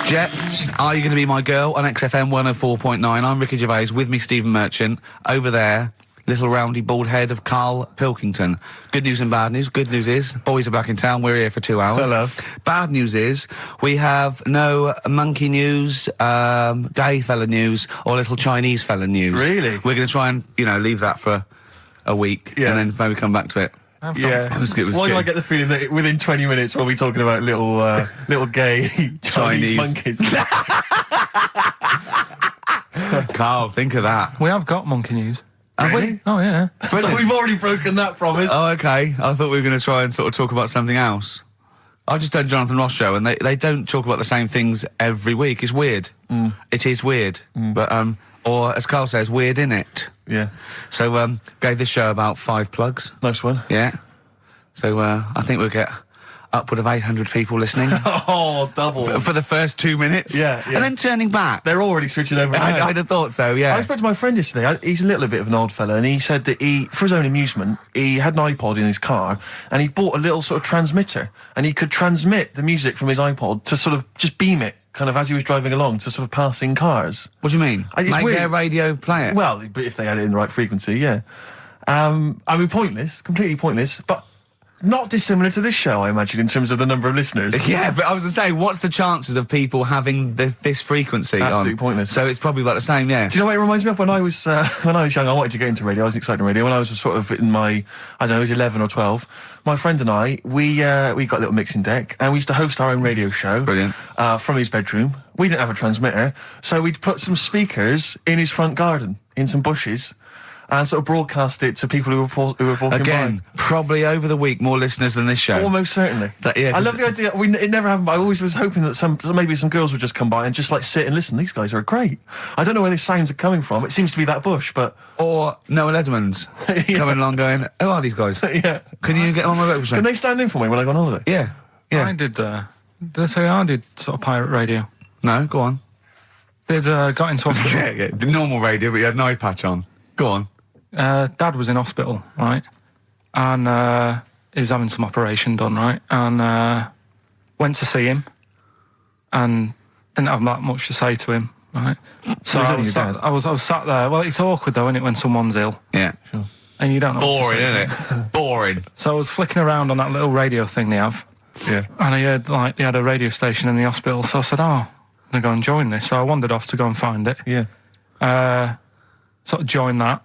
Jet, are you going to be my girl on XFM 104.9? I'm Ricky Gervais, with me Stephen Merchant. Over there, little roundy bald head of Karl Pilkington. Good news and bad news. Good news is, boys are back in town. We're here for 2 hours. Hello. Bad news is, we have no monkey news, gay fella news, or little Chinese fella news. Really? We're going to try and, leave that for a week, and then maybe come back to it. Yeah. Why do I get the feeling that within 20 minutes we'll be talking about little gay Chinese monkeys? Karl, think of that. We have got monkey news. Have Really? we? Oh, yeah. So we've already broken that promise. Oh, okay. I thought we were going to try and sort of talk about something else. I've just done Jonathan Ross show, and they don't talk about the same things every week. It's weird. It is weird. But, or as Karl says, weird innit? Yeah. So, gave this show about 5 plugs. Nice one. Yeah. So, I think we'll get upward of 800 people listening. Oh, double. For the first 2 minutes. Yeah. And then turning back. They're already switching over. I'd have thought so, yeah. I spoke to my friend yesterday. He's a little bit of an old fella, and he said that for his own amusement, he had an iPod in his car, and he bought a little sort of transmitter, and he could transmit the music from his iPod to sort of just beam it, kind of as he was driving along, to sort of passing cars. What do you mean? It's Make weird. their radio play it? Well, but if they had it in the right frequency, yeah. I mean, pointless, completely pointless, but not dissimilar to this show, I imagine, in terms of the number of listeners. Yeah, but I was going to say, what's the chances of people having this frequency Absolutely on? pointless. So it's probably about the same, yeah. Do you know what it reminds me of? When I was young, I wanted to get into radio. I was excited in radio. When I was sort of in my, I don't know, I was 11 or 12, my friend and I, we got a little mixing deck, and we used to host our own radio show. Brilliant. From his bedroom. We didn't have a transmitter, so we'd put some speakers in his front garden, in some bushes, and sort of broadcast it to people who were walking Again, by. probably over the week more listeners than this show. Almost certainly. Yeah, I love the idea. It never happened, but I always was hoping that maybe some girls would just come by and just like sit and listen. These guys are great. I don't know where these sounds are coming from. It seems to be that bush, but Or Noel Edmonds coming along going, who are these guys? yeah. Can you get on my breakfast show? Can they stand in for me when I go on holiday? Yeah. Yeah. I did, I did sort of pirate radio. No, go on. Got into hospital. Yeah. The normal radio, but you had an eye patch on. Go on. Dad was in hospital, right? And he was having some operation done, right? And went to see him and didn't have that much to say to him, right? So I was sat there. Well, it's awkward though, isn't it, when someone's ill? Yeah. Sure. And you don't know Boring, what to say. isn't it? Boring. So I was flicking around on that little radio thing they have. Yeah. And I heard, they had a radio station in the hospital. So I said, I'm going to go and join this. So I wandered off to go and find it. Yeah. Sort of joined that.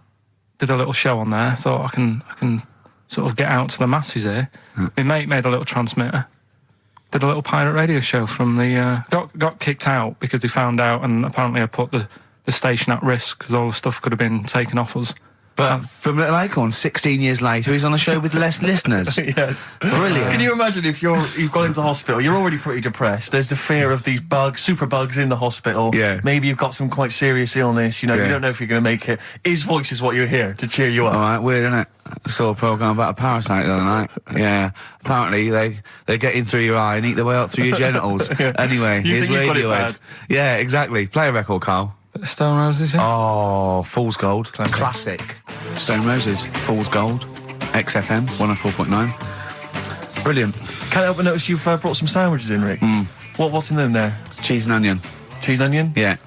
Did a little show on there. Thought I can sort of get out to the masses here. My mate made a little transmitter. Did a little pirate radio show from the... got kicked out because they found out, and apparently I put the station at risk because all the stuff could have been taken off us. But from Little Acorn, 16 years later, he's on a show with less listeners. Yes. Brilliant. Can you imagine if you've gone into hospital, you're already pretty depressed, there's the fear of these super bugs in the hospital. Yeah. Maybe you've got some quite serious illness, you don't know if you're going to make it. His voice is what you hear to cheer you up. All right, weird, isn't it? I saw a programme about a parasite the other night. Yeah. Apparently, they get in through your eye and eat their way up through your genitals. Yeah. Anyway, You here's think you've got it Radiohead. bad? Yeah, exactly. Play a record, Karl. Stone Roses, yeah? Oh, Fool's Gold. Classic. Stone Roses, Fool's Gold. XFM, 104.9. Brilliant. Can't help but notice you've brought some sandwiches in, Rick. What's in them there? Cheese and onion. Cheese and onion? Yeah.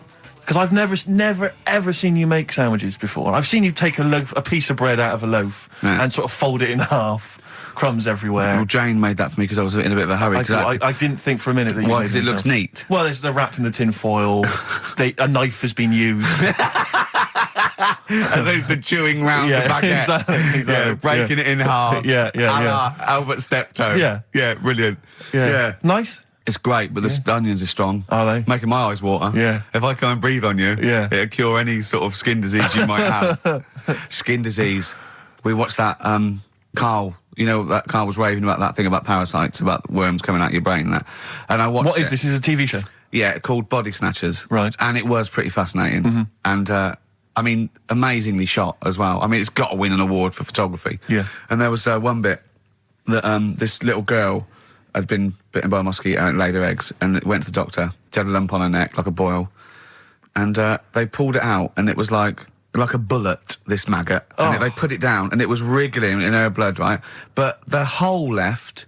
Because I've never, ever seen you make sandwiches before. I've seen you take a piece of bread out of a loaf and sort of fold it in half. Crumbs everywhere. Well, Jane made that for me because I was in a bit of a hurry. I didn't think for a minute that you Why? made Because it them looks yourself. neat. Well, they're wrapped in the tin foil. A knife has been used. As opposed to chewing round the baguette. Exactly. Yeah, breaking it in half. Yeah. A la Albert Steptoe. Yeah. Yeah, brilliant. Yeah. Nice. It's great, but the onions are strong. Are they? Making my eyes water. Yeah. If I can't breathe on you, it'll cure any sort of skin disease you might have. Skin disease. We watched that, Karl, that Karl was raving about that thing about parasites, about worms coming out your brain and that. And I watched What is this? Is it a TV show? Yeah, called Body Snatchers. Right. And it was pretty fascinating. And, I mean, amazingly shot as well. I mean, it's got to win an award for photography. Yeah. And there was one bit that this little girl had been bitten by a mosquito and laid her eggs, and it went to the doctor. She had a lump on her neck, like a boil. And they pulled it out, and it was like a bullet, this maggot. And they put it down, and it was wriggling in her blood, right? But the hole left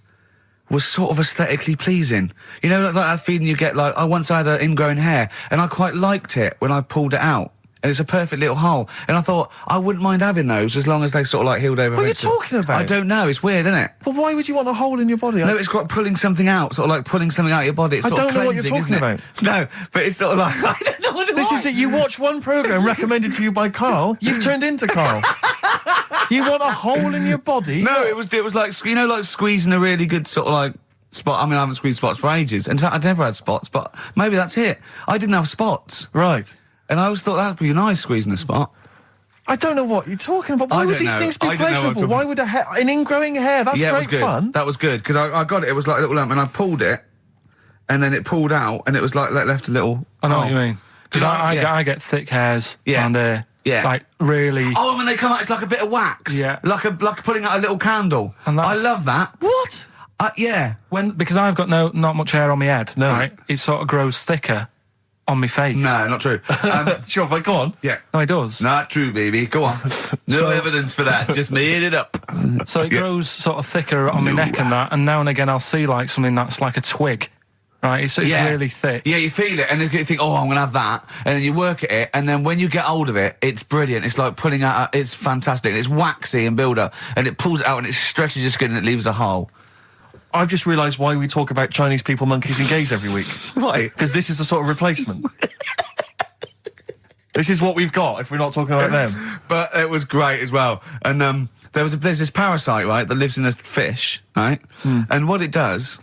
was sort of aesthetically pleasing. You know, like that feeling you get, like, I once had an ingrown hair, and I quite liked it when I pulled it out. And it's a perfect little hole. And I thought, I wouldn't mind having those as long as they sort of, like, healed over. What are you talking about? I don't know, it's weird, isn't it? But why would you want a hole in your body? No, it's got pulling something out, sort of like pulling something out of your body. It's I sort don't of know what you're cleansing, talking isn't it? No, but it's sort of like, I don't know what This is it. You watch one programme recommended to you by Karl, you've turned into Karl. You want a hole in your body? No, it was like, you know, like squeezing a really good sort of like spot. I mean, I haven't squeezed spots for ages, and I'd never had spots, but maybe that's it. I didn't have spots. Right. And I always thought that'd be nice, squeezing a spot. I don't know what you're talking about. Why I would don't these know. things be I don't know what I'm pleasurable? talking- Why would an ingrowing hair? That's Yeah, it was great good. fun. That was good, because I got it. It was like a little lump, and I pulled it, and then it pulled out, and it was like left a little... I know what you mean. Because yeah. I get thick hairs Yeah. and Yeah. like really... Oh, and when they come out, it's like a bit of wax. Yeah. Like putting out a little candle. And I that's- love that. What? Yeah. Because I've got not much hair on my head, No. right? It sort of grows thicker on my face. No, not true. Sure, but go on. Yeah. No, it does. Not true, baby. Go on. No evidence for that. Just made it up. So it grows sort of thicker on my neck and that, and now and again I'll see like something that's like a twig, right? It's really thick. Yeah, you feel it, and then you think, oh, I'm going to have that. And then you work at it, and then when you get hold of it, it's brilliant. It's like pulling out, it's fantastic. It's waxy and build up, and it pulls it out, and it stretches your skin, and it leaves a hole. I've just realised why we talk about Chinese people, monkeys and gays every week. Why? Because this is the sort of replacement. This is what we've got if we're not talking about them. But it was great as well. And there's this parasite, right, that lives in a fish, right? And what it does,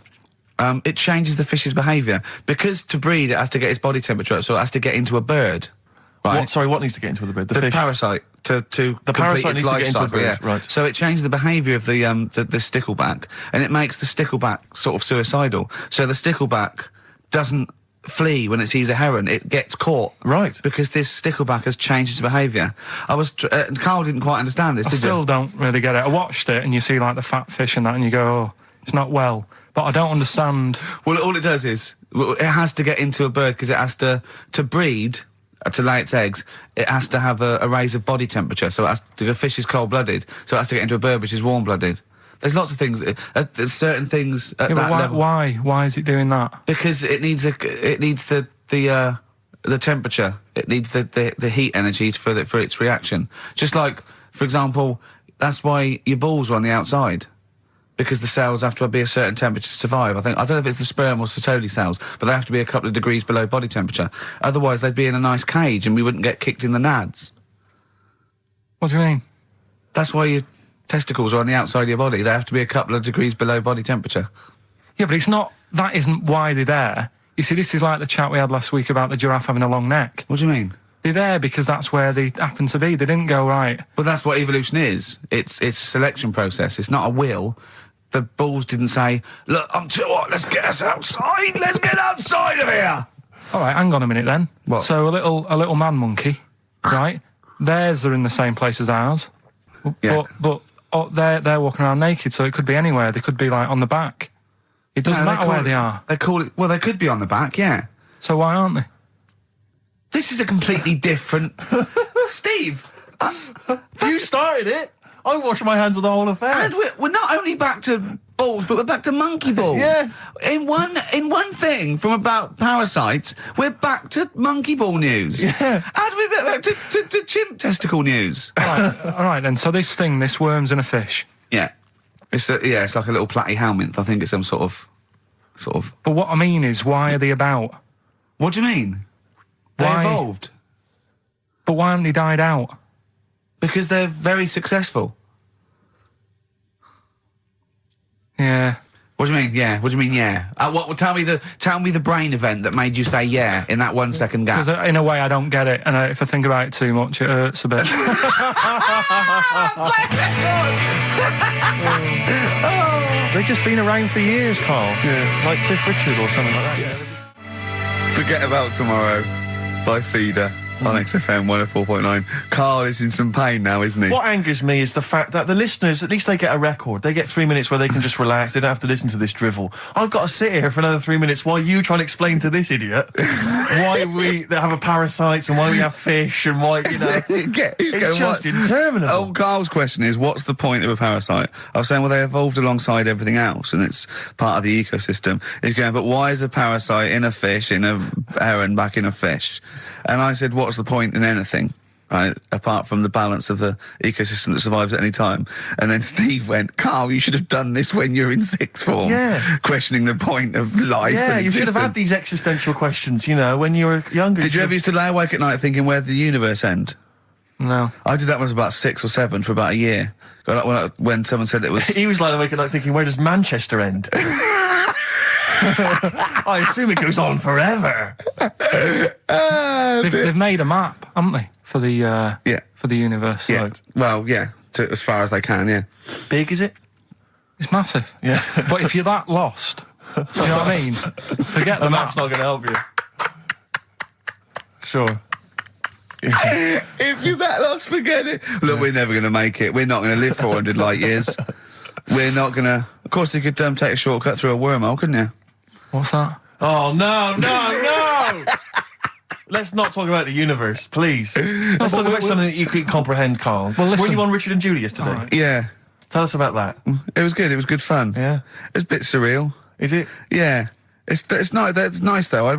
it changes the fish's behaviour. Because to breed, it has to get its body temperature up, so it has to get into a bird. Right? What needs to get into the bird? The fish? Parasite to The complete parasite its needs to life get into a cycle, bird, yeah. right. So it changes the behaviour of the stickleback, and it makes the stickleback sort of suicidal. So the stickleback doesn't flee when it sees a heron; it gets caught. Right. Because this stickleback has changed its behaviour. Carl didn't quite understand this. I Did still you? don't really get it. I watched it and you see like the fat fish and that, and you go, oh, it's not well. But I don't understand. Well, all it does is it has to get into a bird because it has to breed. To lay its eggs, it has to have a raise of body temperature. So the fish is cold-blooded, so it has to get into a bird which is warm-blooded. There's lots of things. There's certain things at Yeah, that but level. why is it doing that? Because it needs the temperature. It needs the heat energy for its reaction. Just like, for example, that's why your balls are on the outside. Because the cells have to be a certain temperature to survive. I don't know if it's the sperm or Sertoli cells, but they have to be a couple of degrees below body temperature. Otherwise, they'd be in a nice cage and we wouldn't get kicked in the nads. What do you mean? That's why your testicles are on the outside of your body. They have to be a couple of degrees below body temperature. Yeah, but that isn't why they're there. You see, this is like the chat we had last week about the giraffe having a long neck. What do you mean? They're there because that's where they happen to be. They didn't go, right. Well, that's what evolution is. It's a selection process. It's not a will. The balls didn't say, look, I'm too hot, let's get us outside, let's get outside of here. All right, hang on a minute then. What? So a little man monkey, right? Theirs are in the same place as ours. Yeah. But they're walking around naked, so it could be anywhere. They could be like on the back. It doesn't matter where they are. They call it, well, they could be on the back, yeah. So why aren't they? This is a completely different... Steve! You started it. I wash my hands of the whole affair. And we're not only back to balls, but we're back to monkey balls. Yes. In one thing from about parasites, we're back to monkey ball news. Yeah. And we're back to chimp testicle news. All right then. So this worm's in a fish. Yeah. It's like a little platyhelminth. I think it's some sort of. But what I mean is, why are they about? What do you mean? They Why? evolved. But why haven't they died out? Because they're very successful. Yeah. What do you mean? Yeah. What do you mean? Yeah. Tell me the brain event that made you say yeah in that 1 second gap. Because in a way I don't get it, and if I think about it too much, it hurts a bit. They've just been around for years, Carl. Yeah. Like Cliff Richard or something like that. Forget About Tomorrow by Feeder. on XFM 104.9. Carl is in some pain now, isn't he? What angers me is the fact that the listeners, at least they get a record. They get 3 minutes where they can just relax. They don't have to listen to this drivel. I've got to sit here for another 3 minutes while you try and explain to this idiot why we have a parasites and why we have fish and why, you know. It's just interminable. Oh, Carl's question is, what's the point of a parasite? I was saying, well, they evolved alongside everything else and it's part of the ecosystem. He's going, but why is a parasite in a fish, in a heron, back in a fish? And I said, what's the point in anything, right, apart from the balance of the ecosystem that survives at any time? And then Steve went, Carl, you should have done this when you were in sixth form. Yeah. Questioning the point of life. Yeah, and you should have existence. had these existential questions, you know, when you were younger. Did you ever used to lay awake at night thinking, where did the universe end? No. I did that when I was about 6 or 7 for about a year. When someone said it was... He was lying awake at night thinking, where does Manchester end? I assume it goes on forever. They've made a map, haven't they, for the for the universe? Yeah. Right. Well, yeah, as far as they can, yeah. Big, is it? It's massive. Yeah. But if you're that lost, you know what I mean? Forget the The map. map's not going to help you. Sure. If you're that lost, forget it. Look, we're never going to make it. We're not going to live 400 light years. We're not going to... Of course, you could take a shortcut through a wormhole, couldn't you? What's that? Oh, no! Let's not talk about the universe, please. Let's talk about something that you could comprehend, Carl. Well, listen. Were you on Richard and Judy yesterday? All right. Yeah. Tell us about that. It was good. It was good fun. Yeah. It's a bit surreal. Is it? Yeah. It's nice. It's nice though.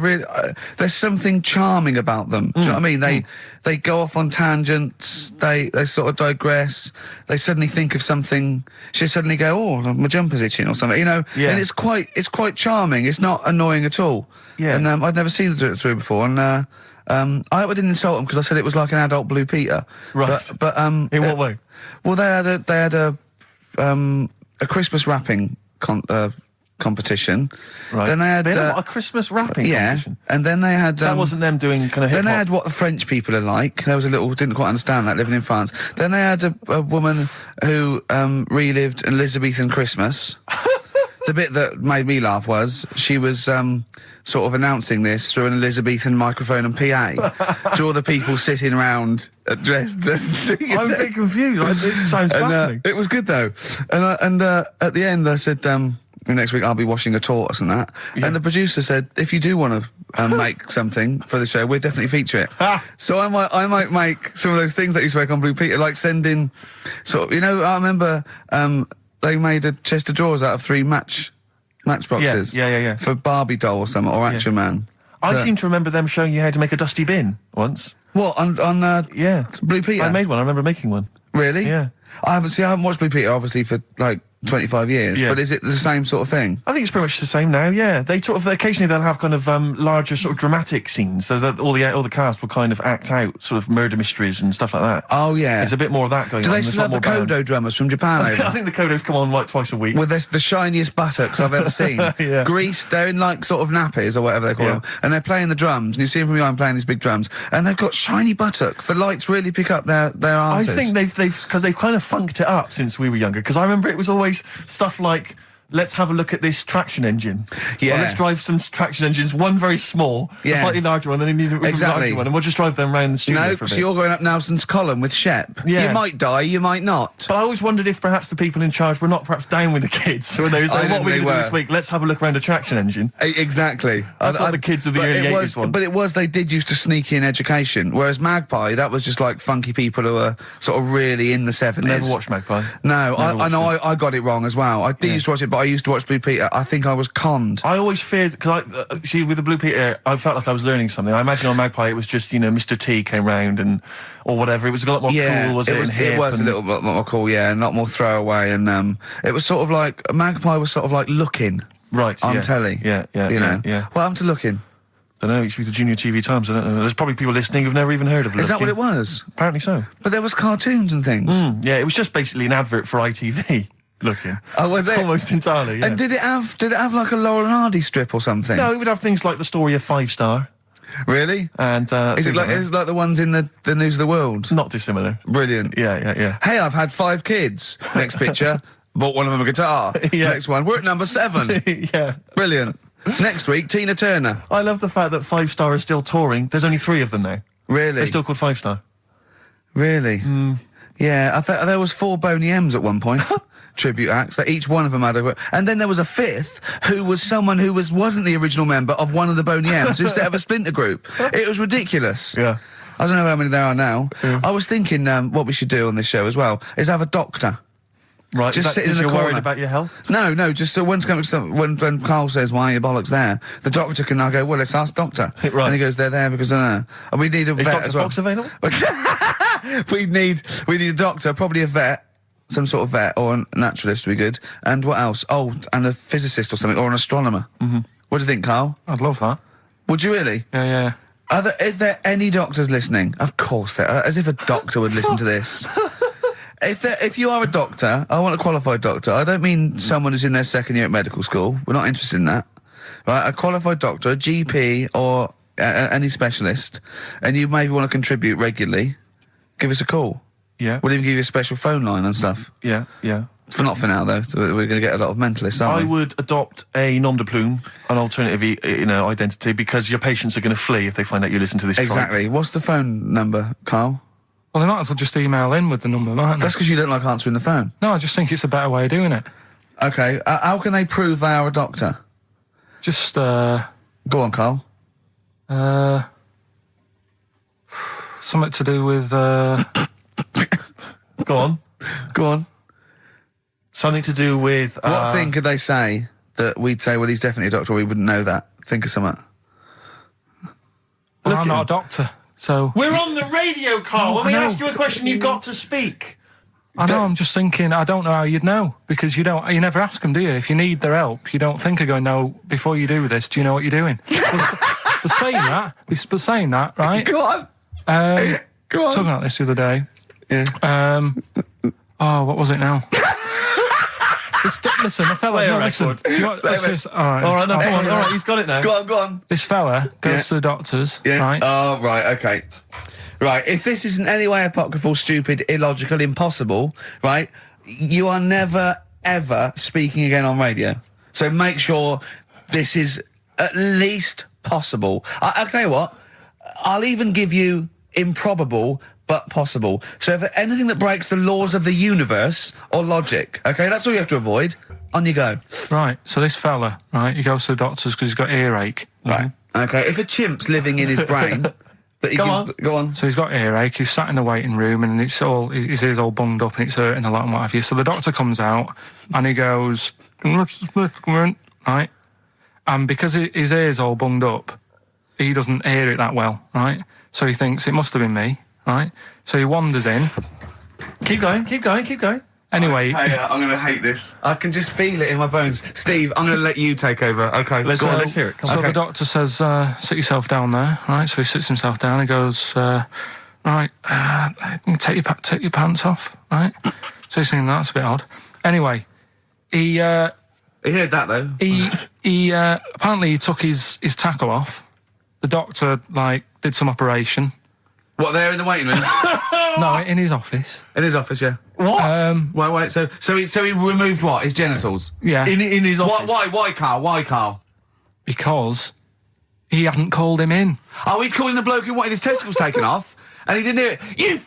There's something charming about them. Do you know what I mean? They go off on tangents. They sort of digress. They suddenly think of something. She suddenly go, oh, my jumper's itching or something. You know. Yeah. And it's quite charming. It's not annoying at all. Yeah. And I'd never seen them through before. And I hope I didn't insult them because I said it was like an adult Blue Peter. Right. But In what way? well, they had a Christmas wrapping competition. Right. Then they had a Christmas wrapping competition. and then they had That wasn't them doing kind of hip then they hop. had what the French people are like. There was a little didn't quite understand that living in France. Then they had a woman who relived Elizabethan Christmas. The bit that made me laugh was she was sort of announcing this through an Elizabethan microphone and PA to all the people sitting around dressed as. I'm a bit confused. This sounds baffling. It was good though, and at the end I said, next week I'll be washing a tortoise and that. Yeah. And the producer said, if you do want to make something for the show, we'll definitely feature it. So I might make some of those things that you spoke on Blue Peter, like send in sort of, you know, I remember they made a chest of drawers out of 3 matchboxes. Yeah. For Barbie doll or something, or Action Man. I seem to remember them showing you how to make a dusty bin once. What, on Yeah. Blue Peter? I made one. I remember making one. Really? Yeah. I haven't watched Blue Peter obviously for like 25 years, Yeah. but is it the same sort of thing? I think it's pretty much the same now. Yeah, they occasionally they'll have kind of larger sort of dramatic scenes, so that all the cast will kind of act out sort of murder mysteries and stuff like that. Oh yeah, There's a bit more of that going Do on. they There's still a lot have the more Kodo bands. drummers from Japan over? I think the Kodos come on like twice a week. With the shiniest buttocks I've ever seen. Yeah. Greased, they're in like sort of nappies or whatever they call them, and they're playing the drums, and you see them from behind playing these big drums, and they've got shiny buttocks. The lights really pick up their I arses. think they've kind of funked it up since we were younger. Because I remember it was always stuff like, let's have a look at this traction engine. Yeah. Or let's drive some traction engines, one very small, Yeah. a slightly larger one, then you need a Exactly. larger one, and we'll just drive them around the studio No, for a so bit. you're going up Nelson's column with Shep. Yeah. You might die, you might not. But I always wondered if perhaps the people in charge were not perhaps down with the kids. So when they were saying, what are we they going to do were. this week? Let's have a look around a traction engine. Exactly. That's what the kids of the but early it 80s was, want. But they did used to sneak in education, whereas Magpie, that was just like funky people who were sort of really in the 70s. Never watched Magpie. No, Never I know watched I got it wrong as well. I did used to watch it, but I used to watch Blue Peter. I think I was conned. I always feared, because see, with the Blue Peter, I felt like I was learning something. I imagine on Magpie it was just, you know, Mr. T came round or whatever. It was a lot more cool, was it? was, and hip it was a and- little bit more cool, yeah, and a lot more throwaway, and it was sort of like, Magpie was sort of like Looking Right, on yeah. telly. Yeah, You know? yeah. What happened to Looking? I don't know, it used to be the Junior TV Times, I don't know. There's probably people listening who've never even heard of Is that what Looking. it was? Apparently so. But there was cartoons and things. Yeah, it was just basically an advert for ITV. Looking. Oh, was it? Almost entirely, yeah. And did it have like a Laurel and Hardy strip or something? No, it would have things like the story of 5 Star. Really? And Is it things like that. it's like the ones in the News of the World? Not dissimilar. Brilliant. Yeah. Hey, I've had 5 kids. Next picture, bought one of them a guitar. Yeah. Next one, we're at number 7. Yeah. Brilliant. Next week, Tina Turner. I love the fact that 5 Star is still touring. There's only 3 of them now. Really? They're still called 5-star. Really? Yeah, I thought there was 4 Boney M's at one point. Tribute acts, that each one of them had a... And then there was a 5th, who was someone who wasn't the original member of one of the Boney M's, who set up a splinter group. It was ridiculous. Yeah. I don't know how many there are now. I was thinking what we should do on this show as well is have a doctor. Right, Just sitting in the you're corner. worried about your health? No, just so when Carl says, why are your bollocks there? The doctor can now go, well, let's ask doctor. Right. And he goes, they're there because I don't know. And we need a vet Dr. as well. Fox available? we need a doctor, probably a vet, some sort of vet, or a naturalist would be good. And what else? Oh, and a physicist or something, or an astronomer. Mm-hmm. What do you think, Carl? I'd love that. Would you really? Yeah. Is there any doctors listening? Of course there are, as if a doctor would listen to this. If you are a doctor, I want a qualified doctor. I don't mean someone who's in their second year at medical school. We're not interested in that. Right? A qualified doctor, a GP, or any specialist, and you maybe want to contribute regularly, give us a call. Yeah. We'll even give you a special phone line and stuff. Yeah. Not for now, though. We're going to get a lot of mentalists, aren't we? I would adopt a nom de plume, an alternative, identity, because your patients are going to flee if they find out you listen to this. Exactly. Tribe. What's the phone number, Carl? Well, they might as well just email in with the number, mightn't they? That's because you don't like answering the phone. No, I just think it's a better way of doing it. Okay. How can they prove they are a doctor? Just, Go on, Carl. something to do with, Go on. Go on. Something to do with... What thing could they say that we'd say, well, he's definitely a doctor, or we wouldn't know that? Think of something. well, I'm not a doctor, so... We're on the radio, Carl. No, when we I know. ask you a question, you've got to speak. I know, I'm just thinking, I don't know how you'd know, because you never ask them, do you? If you need their help, you don't think of going, no, before you do this, do you know what you're doing? but saying that, right? Go on. Go on. Talking about this the other day. Yeah. What was it now? Listen, a fella... Play a No, listen. record. Do you want, let's just, all right, All right, no, go on. All right, he's got it now. Go on. This fella goes to the doctors, Yeah. right? Oh, right, okay. Right, if this is in any way apocryphal, stupid, illogical, impossible, right, you are never, ever speaking again on radio. So make sure this is at least possible. I'll tell you what, I'll even give you improbable but possible. So if there's anything that breaks the laws of the universe or logic, okay, that's all you have to avoid. On you go. Right, so this fella, right, he goes to the doctors because he's got earache. Right, okay, if a chimp's living in his brain... Go on. So he's got earache, he's sat in the waiting room and his ear's all bunged up and it's hurting a lot and what have you. So the doctor comes out and he goes, right? And because his ear's all bunged up, he doesn't hear it that well, right? So he thinks it must have been me, right? So he wanders in. Keep going. Anyway... I'm going to hate this. I can just feel it in my bones. Steve, I'm going to let you take over. Okay, Let's hear it. Come So on. the doctor says, sit yourself down there, right? So he sits himself down, he goes, right, take your pants off, right? So he's thinking, that's a bit odd. Anyway, he heard that, though. he apparently he took his tackle off. The doctor, did some operation. What, there in the waiting room? No, in his office. In his office, yeah. What? Wait, so he removed what? His genitals? Yeah. In his office? Why, Carl? Because he hadn't called him in. Oh, he'd called in a bloke who wanted his testicles taken off, and he didn't hear it.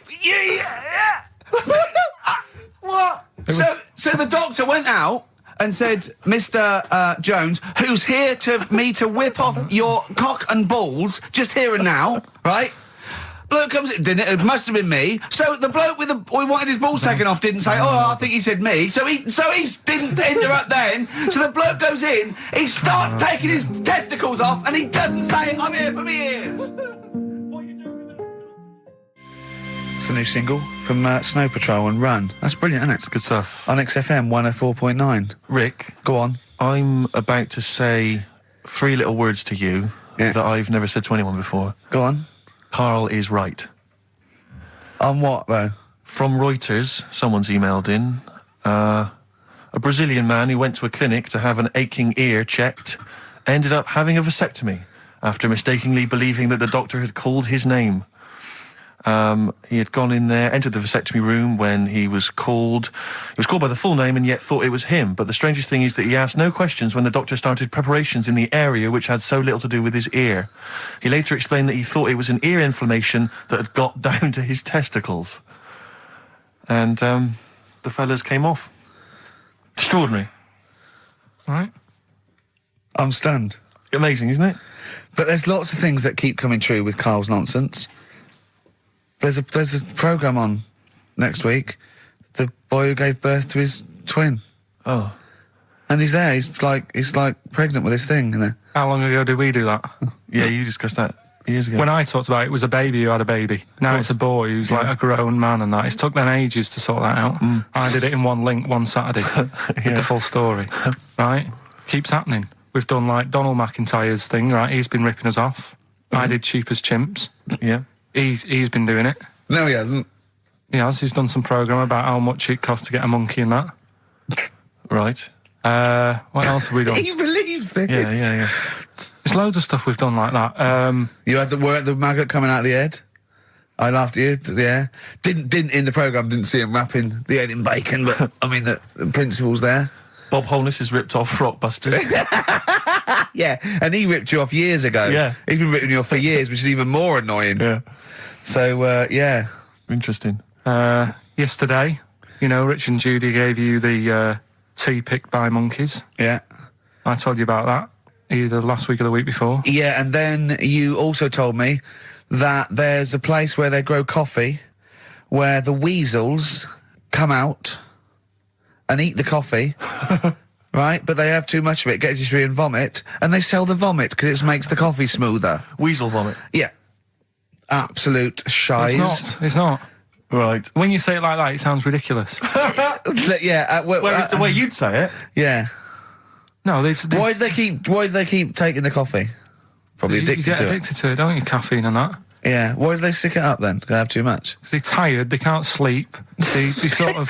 What? So the doctor went out and said, Mr. Jones, who's here to whip off your cock and balls, just here and now, right? Bloke comes in, didn't it? It must have been me. So the bloke who wanted his balls taken off didn't say, I think he said me. So he didn't interrupt then. So the bloke goes in, he starts taking his testicles off, and he doesn't say, I'm here for me ears. What are you doing with that? It's a new single from Snow Patrol and Run. That's brilliant, isn't it? Good stuff. On XFM 104.9. Rick, Go on. I'm about to say 3 little words to you that I've never said to anyone before. Go on. Karl is right. On what, though? From Reuters, someone's emailed in. A Brazilian man who went to a clinic to have an aching ear checked ended up having a vasectomy after mistakenly believing that the doctor had called his name. He had gone in there, entered the vasectomy room when he was called. He was called by the full name and yet thought it was him. But the strangest thing is that he asked no questions when the doctor started preparations in the area which had so little to do with his ear. He later explained that he thought it was an ear inflammation that had got down to his testicles. And the fellas came off. Extraordinary. Right. I'm stunned. Amazing, isn't it? But there's lots of things that keep coming true with Karl's nonsense. There's a programme on next week. The boy who gave birth to his twin. Oh. And he's there. He's like pregnant with this thing. You know? How long ago did we do that? Yeah, you discussed that years ago. When I talked about it, it was a baby who had a baby. Now it's a boy who's like a grown man and that. It's took them ages to sort that out. I did it in one link one Saturday with the full story. Right? Keeps happening. We've done like Donald McIntyre's thing, right? He's been ripping us off. I did Cheap as Chimps. Yeah. He's been doing it. No, he hasn't. He has. He's done some programme about how much it costs to get a monkey and that. Right. What else have we done? He believes this. Yeah. There's loads of stuff we've done like that. You had the maggot coming out of the head. I laughed at you. Yeah. Didn't in the programme. Didn't see him wrapping the head in bacon, but I mean the principle's there. Bob Holness is ripped off Rockbusters. Yeah, and he ripped you off years ago. Yeah. He's been ripping you off for years, which is even more annoying. Yeah. So, yeah. Interesting. Yesterday, you know, Rich and Judy gave you the tea picked by monkeys. Yeah. I told you about that either last week or the week before. Yeah, and then you also told me that there's a place where they grow coffee where the weasels come out and eat the coffee, right? But they have too much of it, get dysentery and vomit, and they sell the vomit because it makes the coffee smoother. Weasel vomit. Yeah. Absolute shies. It's not. Right. When you say it like that, it sounds ridiculous. Yeah. Whereas the way you'd say it. Yeah. No, Why do they keep taking the coffee? Probably addicted you get to it. addicted to it, don't you? Caffeine and that. Yeah. Why do they stick it up then? Do they have too much? Because they're tired, they can't sleep. They sort of...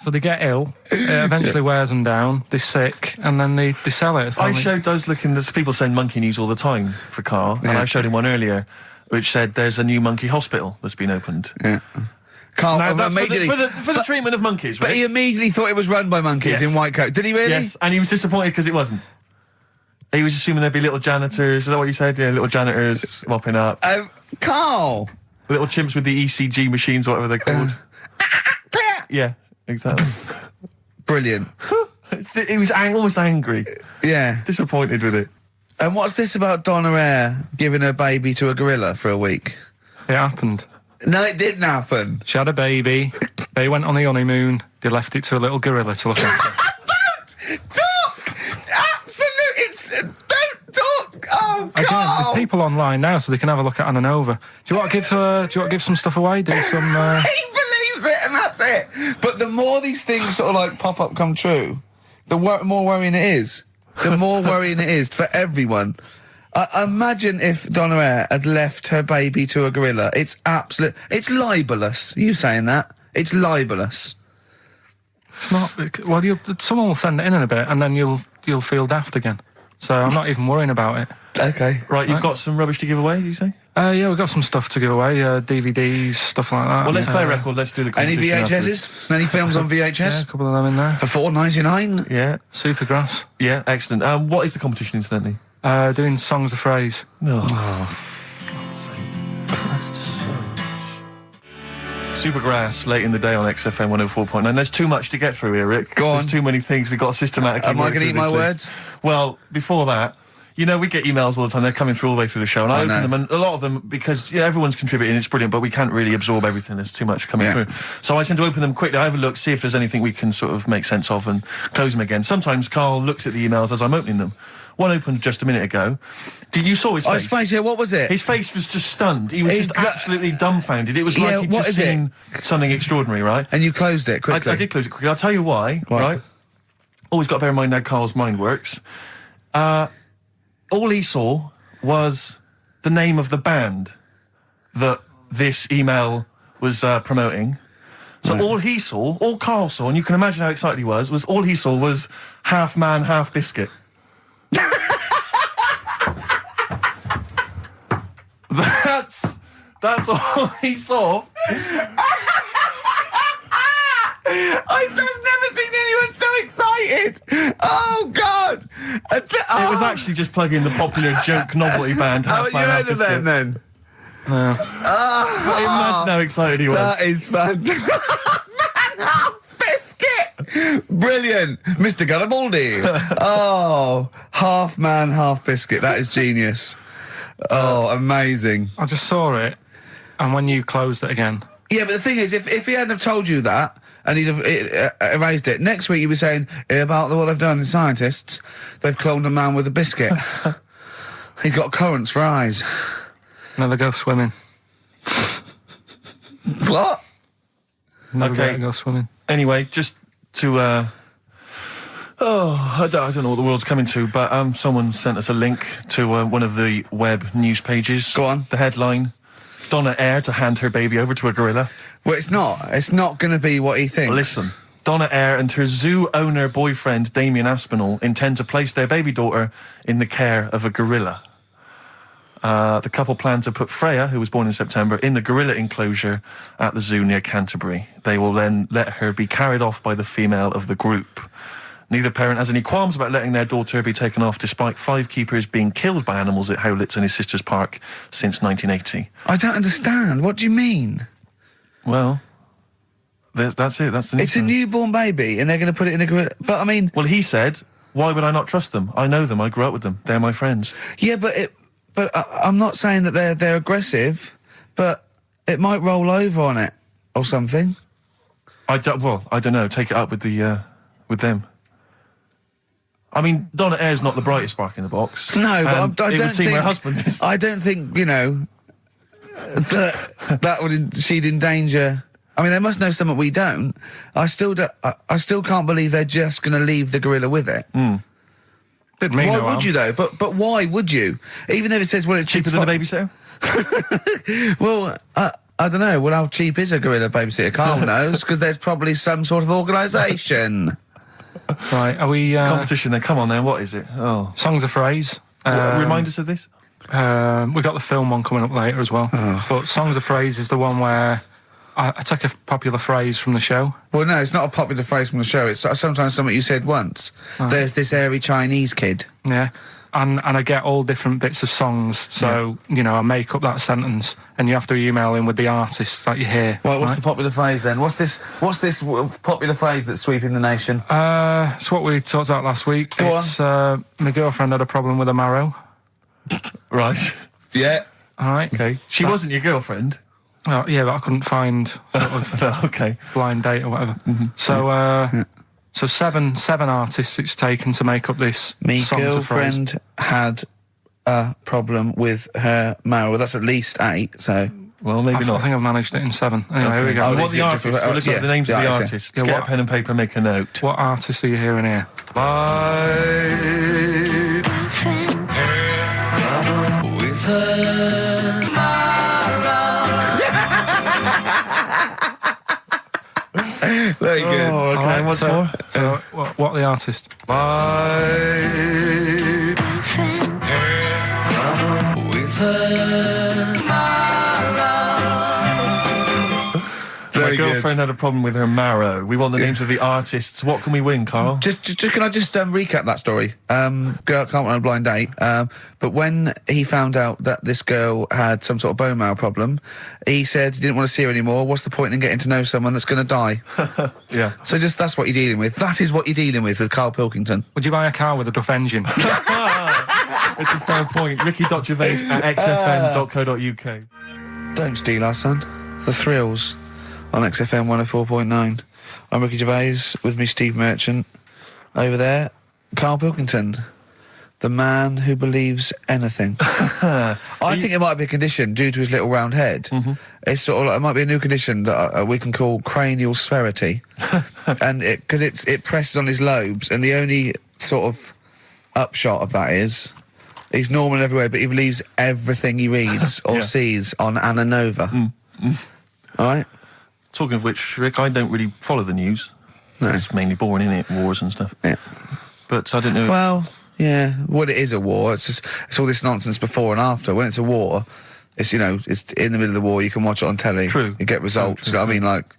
So they get ill, it eventually wears them down, they're sick, and then they sell it. I showed those there's people send monkey news all the time for Karl, and I showed him one earlier which said there's a new monkey hospital that's been opened. Yeah. Karl, now, that's for the treatment of monkeys, right? But he immediately thought it was run by monkeys in white coat. Did he really? Yes, and he was disappointed because it wasn't. He was assuming there'd be little janitors, is that what you said? Yeah, little janitors mopping up. Carl! Little chimps with the ECG machines, or whatever they're called. Yeah, exactly. Brilliant. He was almost angry. Yeah. Disappointed with it. And what's this about Donna Air giving her baby to a gorilla for a week? It happened. No, it didn't happen. She had a baby, they went on the honeymoon, they left it to a little gorilla to look after. Don't talk! Absolutely, don't talk! Oh, God! Again, there's people online now, so they can have a look at Anna Nova. Do you want to give some stuff away? Do some... He believes it, and that's it. But the more these things sort of like pop up, come true, the more worrying it is. The more worrying it is for everyone. Imagine if Donna Air had left her baby to a gorilla. It's libelous. You saying that? It's libelous. It's not... Well, someone will send it in a bit, and then you'll feel daft again. So I'm not even worrying about it. Okay. Right, you've got some rubbish to give away, did you say? Yeah, we've got some stuff to give away, DVDs, stuff like that. Well, let's play a record, let's do the Any competition VHSs? afterwards. Any films on VHS? Yeah, a couple of them in there. For $4.99? Yeah. Supergrass. Yeah, excellent. What is the competition, incidentally? Doing songs of phrase. No. Oh, Supergrass, late in the day on XFM 104.9. There's too much to get through here, Rick. Go on. There's too many things. We've got to systematically... Am I going to eat my words? Well, before that, you know, we get emails all the time. They're coming through all the way through the show. And I open them, and a lot of them, because everyone's contributing, it's brilliant, but we can't really absorb everything. There's too much coming through. So I tend to open them quickly. I have a look, see if there's anything we can sort of make sense of, and close them again. Sometimes Karl looks at the emails as I'm opening them. One opened just a minute ago. You saw his face? His face, yeah, what was it? His face was just stunned. He was just absolutely dumbfounded. It was like he'd just seen something extraordinary, right? And you closed it quickly. I did close it quickly. I'll tell you why, right? Always got to bear in mind how Karl's mind works. All he saw was the name of the band that this email was promoting. So all he saw, all Karl saw, and you can imagine how excited he was all he saw was Half Man, Half Biscuit. That's all he saw. I've never seen anyone so excited. Oh, God. It was actually just plugging the popular joke novelty band. How you heard of them, then? No. Imagine how excited he was. That is fantastic. Man, half biscuit. Brilliant. Mr. Garibaldi. Oh, half man, half biscuit. That is genius. Oh, amazing. I just saw it, and when you closed it again... Yeah, but the thing is, if he hadn't have told you that, and he'd have erased it, next week you were saying about what they've done in scientists, they've cloned a man with a biscuit. He's got currants for eyes. Never go swimming. What? Never go swimming. Anyway, just to... I don't know what the world's coming to, but someone sent us a link to one of the web news pages. Go on. The headline, Donna Air to hand her baby over to a gorilla. Well, it's not. It's not going to be what he thinks. Listen, Donna Air and her zoo owner boyfriend, Damien Aspinall, intend to place their baby daughter in the care of a gorilla. The couple plan to put Freya, who was born in September, in the gorilla enclosure at the zoo near Canterbury. They will then let her be carried off by the female of the group. Neither parent has any qualms about letting their daughter be taken off, despite 5 keepers being killed by animals at Howlett's and his sister's park since 1980. I don't understand. What do you mean? Well, that's it. That's the news. It's a newborn baby, and they're going to put it in a gorilla. But I mean, well, he said, "Why would I not trust them? I know them. I grew up with them. They're my friends." yeah, but I'm not saying that they're aggressive, but it might roll over on it or something. I don't know. Take it up with with them. I mean, Donna Air's not the brightest spark in the box. No, but I it don't would seem think her husband is. I don't think that she'd endanger. I mean, they must know something we don't. I still can't believe they're just going to leave the gorilla with it. Mm. Why would you though? But why would you? Even if it says, well, it's Cheaper than a babysitter? Well, I don't know. Well, how cheap is a gorilla babysitter? Carl knows, because there's probably some sort of organisation. Right, are we... Competition then, come on then, what is it? Oh. Songs of Phrase. Remind us of this? We've got the film one coming up later as well. Oh. But Songs of Phrase is the one where I take a popular phrase from the show. Well, no, it's not a popular phrase from the show. It's sometimes something you said once. Oh. There's this airy Chinese kid. Yeah. And I get all different bits of songs, so, I make up that sentence, and you have to email in with the artists that you hear. Well, what's the popular phrase then? What's this popular phrase that's sweeping the nation? It's what we talked about last week. Go on. My girlfriend had a problem with a marrow. Right. Yeah. All right. Okay. She wasn't your girlfriend? Oh, yeah, but I couldn't find sort of No, okay. blind date or whatever. Mm-hmm. So seven artists it's taken to make up this Me Songs of Phrase. girlfriend had a problem with her marrow. Well, that's at least 8, so... Well, maybe I not. think I've managed it in 7. Anyway, here we go. Oh, What the artists? We're looking at the names of the artists. Yeah, Get what- a pen and paper and make a note. What artists are you hearing here? With her Very good. Oh, okay. All right, What's so, more? So, what are the artists? with her Very My girlfriend had a problem with her marrow. We want the names of the artists. What can we win, Carl? Just can I just recap that story? Girl can't run a blind date. But when he found out that this girl had some sort of bone marrow problem, he said he didn't want to see her anymore. What's the point in getting to know someone that's going to die? Yeah. So that's what you're dealing with. That is what you're dealing with Karl Pilkington. Would you buy a car with a duff engine? It's a fair point. Ricky.Gervais at xfm.co.uk. Don't steal our son. The Thrills on XFM 104.9. I'm Ricky Gervais, with me Steve Merchant. Over there, Karl Pilkington, the man who believes anything. I think it might be a condition due to his little round head. Mm-hmm. It's sort of like, it might be a new condition that we can call cranial spherity. And because it presses on his lobes, and the only sort of upshot of that is he's normal everywhere, but he believes everything he reads or sees on Anna Nova. All right? Talking of which, Rick, I don't really follow the news. No. It's mainly boring, isn't it? Wars and stuff. Yeah. But I don't know. Well, yeah. Well, it is a war. It's all this nonsense before and after. When it's a war, It's, you know, it's in the middle of the war. You can watch it on telly. True. You get results. True, You know what I mean? Like,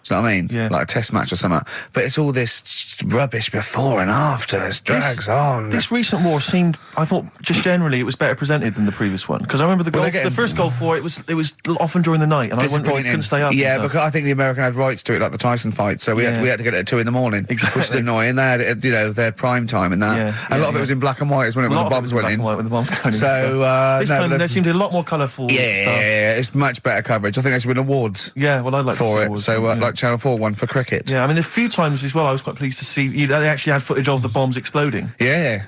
do you know what I mean? Yeah. Like a test match or something. But it's all this rubbish before and after. It drags on. This recent war seemed, I thought, just generally it was better presented than the previous one. Because I remember the first Gulf War, it was often during the night, and I couldn't stay up. Yeah, because I think the American had rights to it, like the Tyson fight, so we had to get it at 2 in the morning, Exactly. which is annoying. They had it, you know, their prime time and that. Yeah, And a lot of it was in black and white, is when the bombs went in. When the bombs going in. So this time there seemed a lot more colourful stuff. Yeah, it's much better coverage. I think they should win awards. Yeah, well, I'd like for to see it. awards, So, yeah. like Channel 4 won for cricket. Yeah, I mean, a few times as well, I was quite pleased to see they actually had footage of the bombs exploding. Yeah.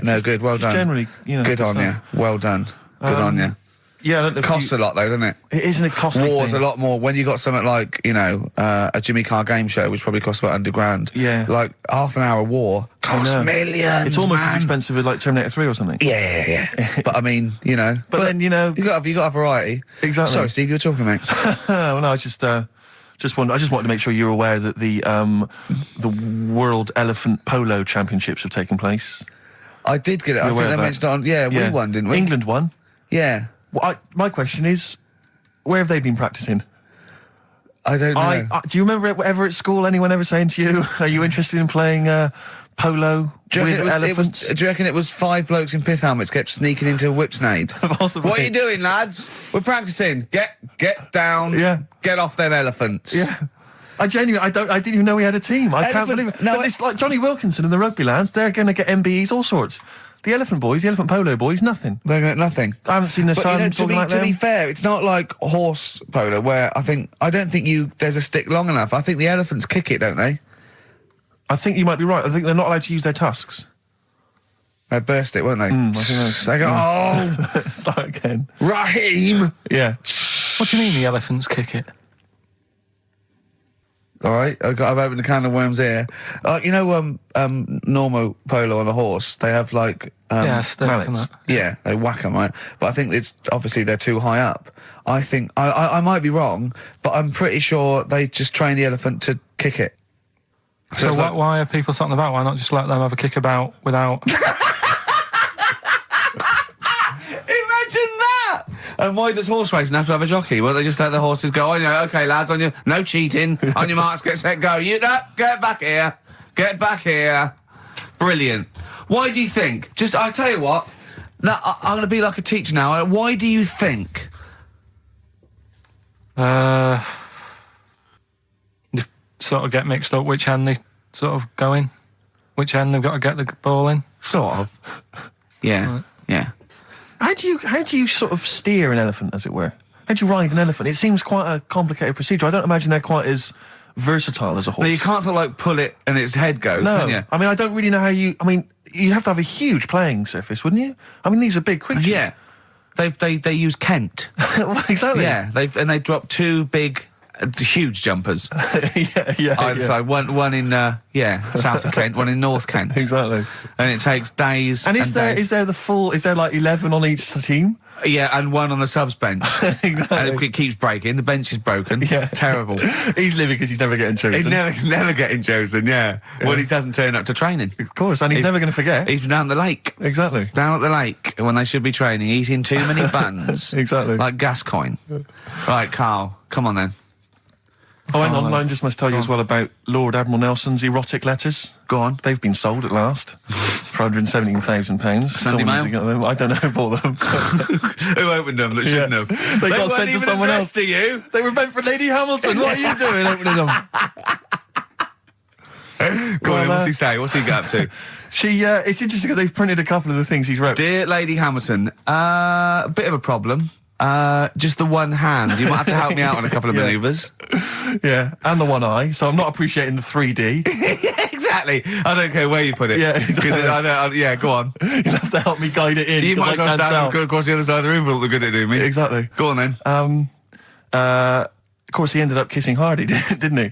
No, good. Well done. Generally, you know, good on you. Well done. Good on you. Yeah, I don't know if Costs a lot though, doesn't it? It isn't a costly War's thing. a lot more. When you got something like, you know, a Jimmy Carr game show, which probably costs about £100. Yeah. Like half an hour of war costs millions. It's almost man. as expensive as like Terminator 3 or something. Yeah. But I mean, you know. But then, you know, you got a variety. Exactly. Sorry, Steve, you were talking, mate. Well, no, I just wanted to make sure you're aware that the World Elephant Polo Championships have taken place. I did get it. I You're think aware they of mentioned it on. Yeah, we won, didn't we? England won. Yeah. Well, my question is, where have they been practicing? I don't know. Do you remember ever at school anyone ever saying to you, "Are you interested in playing polo with elephants?" Do you reckon it was 5 blokes in pith helmets kept sneaking into a whipsnade? Possibly. What are you doing, lads? We're practicing. Get down. Yeah. Get off them elephants. Yeah. I didn't even know we had a team. I can't believe it. No, But it's like Johnny Wilkinson and the rugby lads. They're going to get MBEs, all sorts. The elephant boys, the elephant polo boys, nothing. They got nothing. I haven't seen the But sun you know, talking like to be them. fair, it's not like horse polo where I don't think there's a stick long enough. I think the elephants kick it, don't they? I think you might be right. I think they're not allowed to use their tusks. They burst it, weren't they? I think that's- They go, oh, Start again. Raheem. Yeah. What do you mean the elephants kick it? All right, I've opened a can of worms here. You know, normal polo on a horse, they have like Yeah, stick and mallets. that. yeah, they whack them, right? But I think it's obviously they're too high up. I think I might be wrong, but I'm pretty sure they just train the elephant to kick it. So it's like- why are people something about? Why not just let them have a kick about without... Imagine that! And why does horse racing have to have a jockey? Well, they just let the horses go, oh, yeah, okay, lads, on your no cheating, on your marks, get set, go. You get back here. Get back here. Brilliant. Why do you think? I'll tell you what, I'm going to be like a teacher now. Why do you think? You sort of get mixed up which end they sort of go in. Which end they've got to get the ball in. Sort of. Yeah, yeah. How do you sort of steer an elephant, as it were? How do you ride an elephant? It seems quite a complicated procedure. I don't imagine they're quite as versatile as a horse. No, you can't sort of like pull it and its head goes, No. can you? I mean, I don't really know how you... I mean, you'd have to have a huge playing surface, wouldn't you? I mean, these are big creatures. Yeah. They use Kent. Well, exactly. Yeah, they drop 2 big, huge jumpers. yeah. Either side, one in south of Kent, one in North Kent. Exactly. And it takes days. And is there like 11 on each team? Yeah, and one on the subs bench. Exactly. And it keeps breaking. The bench is broken. Yeah. Terrible. He's living because he's never getting chosen. He's never getting chosen. Yeah. Well, he doesn't turn up to training. Of course, and he's never going to forget. He's down the lake. Exactly. Down at the lake when they should be training, eating too many buns. Exactly. Like Gascoigne. Right, Carl, come on then. Oh, hang on. I just must tell you as well about Lord Admiral Nelson's erotic letters. Go on. They've been sold at last for £117,000. Sunday Mail? I don't know who bought them. Who opened them that shouldn't have? They got weren't sent to even someone addressed else. to you. They were meant for Lady Hamilton. What are you doing opening them? Go on, what's he say? What's he got up to? It's interesting because they've printed a couple of the things he's wrote. Dear Lady Hamilton, a bit of a problem. Just the one hand. You might have to help me out on a couple of manoeuvres. Yeah, and the one eye. So I'm not appreciating the 3D. Yeah, exactly. I don't care where you put it. Yeah, exactly. Yeah, go on. You'll have to help me guide it in. You might as 'cause I well can't stand tell. across the other side of the room for all the good it do me. Exactly. Go on then. Of course, he ended up kissing Hardy, didn't he?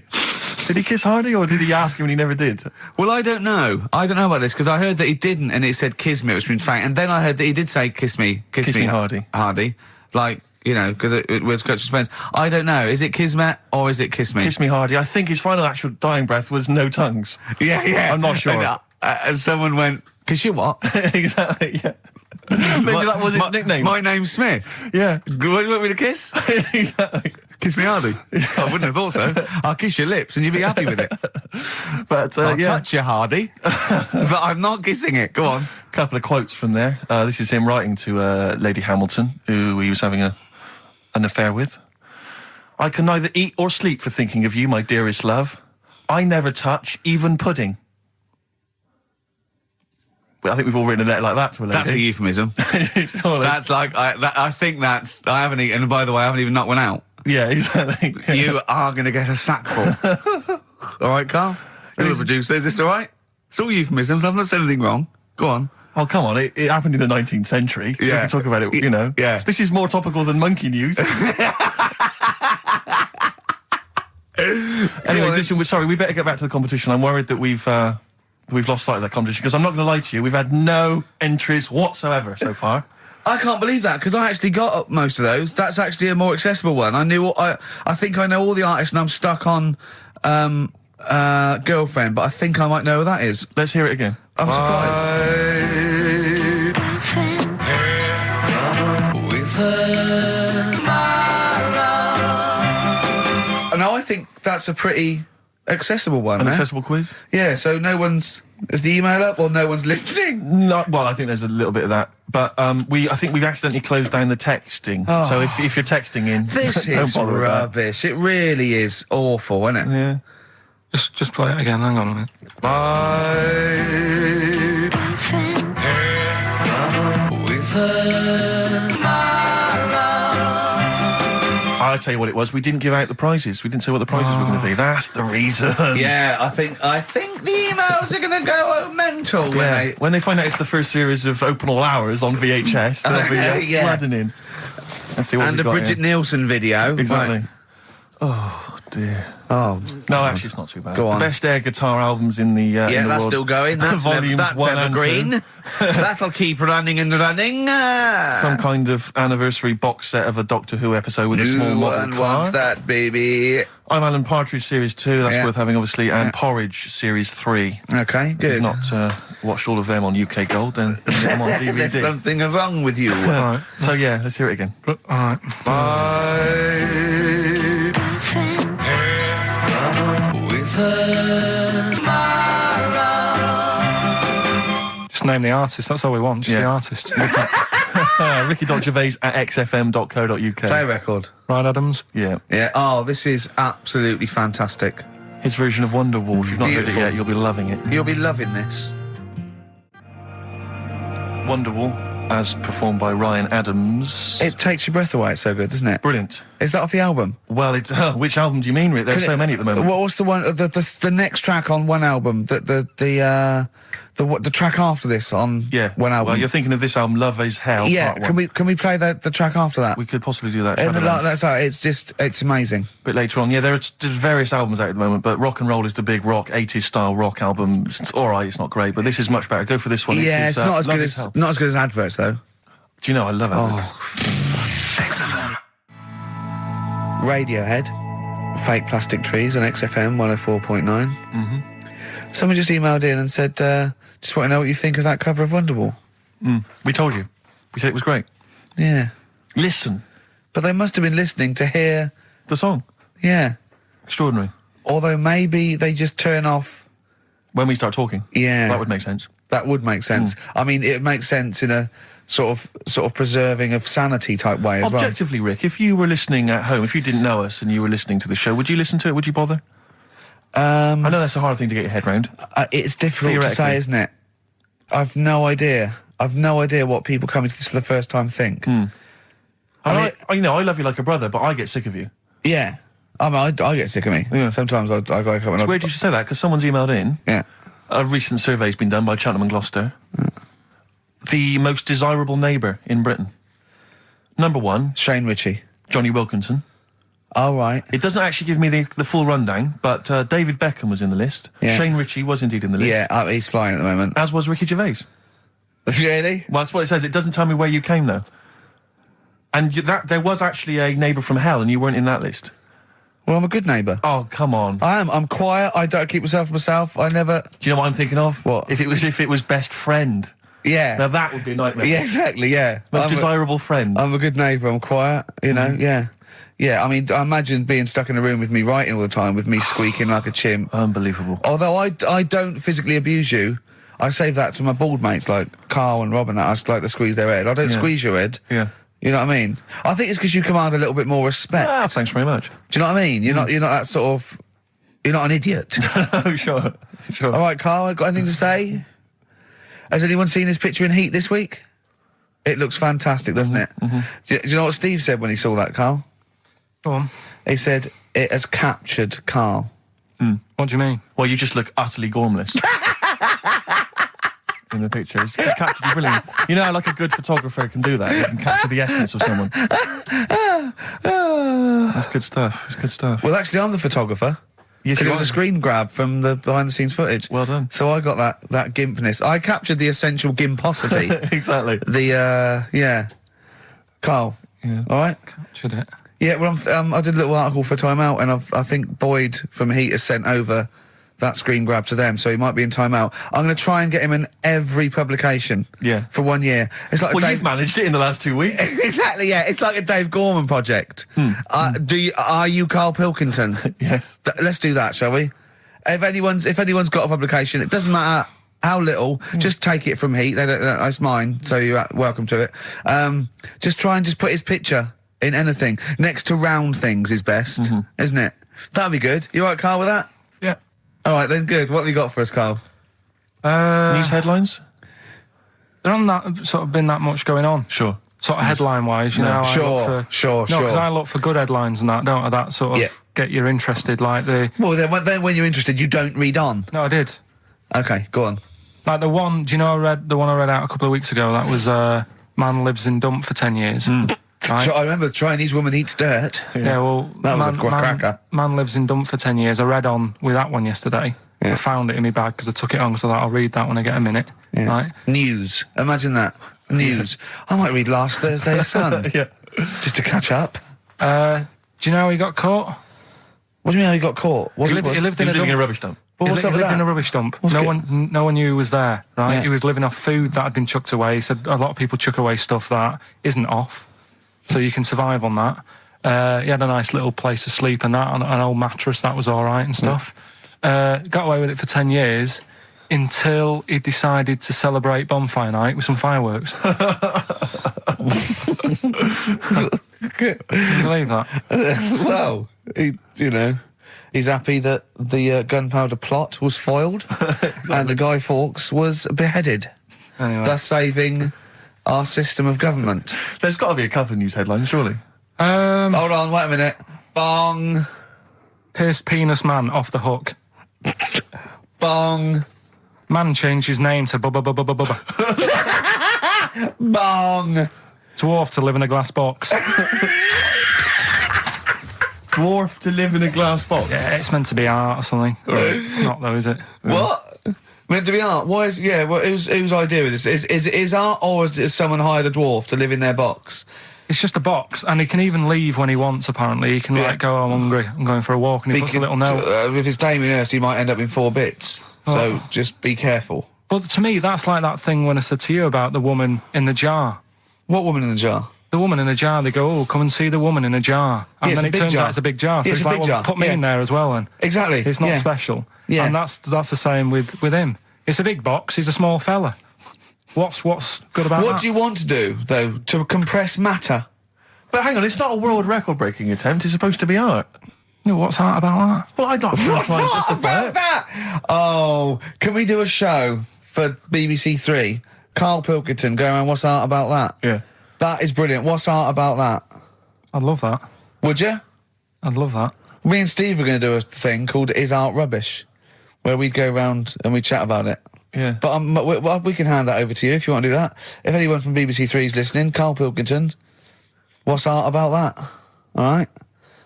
Did he kiss Hardy, or did he ask him and he never did? Well, I don't know. I don't know about this because I heard that he didn't, and it said kiss me, which means fact. And then I heard that he did say kiss me, Hardy. Hardy, like you know, because it was Coach's friends. I don't know. Is it kismet or is it kiss me? Kiss me Hardy. I think his final actual dying breath was no tongues. Yeah. I'm not sure. And someone went, kiss you what? Exactly. Yeah. Maybe that was his nickname. My name's Smith. Yeah. You want me to kiss? Exactly. Kiss me hardy. I wouldn't have thought so. I'll kiss your lips and you'd be happy with it. But I'll yeah, touch you hardy, but I'm not kissing it. Go on. a couple of quotes from there. This is him writing to Lady Hamilton, who he was having an affair with. I can neither eat or sleep for thinking of you, my dearest love. I never touch even pudding. Well, I think we've all written a letter like that to a lady. That's a euphemism. Surely. That's like, I think that's, I haven't eaten, and by the way, I haven't even knocked one out. Yeah, exactly. You are going to get a sackful. All right, Carl? You're the producer. Is this all right? It's all euphemisms. I've not said anything wrong. Go on. Oh, come on. It happened in the 19th century. We Yeah. can talk about it, you know. Yeah. This is more topical than monkey news. Anyway, listen, sorry, we better get back to the competition. I'm worried that we've lost sight of that competition, because I'm not going to lie to you, we've had no entries whatsoever so far. I can't believe that, because I actually got up most of those. That's actually a more accessible one. I think I know all the artists, and I'm stuck on Girlfriend, but I think I might know who that is. Let's hear it again. I'm surprised. No, I think that's a pretty accessible one. An eh? accessible quiz? Yeah, so no one's... Is the email up or no one's listening? No, well, I think there's a little bit of that. But I think we've accidentally closed down the texting. Oh. So if you're texting in, This don't is bother with that. rubbish. It really is awful, isn't it? Yeah. Just play it again. Hang on a minute. I'll tell you what it was. We didn't give out the prizes. We didn't say what the prizes were going to be. That's the reason. Yeah, I think the emails are going to go mental When they find out it's the first series of Open All Hours on VHS, they'll be Yeah. flooding in. Let's see what and we've the got Bridget here. Nielsen video. Exactly. Right. Oh, dear. Oh, No, actually, it's not too bad. Go on. The best air guitar albums in the yeah, in the that's world. still going. That's Volumes that's 1 and evergreen. 2. That'll keep running and running. Some kind of anniversary box set of a Doctor Who episode with a small New model one car. wants that, baby. I'm Alan Partridge Series 2, that's Yeah. worth having, obviously, and Yeah. Porridge Series 3. Okay, If good. you've not watched all of them on UK Gold, then get them on DVD. There's something wrong with you. All right. So, yeah, let's hear it again. All right. Just name the artist. That's all we want. Just the Yeah. artist. Ricky.Gervais at xfm.co.uk. Play record. Right, Adams. Yeah. Yeah. Oh, this is absolutely fantastic. His version of Wonderwall. If you've not heard it Beautiful. yet, you'll be loving it. You'll be loving this. Wonderwall, as performed by Ryan Adams. It takes your breath away. It's so good, doesn't it? Brilliant. Is that off the album? Well, it's which album do you mean, Rick? There's so many at the moment. What's the one? The next track on one album? The track after this on one album? Well, you're thinking of this album, Love Is Hell. Yeah. Part 1. Can we play the track after that? We could possibly do that. And Shadowlands. that's how it's amazing. A bit later on. Yeah, there's various albums out at the moment, but Rock and Roll is the big rock, 80s style rock album. It's all right, it's not great, but this is much better. Go for this one. Yeah, it's not as Love good Is as Hell. not as good as adverts though. Do you know, I love it. Oh. Radiohead, Fake Plastic Trees on XFM 104.9. Mm-hmm. Someone just emailed in and said, just want to know what you think of that cover of Wonderwall. We told you. We said it was great. Yeah. Listen, But they must have been listening to hear, the song. yeah. Extraordinary. Although maybe they just turn off, When we start talking. Yeah. That would make sense. that would make sense. I mean, it makes sense in a sort of preserving of sanity type way as well. Objectively, Rick, if you were listening at home, if you didn't know us and you were listening to the show, would you listen to it? Would you bother? I know that's a hard thing to get your head round. It's difficult to say, Theoretically. isn't it? I've no idea. I've no idea what people coming to this for the first time think. I mean- I love you like a brother, but I get sick of you. Yeah. I mean, I get sick of me. Yeah. Sometimes I go up and It's weird you should say that, because someone's emailed in. Yeah. A recent survey's been done by Cheltenham and Gloucester. The most desirable neighbour in Britain. Number 1, Shane Ritchie. Johnny Wilkinson. Oh, right. It doesn't actually give me the full rundown, but David Beckham was in the list. Yeah. Shane Ritchie was indeed in the list. Yeah, he's flying at the moment. As was Ricky Gervais. Really? Well, that's what it says. It doesn't tell me where you came, though. And there was actually a neighbour from hell, and you weren't in that list. Well, I'm a good neighbour. Oh, come on. I am. I'm quiet. I don't keep myself to myself. I never... Do you know what I'm thinking of? What? If it was best friend. Yeah. Now that would be a nightmare. Yeah, exactly, yeah. Most desirable friend. I'm a good neighbour, I'm quiet, you know, yeah. Yeah, I mean, I imagine being stuck in a room with me writing all the time, with me squeaking like a chimp. Unbelievable. Although I don't physically abuse you, I save that to my bald mates like Carl and Rob and that. I just like to squeeze their head. I don't squeeze your head. Yeah. You know what I mean? I think it's because you command a little bit more respect. Ah, thanks very much. Do you know what I mean? You're not that sort of... You're not an idiot. Oh, sure. All right, Carl, got anything to say? Has anyone seen his picture in Heat this week? It looks fantastic, doesn't it? Do you know what Steve said when he saw that, Carl? Go on. He said, it has captured Carl. What do you mean? Well, you just look utterly gormless. In the picture. It's captured you brilliantly. You know how like a good photographer can do that? You can capture the essence of someone. That's good stuff. It's good stuff. Well, actually, I'm the photographer. Yes, Because you it was are. a screen grab from the behind-the-scenes footage. Well done. So I got that gimpness. I captured the essential gimposity. Exactly. Yeah. Carl. Yeah. All right? Captured it. Yeah, well, I did a little article for Time Out, and I think Boyd from Heat has sent over that screen grab to them, so he might be in Time Out. I'm going to try and get him in every publication. Yeah. For 1 year. It's like Well, you've managed it in the last 2 weeks. Exactly, yeah. It's like a Dave Gorman project. Are you Karl Pilkington? Yes. Let's do that, shall we? If anyone's got a publication, it doesn't matter how little, just take it from Heat. That's mine, so you're welcome to it. Just try and just put his picture in anything. Next to round things is best, isn't it? That'd be good. You all right, Carl, with that? Yeah. All right, then, good. What have you got for us, Carl? News headlines? There hasn't sort of been that much going on. Sure. Sort of headline-wise, you know. I look Sure. No, because I look for good headlines and that, don't I? That sort of get you interested, like the... Well, then when you're interested, you don't read on. No, I did. Okay, go on. Like the one, do you know the one I read out a couple of weeks ago? That was man lives in dump for 10 years. Right? I remember the Chinese woman eats dirt. Yeah, well... That was a cracker. Man lives in dump for 10 years. I read on with that one yesterday. Yeah. I found it in my bag because I took it on, so I thought I'll read that when I get a minute. Yeah. Right? News. Imagine that. News. I might read last Thursday's Sun. Yeah. Just to catch up. Do you know how he got caught? What do you mean how he got caught? He lived He was living in a rubbish dump. Well, what's he up with lived that? in a rubbish dump. What's No good? one knew he was there, right? Yeah. He was living off food that had been chucked away. He said a lot of people chuck away stuff that isn't off, so you can survive on that. He had a nice little place to sleep and that, on an old mattress, that was all right and stuff. Got away with it for 10 years until he decided to celebrate bonfire night with some fireworks. Can you believe that? Well, he's happy that the gunpowder plot was foiled and the Guy Fawkes was beheaded, Anyway. thus saving our system of government. There's got to be a couple of news headlines, surely. Hold on, wait a minute. Bong. Pierced penis man off the hook. Bong. Man changed his name to Bubba Bubba Bubba Bubba. Bong. Dwarf to live in a glass box. Dwarf to live in a glass box. Yeah, it's meant to be art or something. It's not though, is it? What? Meant to be art? Why is... Yeah, well, whose idea is this? Is it art, or is someone hired a dwarf to live in their box? It's just a box, and he can even leave when he wants, apparently. He can, like, go, I'm hungry, I'm going for a walk, and he puts a little note. If it's Damien Hirst, he might end up in 4 bits. So just be careful. But to me, that's like that thing when I said to you about the woman in the jar. What woman in the jar? The woman in the jar, they go, oh, come and see the woman in a jar. And Yeah, then it's it a big turns jar. out it's a big jar. So Yeah, it's it's a like, big well, jar. put me Yeah. in there as well, then. Exactly. It's not Yeah. special. Yeah. And that's the same with him. It's a big box, he's a small fella. What's good about that? What do you want to do, though? To compress matter? But hang on, it's not a world record-breaking attempt. It's supposed to be art. You know, what's art about that? Well, I don't know. What's art about that? Oh, can we do a show for BBC Three? Karl Pilkington going around, what's art about that? Yeah. That is brilliant. What's art about that? I'd love that. Would you? I'd love that. Me and Steve are going to do a thing called Is Art Rubbish, where we'd go round and we'd chat about it. Yeah. But we can hand that over to you if you want to do that. If anyone from BBC Three is listening, Karl Pilkington, what's art about that? All right?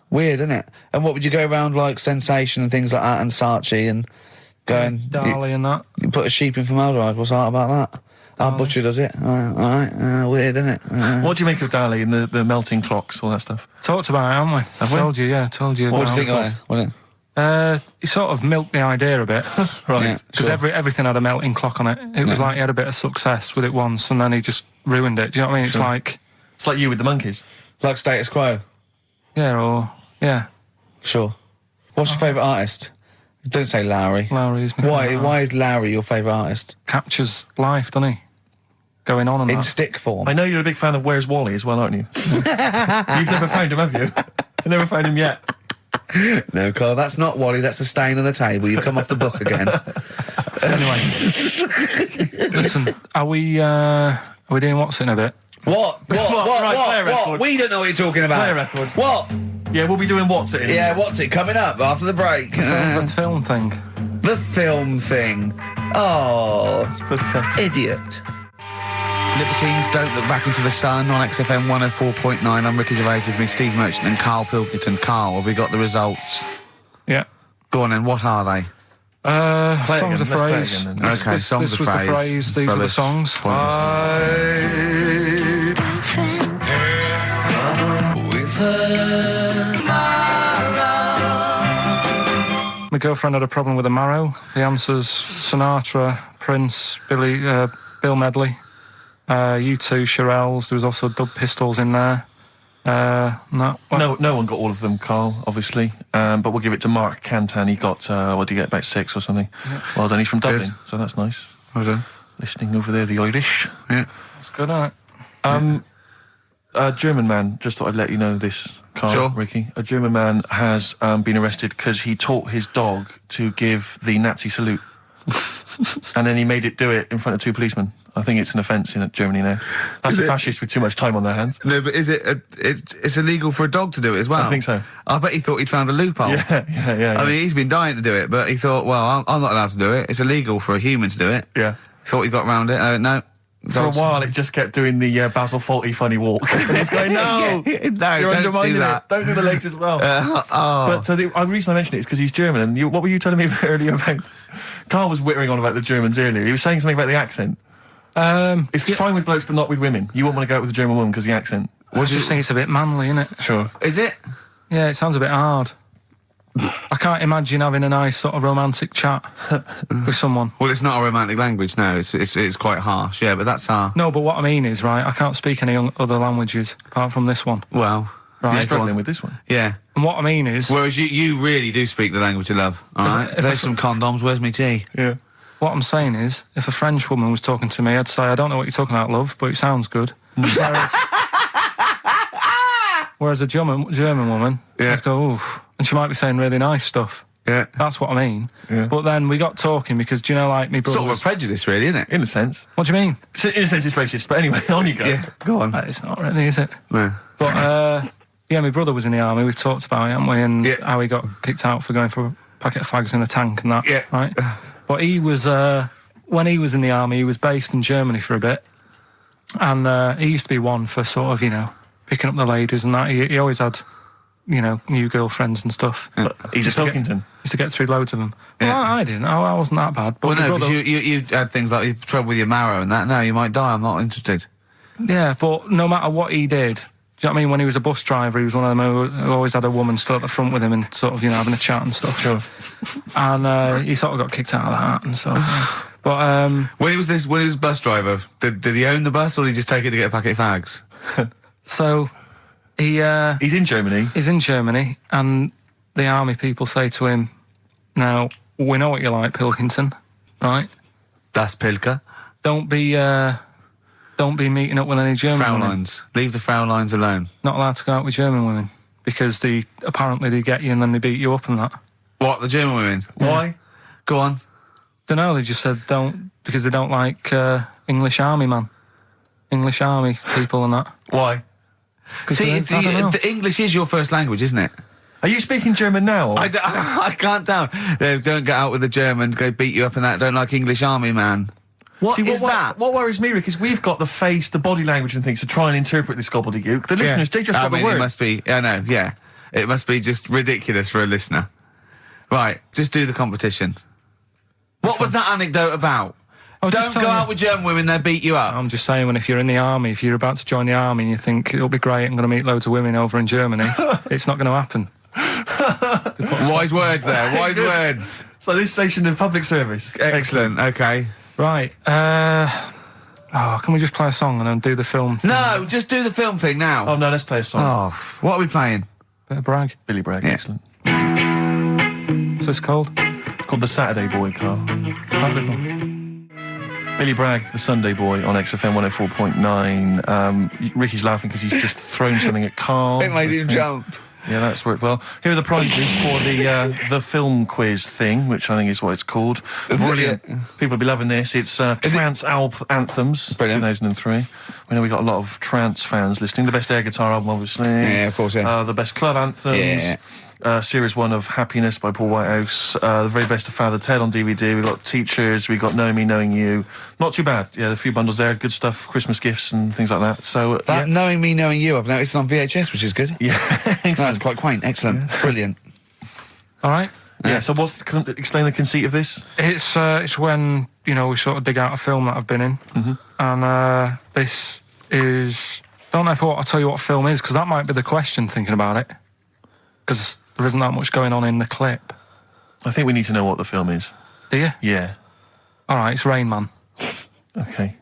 Weird, isn't it? And what would you go around like Sensation and things like that and Saatchi and going... Dali and that. You put a sheep in formaldehyde, what's art about that? Our butcher does it. All right. Weird, isn't it? What do you make of Dali and the melting clocks, all that stuff? Talked about it, haven't we? Have we? Told you, yeah. Told you. What do about you think it. of it? What He sort of milked the idea a bit. Right. Yeah. Because everything had a melting clock on it. It was like he had a bit of success with it once and then he just ruined it. Do you know what I mean? It's like... It's like you with the monkeys. Like status quo. Yeah. Sure. What's your favourite artist? Don't say Lowry. Lowry is my favourite artist. Why is Lowry your favourite artist? Captures life, doesn't he? Going on and In that. stick form. I know you're a big fan of Where's Wally as well, aren't you? You've never found him, have you? You've never found him yet. No, Carl, that's not Wally, that's a stain on the table. You've come off the book again. Anyway. Listen, are we doing what's in a bit? What? Right, play a record. We don't know what you're talking about. Play a record. What? Yeah, we'll be doing what's it in? Yeah, what's it? Coming up after the break. The film thing. The film thing. Oh, Pathetic. idiot. Libertines Don't Look Back Into the Sun on XFM 104.9. I'm Ricky Gervais, with me Steve Merchant and Karl Pilkington. Karl, have we got the results? Yeah. Go on then, what are they? Play it songs of again, let's play it phrase. again then. Okay, songs this of was phrase. the phrase, It's these were the rubbish. songs. With her. My girlfriend had a problem with a marrow. The answer's Sinatra, Prince, Bill Medley, U2, Shirelles. There was also Dub Pistols in there. No one got all of them, Carl, obviously. But we'll give it to Mark Cantan. He got, what did he get, about 6 or something? Yeah. Well done, he's from Dublin, Good. so that's nice. Well done. Listening over there, the Irish. Yeah. It's good, isn't it? A German man, just thought I'd let you know this, Carl, Sure. Ricky. A German man has been arrested because he taught his dog to give the Nazi salute. And then he made it do it in front of 2 policemen. I think it's an offence in Germany now. That's Is a it? fascist with too much time on their hands. No, but is it? It's illegal for a dog to do it as well. I think so. I bet he thought he'd found a loophole. Yeah. I mean, he's been dying to do it, but he thought, well, I'm not allowed to do it. It's illegal for a human to do it. yeah. Thought he got around it. No. For a while, it just kept doing the Basil Fawlty funny walk. And he's going, no, No, you're don't undermining do that. it. Don't do the legs as well. But the reason I mentioned it is because he's German. And what were you telling me earlier about? Carl was whittering on about the Germans earlier. He was saying something about the accent. It's fine with blokes, but not with women. You wouldn't want to go out with a German woman because of the accent. I just think it's a bit manly, isn't it? Sure. Is it? Yeah, it sounds a bit hard. I can't imagine having a nice sort of romantic chat with someone. Well, it's not a romantic language, no. It's quite harsh, yeah, but that's our... No, but what I mean is, right, I can't speak any other languages apart from this one. Well... Right. You're yeah, go struggling on. with this one. Yeah. And what I mean is, Whereas you really do speak the language of love, all right? if There's I- some condoms, where's me tea? Yeah. what I'm saying is, if a French woman was talking to me, I'd say, I don't know what you're talking about, love, but it sounds good. Whereas a German woman, Yeah. I'd go, oof. And she might be saying really nice stuff. Yeah. That's what I mean. Yeah. But then we got talking because, do you know, like, me brother Sort of a was... prejudice, really, isn't it? In a sense. What do you mean? In a sense, it's racist. But anyway, on you go. Yeah, go on. It's not really, is it? No. But, yeah, my brother was in the army. We've talked about it, haven't we? And Yeah. how he got kicked out for going for a packet of fags in a tank and that, Yeah. right? But he was, when he was in the army, he was based in Germany for a bit. And he used to be one for sort of, you know, picking up the ladies and that. He always had, you know, new girlfriends and stuff. But he's a Used to get- Pilkington. Used to get through loads of them. Yeah. Well, I didn't. I wasn't that bad. But Well, my no, because brother, you had things like you had trouble with your marrow and that. No, you might die. I'm not interested. yeah, but no matter what he did, do you know what I mean? When he was a bus driver, he was one of them who always had a woman still at the front with him and sort of, you know, having a chat and stuff. Sure. And he sort of got kicked out of that and stuff. Yeah. But When he was bus driver, did he own the bus or did he just take it to get a packet of fags? so He's in Germany. he's in Germany, and the army people say to him, "Now we know what you like, Pilkington, right? Das Pilker. Don't be meeting up with any German women. Fraulines. Leave the Fraulines alone. Not allowed to go out with German women because apparently they get you and then they beat you up and that. What, the German women? Why? Go on. Don't know. They just said don't because they don't like English army people and that. Why? 'Cause See, I don't know. the English is your first language, isn't it? Are you speaking German now? Or? I can't tell. They don't get out with the Germans, go beat you up and that. Don't like English army, man. What is that? What worries me, Rick, is we've got the face, the body language and things to try and interpret this gobbledygook. The listeners, they just got the It words. must be. I know. Yeah, it must be just ridiculous for a listener. Right, just do the competition. What was that anecdote about? I was just Don't go telling you- out with German women; they beat you up. I'm just saying, when if you're in the army, if you're about to join the army and you think it'll be great, I'm going to meet loads of women over in Germany, it's not going to happen. Wise words there. Wise words. So this station in public service. Excellent. Okay. Right. Can we just play a song and then do the film thing? No, just do the film thing now. Oh no, let's play a song. Oh, what are we playing? Bit of brag. Billy Bragg, Yeah. excellent. What's this called? It's called The Saturday Boy, Carl. Saturday. Billy Bragg, The Sunday Boy on XFM 104.9. Ricky's laughing because he's just thrown something at Carl. It made him jump. Yeah, that's worked well. Here are the prizes for the film quiz thing, which I think is what it's called. Brilliant. People will be loving this. It's Trance Anthems, Brilliant. 2003. We know we got a lot of trance fans listening. The best air guitar album, obviously. Yeah, of course, yeah. The best club anthems. Yeah. Series 1 of Happiness by Paul Whitehouse. The very best of Father Ted on DVD. We've got Teachers. We've got Knowing Me, Knowing You. Not too bad. Yeah, a few bundles there. Good stuff. Christmas gifts and things like that. So That Knowing Me, Knowing You, I've noticed on VHS, which is good. Yeah. That's quite quaint. Excellent. Brilliant. All right. Yeah, so explain the conceit of this? It's when, we sort of dig out a film that I've been in. Mm-hmm. And this is... I don't know if I'll tell you what film is, because that might be the question thinking about it. Because there isn't that much going on in the clip. I think we need to know what the film is. Do you? Yeah. All right, it's Rain Man. Okay.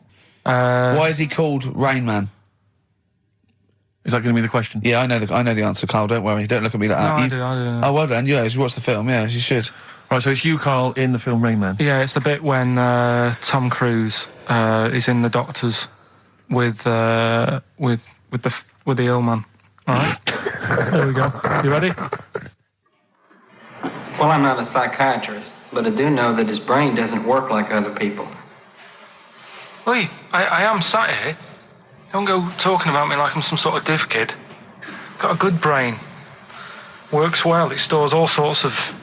Why is he called Rain Man? Is that going to be the question? Yeah, I know the answer, Carl. Don't worry. Don't look at me like that. I do. Oh, well done. Yeah, you watched the film. Yeah, you should. Right, so it's you, Carl, in the film Rain Man. Yeah, it's the bit when Tom Cruise is in the doctors with the ill man. All right. There we go. You ready? Well, I'm not a psychiatrist, but I do know that his brain doesn't work like other people. Oi, I am sat here. Don't go talking about me like I'm some sort of div kid. Got a good brain. Works well. It stores all sorts of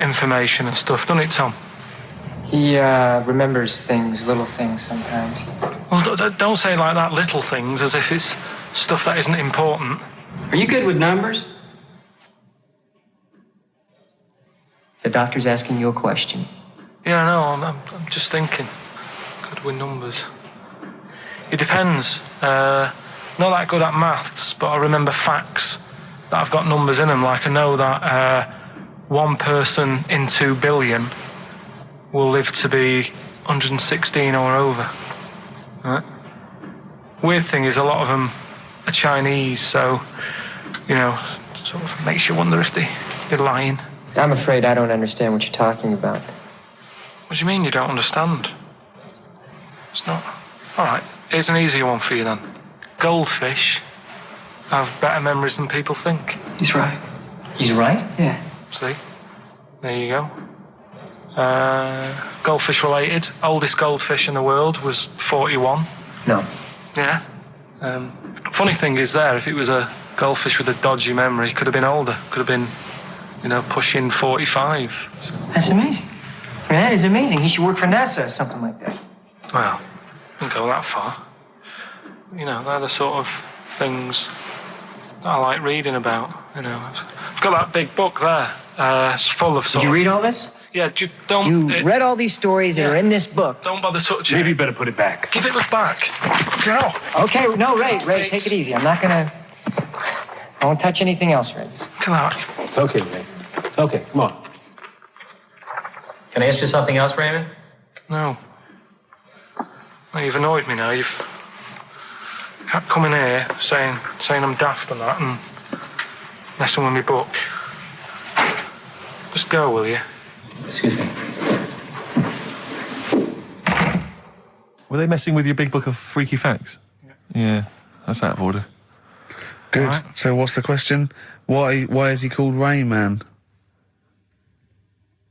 information and stuff, doesn't it, Tom? He remembers things, little things sometimes. Well, don't say like that, little things, as if it's stuff that isn't important. Are you good with numbers? The doctor's asking you a question. Yeah, no, I'm just thinking. Good with numbers. It depends. Not that good at maths, but I remember facts that have got numbers in them. Like I know that one person in 2 billion will live to be 116 or over. Right? Weird thing is a lot of them are Chinese, so, sort of makes you wonder if they're lying. I'm afraid I don't understand what you're talking about. What do you mean you don't understand? It's not... All right, here's an easier one for you then. Goldfish have better memories than people think. He's right. He's right? Yeah. See? There you go. Goldfish related. Oldest goldfish in the world was 41. No. Yeah. Funny thing is there, if it was a goldfish with a dodgy memory, could have been older. Could have been, pushing 45. So. That's amazing. That is amazing. He should work for NASA or something like that. Well, don't go that far. They're the sort of things that I like reading about. I've got that big book there. It's full of Did you read all this? Yeah, don't... You read all these stories that are in this book. Don't bother touching Maybe it. you better put it back. Give it back. Go. Okay, no, Ray, take it easy. I'm not gonna... I won't touch anything else, Ray. Come out. It's okay, Ray. It's okay. Come on. Can I ask you something else, Raymond? No. Well, you've annoyed me now. You've kept coming here saying I'm daft and that and messing with my book. Just go, will you? Excuse me. Were they messing with your big book of freaky facts? Yeah, that's out of order. Good. Right. So what's the question? Why is he called Rain Man?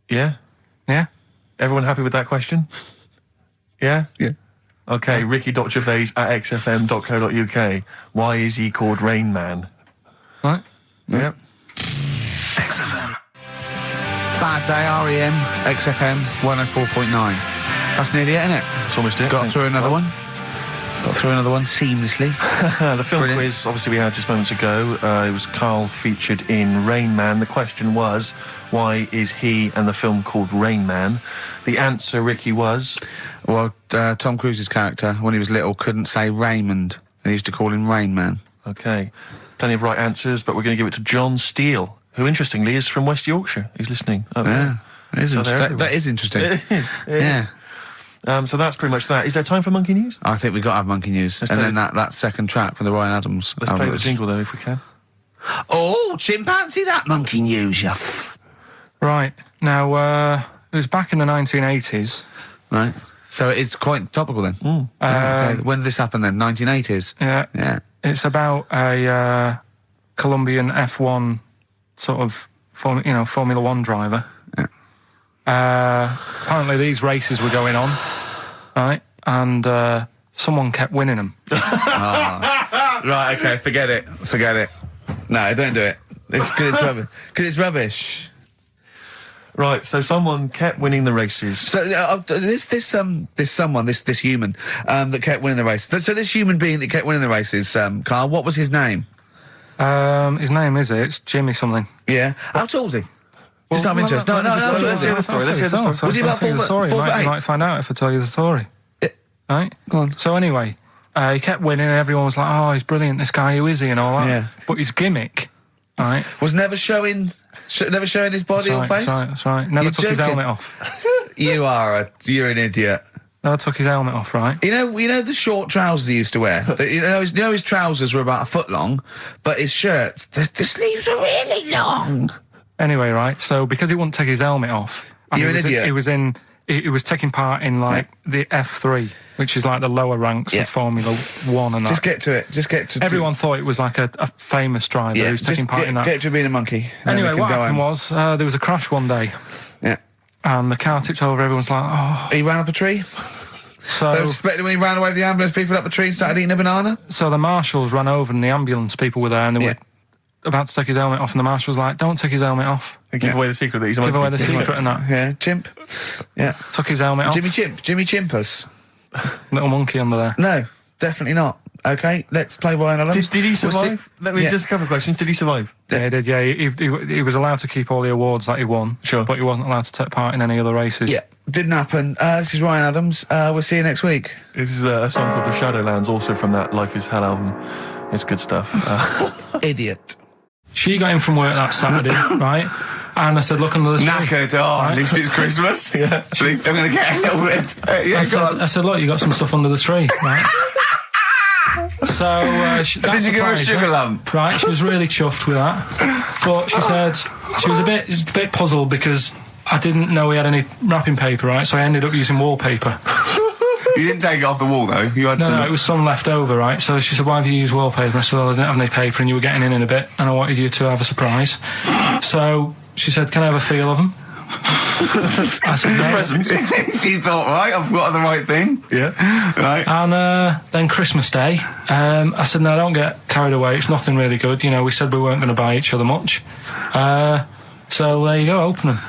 Yeah? Yeah? Everyone happy with that question? Yeah? Yeah. Okay, Ricky.Gervais at xfm.co.uk. Why is he called Rain Man? Right? Yeah. XFM. Bad Day, REM, XFM 104.9. That's nearly it, isn't it? It's almost it. Got through another one. Got through another one seamlessly. The film Brilliant. quiz, obviously, we had just moments ago. It was Karl featured in Rain Man. The question was, why is he and the film called Rain Man? The answer, Ricky, was... Well, Tom Cruise's character, when he was little, couldn't say Raymond, and he used to call him Rain Man. Okay. Plenty of right answers, but we're going to give it to John Steele, who, interestingly, is from West Yorkshire. He's listening. Yeah, that is, So they're that is interesting. It is, Yeah. So that's pretty much that. Is there time for Monkey News? I think we've got to have Monkey News. Let's And play then that second track from the Ryan Adams Let's album play the was- jingle, though, if we can. Oh, chimpanzee, that Monkey News, Right. Now, it was back in the 1980s. Right. So it is quite topical then. Okay. When did this happen then? 1980s? Yeah. Yeah. It's about a Colombian F1 sort of, Formula One driver. Yeah. Apparently these races were going on, right? And someone kept winning them. Right, okay, forget it. No, don't do it. It's because it's rubbish. Because it's rubbish. Right, so someone kept winning the races. So this human that kept winning the races. So this human being that kept winning the races, Karl, what was his name? His name it's Jimmy something. Yeah. How tall was he? Just out of interest. No, let's hear the story. Let's hear the story. Was he about 4 foot You 8? might find out if I tell you the story. Right? Go on. So anyway, he kept winning and everyone was like, oh, he's brilliant, this guy, who is he, and all that. Yeah. But his gimmick, right? Was never showing his body or face? That's right. Never You're took his joking. helmet off. You're an idiot. Never took his helmet off, right? You know the short trousers he used to wear? His trousers were about a foot long, but his shirts, the sleeves were really long. Anyway, right, so because he wouldn't take his helmet off... and You're an idiot. He was taking part in, the F3, which is like the lower ranks of Formula 1 and that. Just get to it. Everyone thought it was like a famous driver who's taking part in that. Get to being a monkey. and then Anyway, we can what go happened home. was, there was a crash one day, Yeah. and the car tipped over, everyone's like, oh... He ran up a tree? So, They were suspecting when he ran away with the ambulance people up a tree and started eating a banana? so the marshals ran over and the ambulance people were there and they were about to take his helmet off, and the marshal was like, don't take his helmet off. Give away the secret that he's a monkey. Give away the secret and that. Yeah, chimp. Yeah. Took his helmet off. Jimmy Chimpus? Little monkey under there. No, definitely not. Okay, let's play Ryan Adams. Did he We'll see- survive? Let me just a couple of questions. Did he survive? Yeah, he did, yeah. He was allowed to keep all the awards that he won. Sure. But he wasn't allowed to take part in any other races. Yeah, didn't happen. This is Ryan Adams. We'll see you next week. This is a song called The Shadowlands, also from that Life is Hell album. It's good stuff. Idiot. She got in from work that Saturday, right? And I said, look under the tree. Knackered. Oh, at least it's Christmas. Yeah. At least I'm going to get a little bit. I said, look, you got some stuff under the tree, right? So Did you give her a sugar lump? Right, she was really chuffed with that. But she said she was a bit puzzled because I didn't know we had any wrapping paper, right? So I ended up using wallpaper. You didn't take it off the wall, though. You had No, it was some left over, right? So she said, why have you used wallpaper? I said, well, I didn't have any paper and you were getting in a bit and I wanted you to have a surprise. So she said, can I have a feel of them? I said, no. Presents. You thought, right, I've got the right thing. Yeah. Right. And then Christmas Day, I said, no, don't get carried away. It's nothing really good. You know, we said we weren't going to buy each other much. So there you go, open them.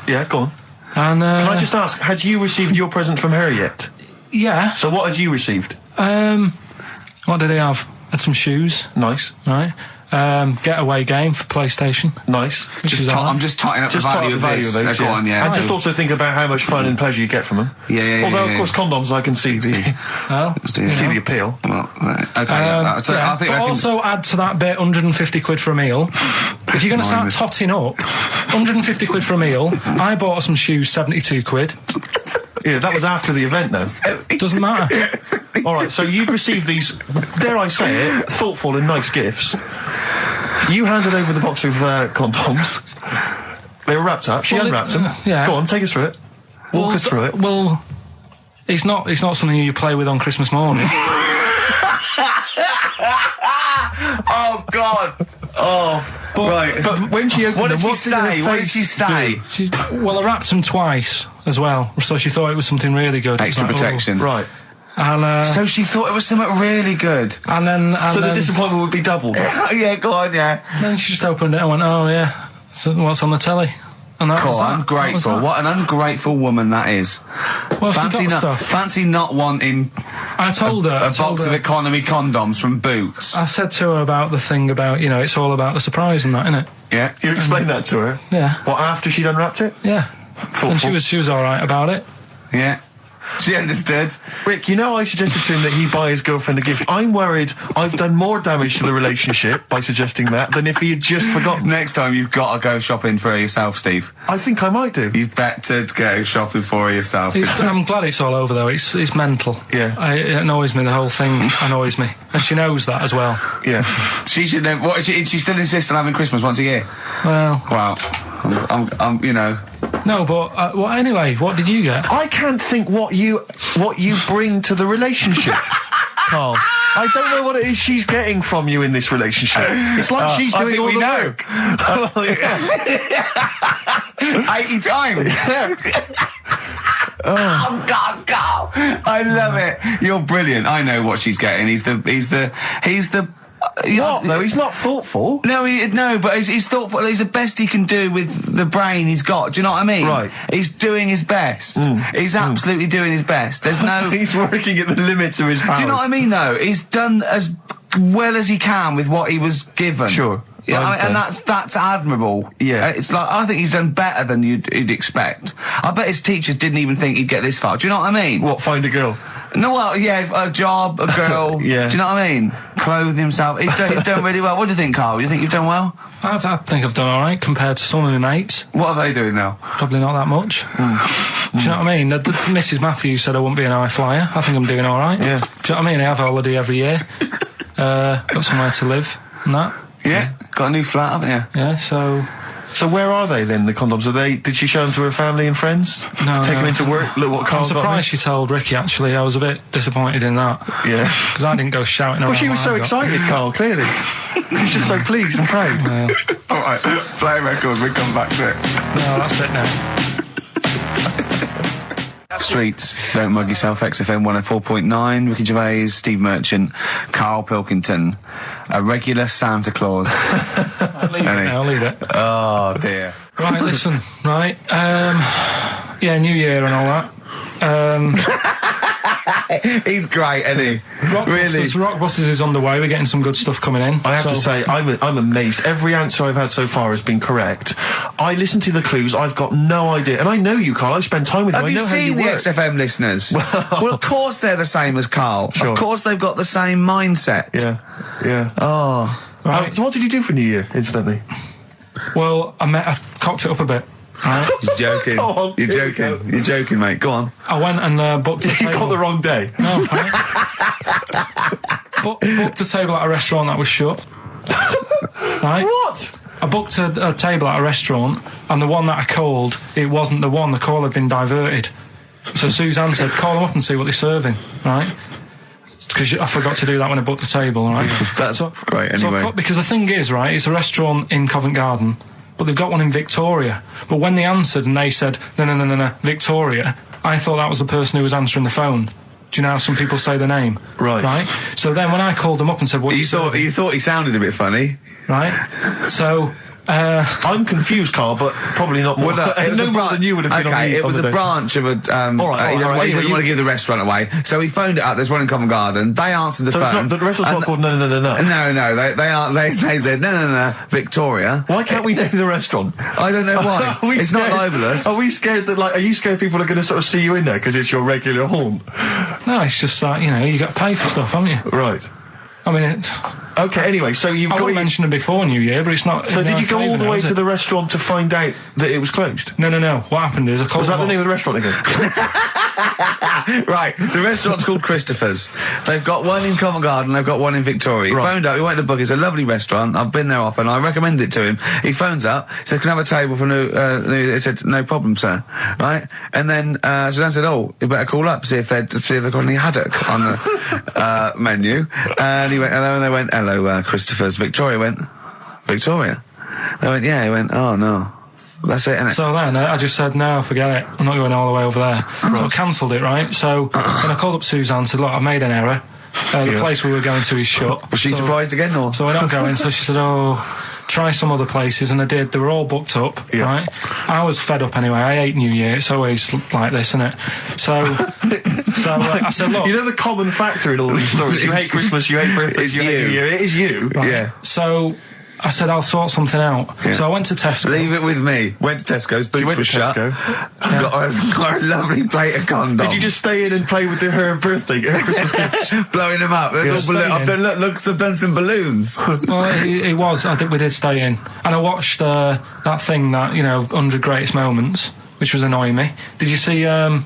Yeah, go on. And Can I just ask, had you received your present from her yet? yeah. So what had you received? What did he have? Had some shoes, Nice. right? Getaway game for PlayStation. Nice. Which is all right. I'm just totting up Just the type value the of value this. of those, Go on, yeah. And So- just also think about how much fun and pleasure you get from them. Yeah. Although, of course, condoms, I can see the Well, you see know. the appeal. Well, okay. So yeah, I think but I can... also add to that bit 150 quid for a meal. If you're going to start Minus. totting up, 150 quid for a meal. I bought her some shoes, 72 quid. Yeah, that was after the event, though. Doesn't matter. All right, so you'd received these, dare I say it, thoughtful and nice gifts. You handed over the box of condoms. They were wrapped up. She Well, unwrapped them. yeah. Go on, take us through it. Walk us through it. Well, it's not something you play with on Christmas morning. Oh, God. Oh, right. But when she opened What did them, she say? What did she say? Well, I wrapped them twice as well, so she thought it was something really good. It was Extra like, oh. protection. Right. And, So she thought it was something really good. and then So the disappointment would be doubled. Yeah, go on, yeah. then she just opened it and went, oh yeah, so what's on the telly? And that was Cool, that. That was ungrateful. that. What an ungrateful woman that is. Well, she got stuff. Fancy not wanting I told her. a box of economy condoms from Boots. I said to her about the thing about, it's all about the surprise and that, innit? Yeah. You explained that to her? Yeah. What, after she'd unwrapped it? Yeah. Thoughtful. And she was all right about it. Yeah. She understood. Rick, you know I suggested to him that he buy his girlfriend a gift. I'm worried I've done more damage to the relationship by suggesting that than if he had just forgotten. Next time you've got to go shopping for her yourself, Steve. I think I might do. You've better go shopping for her yourself. I'm glad it's all over though. It's mental. Yeah. It annoys me. The whole thing annoys me, and she knows that as well. Yeah. She should know. What? She still insists on having Christmas once a year. Well. Wow. I'm you know. No, but well, anyway, what did you get? I can't think what you bring to the relationship, Carl. I don't know what it is she's getting from you in this relationship. It's like she's doing all the work. Well, yeah. 80 times. Oh God, God! I love it. You're brilliant. I know what she's getting. He's the. What? No, he's not thoughtful. No, but he's thoughtful. He's the best he can do with the brain he's got. Do you know what I mean? Right. He's doing his best. He's absolutely doing his best. There's no. He's working at the limits of his powers. Do you know what I mean? Though he's done as well as he can with what he was given. Sure. Yeah, and that's admirable. Yeah. It's like, I think he's done better than you'd expect. I bet his teachers didn't even think he'd get this far. Do you know what I mean? What, find a girl? No, well, yeah, a job, a girl. Yeah. Do you know what I mean? Clothe himself. He's done really well. What do you think, Carl? You think you've done well? I think I've done all right compared to some of my mates. What are they doing now? Probably not that much. Do you know what I mean? Mrs. Matthews said I wouldn't be an high flyer. I think I'm doing all right. Yeah. Do you know what I mean? I have a holiday every year. Got somewhere to live and that. Yeah. Got a new flat, haven't you? Yeah, so where are they then, the condoms? Did she show them to her family and friends? No. Take them into work? Look what Carl I'm surprised she told Ricky, actually. I was a bit disappointed in that. Yeah. Because I didn't go shouting around. Well, she was so excited, Carl, clearly. She was just so pleased and proud. Yeah. All right, play a record, we'll come back to it. No, that's it now. Streets, don't mug yourself, XFM 104.9, Ricky Gervais, Steve Merchant, Karl Pilkington, a regular Santa Claus. I'll leave it. Oh, dear. Right, listen, right. Yeah, New Year and all that. He's great, isn't he? Rockbusters is on the way. We're getting some good stuff coming in. I have to say, I'm amazed. Every answer I've had so far has been correct. I listened to the clues. I've got no idea. And I know you, Carl. I've spent time with you. Have I know you how seen you the work. XFM listeners? Well, of course they're the same as Carl. Sure. Of course they've got the same mindset. Yeah. Oh. Right. So what did you do for New Year, instantly? Well, I cocked it up a bit. Right? You're joking. Go on, You're here we joking. go. You're joking, mate. Go on. I went and booked a You table. got the wrong day. No, right? Booked a table at a restaurant that was shut. Right? What? I booked a table at a restaurant, and the one that I called, it wasn't the one. The call had been diverted. So Suzanne said, call them up and see what they're serving, right? Because I forgot to do that when I booked the table, right? That's right, anyway. Because the thing is, right, it's a restaurant in Covent Garden, but they've got one in Victoria. But when they answered and they said, no, Victoria, I thought that was the person who was answering the phone. Do you know how some people say the name? Right. So then when I called them up and said, what You thought he sounded a bit funny. right? So I'm confused, Carl, but probably not more. No more than you would have been on the it was a day. branch of a. All right, he doesn't anyway, want to give the restaurant away, so he phoned it up. There's one in Covent Garden. They answered the So phone. it's not, the restaurant's not called No. No. They said no. Victoria. Why can't we name the restaurant? I don't know why. It's not libelous. Are we scared that, are you scared people are going to sort of see you in there because it's your regular haunt? no, it's just like, you got to pay for stuff, haven't you? Right. I mean, Okay, anyway, so you've I got... wouldn't mention it before New Year, but it's not... So in did our you go all favour the now, way is to it? the restaurant to find out that it was closed? No. What happened is I called Was that them the name up. of the restaurant again? Right, the restaurant's called Christopher's. They've got one in Covent Garden, they've got one in Victoria. He Right. phoned up, he went to book, it's a lovely restaurant, I've been there often, I recommend it to him. He phones up, said, can I have a table for he said, no problem, sir. Right? And then, Suzanne said, oh, you better call up, see if they've got any haddock on the menu. And he went, hello, and they went, hello, Christopher's. Victoria went, Victoria? They went, yeah, he went, oh, no. That's it, innit? So then I just said, no, forget it. I'm not going all the way over there. So I cancelled it, right? So then I called up Suzanne and said, look, I've made an error. The place we were going to is shut. Was she surprised again, or? So we're not going. So she said, oh, try some other places. And I did. They were all booked up, right? I was fed up anyway. I hate New Year. It's always like this, isn't it? So I said, look. You know the common factor in all these stories? You hate Christmas, you hate birthdays, you hate New Year. It is you. Right. Yeah. So I said, I'll sort something out. Yeah. So I went to Tesco. Leave it with me. Went to Tesco's, boots were shut. Got a lovely plate of condoms. Did you just stay in and play with her Christmas gift? Blowing them up. I've done some balloons. Well, it was. I think we did stay in. And I watched that thing that, 100 Greatest Moments, which was annoying me. Did you see, there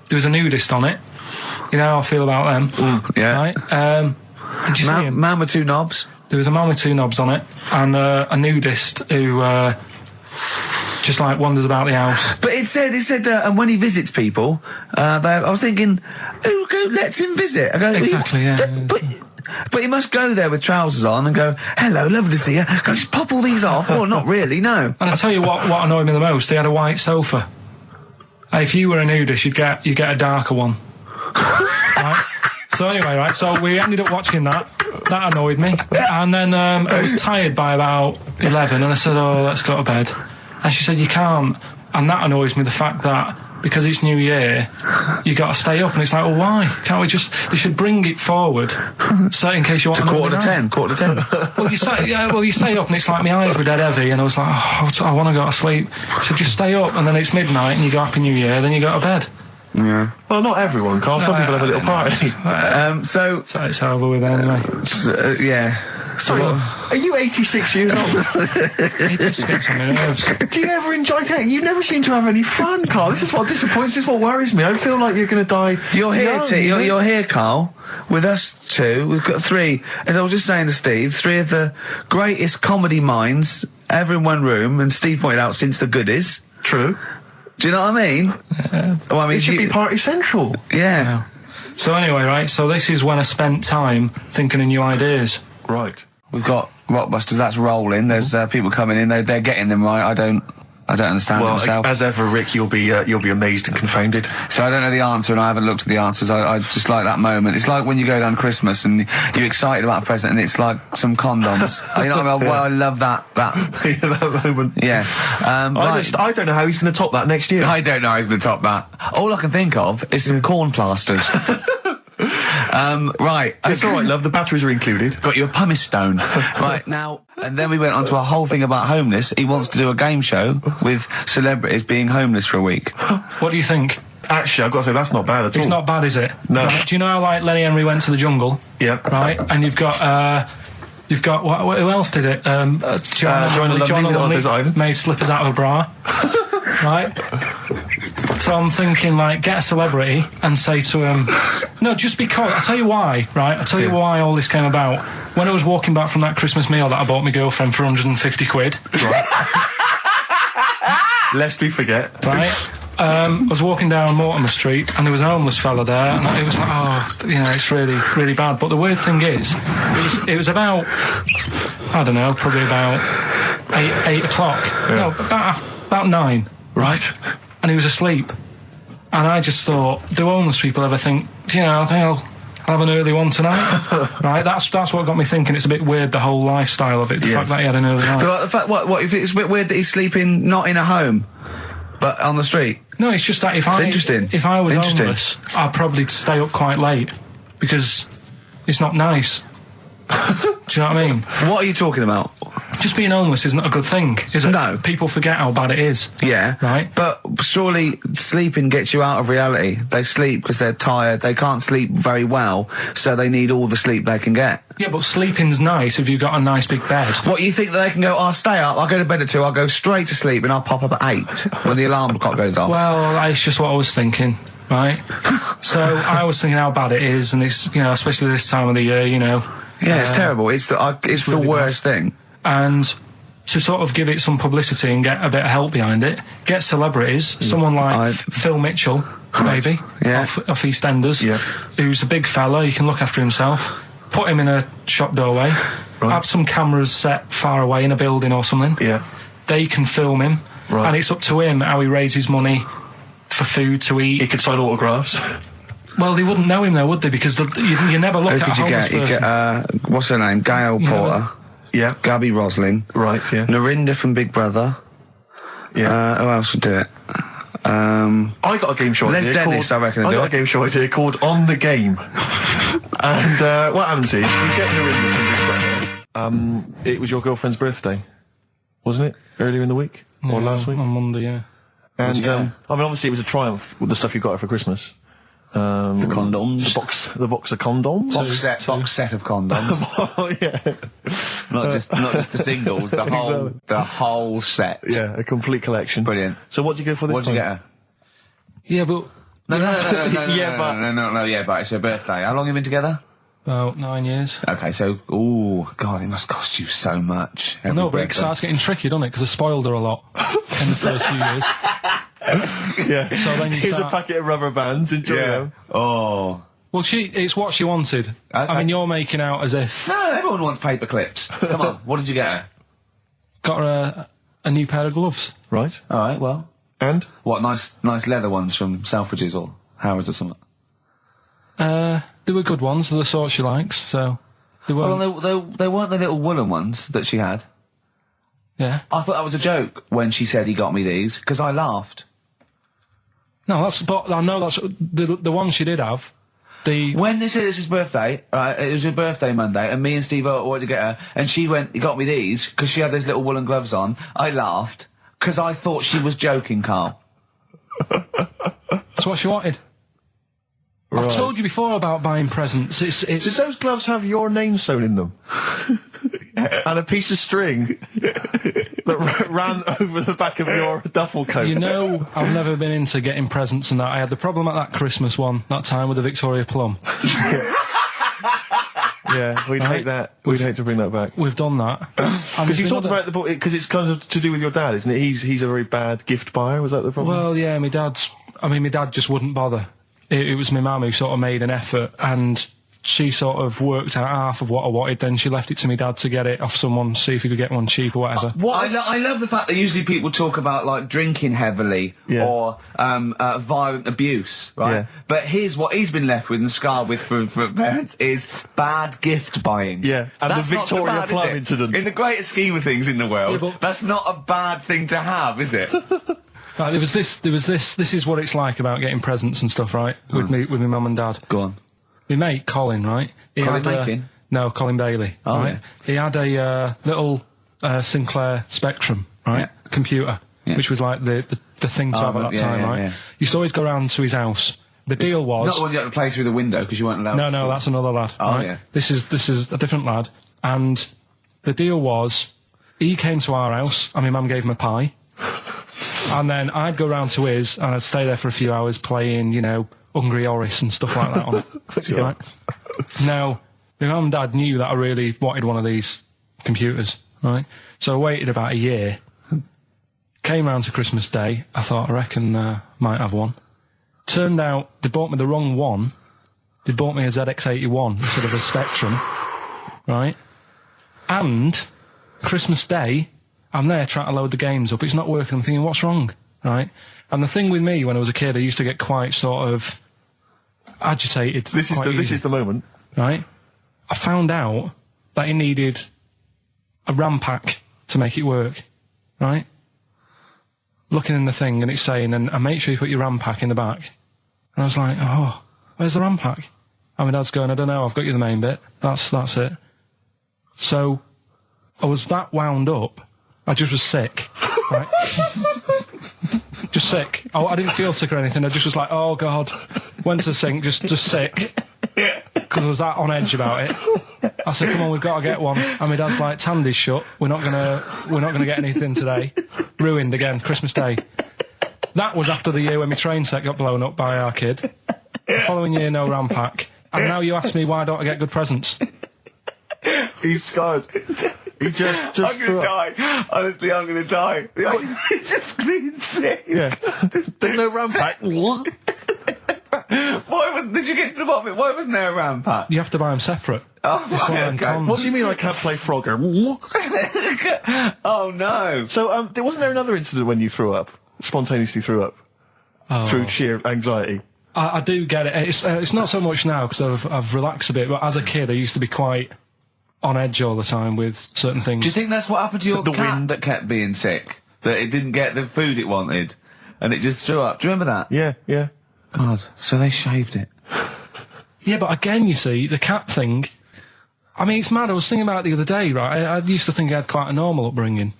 was a nudist on it? You know how I feel about them. Yeah. Right? Did you see him? Man with two knobs. There was a man with two knobs on it, and a nudist who just like wanders about the house. But it said, and when he visits people, I was thinking, who lets him visit? I go, Exactly, yeah. But he must go there with trousers on and go, hello, lovely to see you. Go, just pop all these off. Well, not really, no. And I tell you what annoyed me the most, they had a white sofa. If you were a nudist, you'd get a darker one. Right? So anyway, right, so we ended up watching that. That annoyed me. And then I was tired by about 11, and I said, let's go to bed. And she said, you can't. And that annoys me, the fact that because it's New Year, you got to stay up. And it's like, well, why? Can't we just... They should bring it forward, so in case you want to quarter to 10. Well, you stay up, and it's like my eyes were dead heavy, and I was like, I want to go to sleep. So just stay up, and then it's midnight, and you go Happy New Year, then you go to bed. Yeah. Well, not everyone, Carl. Some people have a little party. So it's over with anyway. Yeah. Sorry, are you 86 years old? 86 on my nerves. Do you ever enjoy it? You never seem to have any fun, Carl. This is what disappoints, this is what worries me. I feel like you're going to die. You're here, young, you're here, Carl, with us two. We've got three, as I was just saying to Steve, three of the greatest comedy minds ever in one room, and Steve pointed out, since the goodies. True. Do you know what I mean? Well, I mean, it should be party central. Yeah. So anyway, right, so this is when I spent time thinking of new ideas. Right. We've got Rockbusters, that's rolling. There's people coming in, they're getting them right. I don't understand it myself. As ever, Rick, you'll be amazed and confounded. So I don't know the answer, and I haven't looked at the answers. I just like that moment. It's like when you go down Christmas and you're excited about a present, and it's like some condoms. You know what I mean? Well, I love that. that moment. Yeah. I don't know how he's going to top that next year. I don't know how he's going to top that. All I can think of is some corn plasters. Right. It's all right, love. The batteries are included. Got you a pumice stone. Right, now... And then we went on to a whole thing about homeless. He wants to do a game show with celebrities being homeless for a week. What do you think? Actually, I've got to say, that's not bad at all. It's not bad, is it? No. Right, do you know how, like, Lenny Henry went to the jungle? Yeah. Right? And you've got who else did it? John Lumley made slippers out of a bra. Right? So I'm thinking, like, get a celebrity and say to him, no, just because, I'll tell you why, right? I'll tell you why all this came about. When I was walking back from that Christmas meal that I bought my girlfriend for 150 quid. Right? Lest we forget. Right? I was walking down Mortimer Street, and there was an homeless fella there, and it was like, it's really, really bad. But the weird thing is, it was about, I don't know, probably about 8 o'clock. Yeah. No, about 9. Right. And he was asleep. And I just thought, do homeless people ever think, I think I'll have an early one tonight? Right? That's what got me thinking. It's a bit weird, the whole lifestyle of it, the fact that he had an early night. So the fact, what, if it's a bit weird that he's sleeping not in a home, but on the street? No, it's just that if I was homeless, I'd probably stay up quite late, because it's not nice. Do you know what I mean? What are you talking about? Just being homeless isn't a good thing, is it? No. People forget how bad it is. Yeah. Right? But surely sleeping gets you out of reality. They sleep because they're tired. They can't sleep very well, so they need all the sleep they can get. Yeah, but sleeping's nice if you've got a nice big bed. What, you think that they can go, I'll stay up, I'll go to bed at 2, I'll go straight to sleep, and I'll pop up at 8 when the alarm clock goes off? Well, it's just what I was thinking, right? So I was thinking how bad it is, and it's, especially this time of the year, Yeah, it's terrible. It's the really worst thing. And to sort of give it some publicity and get a bit of help behind it, get celebrities, someone like Phil Mitchell, maybe, off EastEnders, who's a big fella, he can look after himself, put him in a shop doorway, have some cameras set far away in a building or something. Yeah. They can film him, and it's up to him how he raises money for food to eat. He could sign autographs. Well, they wouldn't know him though, would they? Because you never look at a homeless person. You get, what's her name? Gail Porter. Yeah. Gabby Roslin. Right, yeah. Narinda from Big Brother. Yeah. Who else would do it? I got a game show idea. Dennis, I reckon. I got a game show idea called On the Game. And what happens is, you get Narinda from Big Brother. it was your girlfriend's birthday, wasn't it? Earlier in the week? Or last week? On Monday, yeah. And, I mean, obviously it was a triumph with the stuff you got her for Christmas. The condoms. The box of condoms. Box set of condoms. Oh, yeah. not just the singles, the whole set. Yeah, a complete collection. Brilliant. So what did you go for this What did you get her? Yeah, but... No, but it's her birthday. How long have you been together? About 9 years. Okay, so, God, it must cost you so much. I know, but it starts getting tricky, doesn't it? Because I spoiled her a lot in the first few years. Yeah. So then Here's a packet of rubber bands. Enjoy them. Oh. Well, it's what she wanted. I mean, you're making out as if... No, everyone wants paper clips. Come on, what did you get her? Got her a new pair of gloves. Right. All right, well. And? What, nice leather ones from Selfridges or Harrods or something? They were good ones, the sort she likes, so... They weren't... Well, they weren't the little woolen ones that she had. Yeah. I thought that was a joke when she said he got me these, because I laughed. No, but I know that's... The one she did have, When they said it's his birthday, right, it was her birthday Monday, and me and Steve wanted to get her, and she went, he got me these, because she had those little woolen gloves on. I laughed, because I thought she was joking, Carl. That's what she wanted. Right. I've told you before about buying presents. Did those gloves have your name sewn in them? And a piece of string that ran over the back of your duffel coat? You know, I've never been into getting presents and that. I had the problem at that Christmas one, that time with the Victoria Plum. Yeah, we'd hate that. We'd hate to bring that back. We've done that. Because you talked about the book, because it's kind of to do with your dad, isn't it? He's a very bad gift buyer, was that the problem? Well, yeah, my dad just wouldn't bother. It was my mum who sort of made an effort, and she sort of worked out half of what I wanted, then she left it to me dad to get it off someone, see if he could get one cheap or whatever. I love the fact that usually people talk about, like, drinking heavily or violent abuse, right? Yeah. But here's what he's been left with and scarred with from parents is bad gift buying. Yeah, and that's the Victoria Plum incident. In the greater scheme of things in the world, that's not a bad thing to have, is it? Right, there was this, this is what it's like about getting presents and stuff, right? With my mum and dad. Go on. My mate, Colin, right? Colin Bailey, right? Yeah. He had a little Sinclair Spectrum, right? Yeah. Computer, which was like the thing to have at that time, right? Yeah. Used to always go round to his house. The deal was... Not the one you had to play through the window because you weren't allowed to. No, that's another lad. Oh, right? yeah. This is a different lad. And the deal was, he came to our house and my mum gave him a pie. And then I'd go round to his, and I'd stay there for a few hours playing, you know, Hungry Horace and stuff like that on it. Sure. Right? Now, my mum and dad knew that I really wanted one of these computers, right? So I waited about a year, came round to Christmas Day, I thought, I reckon might have one. Turned out, they bought me the wrong one. They bought me a ZX81 instead of a Spectrum, right? And, Christmas Day... I'm there trying to load the games up. It's not working. I'm thinking, what's wrong? Right? And the thing with me, when I was a kid, I used to get quite sort of agitated. This is the moment. Right? I found out that it needed a RAM pack to make it work. Right? Looking in the thing, and it's saying, and make sure you put your RAM pack in the back. And I was like, oh, where's the RAM pack? And my dad's going, I don't know, I've got you the main bit. That's it. So, I was that wound up, I just was sick, right? Just sick. I didn't feel sick or anything. I just was like, oh God, went to the sink, just sick. Because I was that on edge about it. I said, come on, we've got to get one. And my dad's like, Tandy's shut. We're not gonna get anything today. Ruined again, Christmas Day. That was after the year when my train set got blown up by our kid. The following year, no RAM pack. And now you ask me why don't I get good presents? He's scarred. He just I'm gonna die. Honestly, I'm gonna die. He's just screaming sick. Yeah. There's no RAM pack. Did you get to the bottom of it? Why wasn't there a RAM pack? You have to buy them separate. Oh, okay. What do you mean I can't play Frogger? Oh no. So, wasn't there another incident when you threw up? Spontaneously threw up? Through sheer anxiety? I do get it. It's not so much now because I've relaxed a bit, but as a kid I used to be quite on edge all the time with certain things. Do you think that's what happened to your cat that kept being sick? That it didn't get the food it wanted and it just threw up? Do you remember that? Yeah. God, so they shaved it. Yeah, but again, you see, the cat thing, I mean, it's mad. I was thinking about it the other day, right? I used to think I had quite a normal upbringing,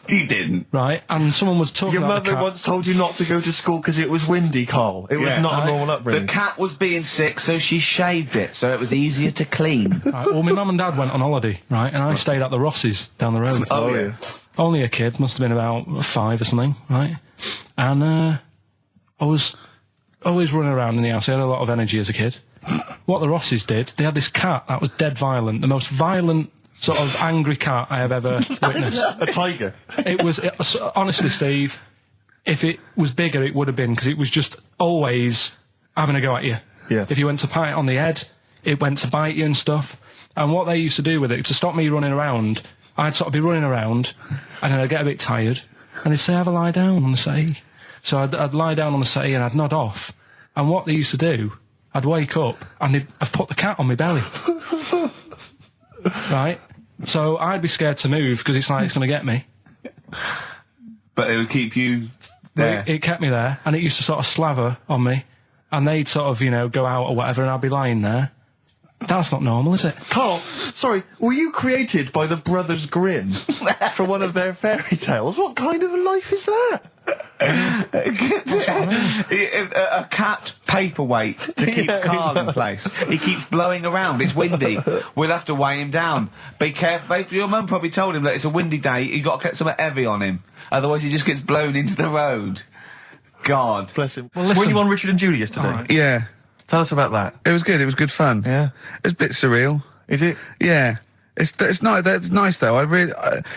You didn't. right? And someone was talking Your about the mother cat. once told you not to go to school because it was windy, Carl. It was Yeah. not Right. a normal upbringing. The cat was being sick, so she shaved it, so it was easier to clean. Right, well, my mum and dad went on holiday, right? And I stayed at the Rosses down the road. Oh, yeah. Only a kid, must have been about 5 or something, right? And I was always running around in the house. I had a lot of energy as a kid. What the Rosses did, they had this cat that was dead violent, the most violent sort of angry cat I have ever witnessed. A tiger. It was honestly, Steve, if it was bigger, it would have been, because it was just always having a go at you. Yeah. If you went to pat it on the head, it went to bite you and stuff. And what they used to do with it, to stop me running around, I'd sort of be running around, and then I'd get a bit tired, and they'd say, have a lie down on the settee. So I'd lie down on the settee and I'd nod off. And what they used to do, I'd wake up and I'd put the cat on my belly. Right? So I'd be scared to move because it's like it's going to get me. But it would keep you there. It kept me there, and it used to sort of slaver on me, and they'd sort of, go out or whatever, and I'd be lying there. That's not normal, is it? Carl, sorry, were you created by the Brothers Grimm for one of their fairy tales? What kind of a life is that? A cat paperweight to keep Carl in place. He keeps blowing around. It's windy. We'll have to weigh him down. Be careful. Your mum probably told him that it's a windy day. You got to get something heavy on him. Otherwise, he just gets blown into the road. God. Bless him. Well, listen. Were you on Richard and Judy yesterday? All right. Yeah. Tell us about that. It was good. It was good fun. Yeah. It's a bit surreal. Is it? Yeah. It's nice. That's nice though.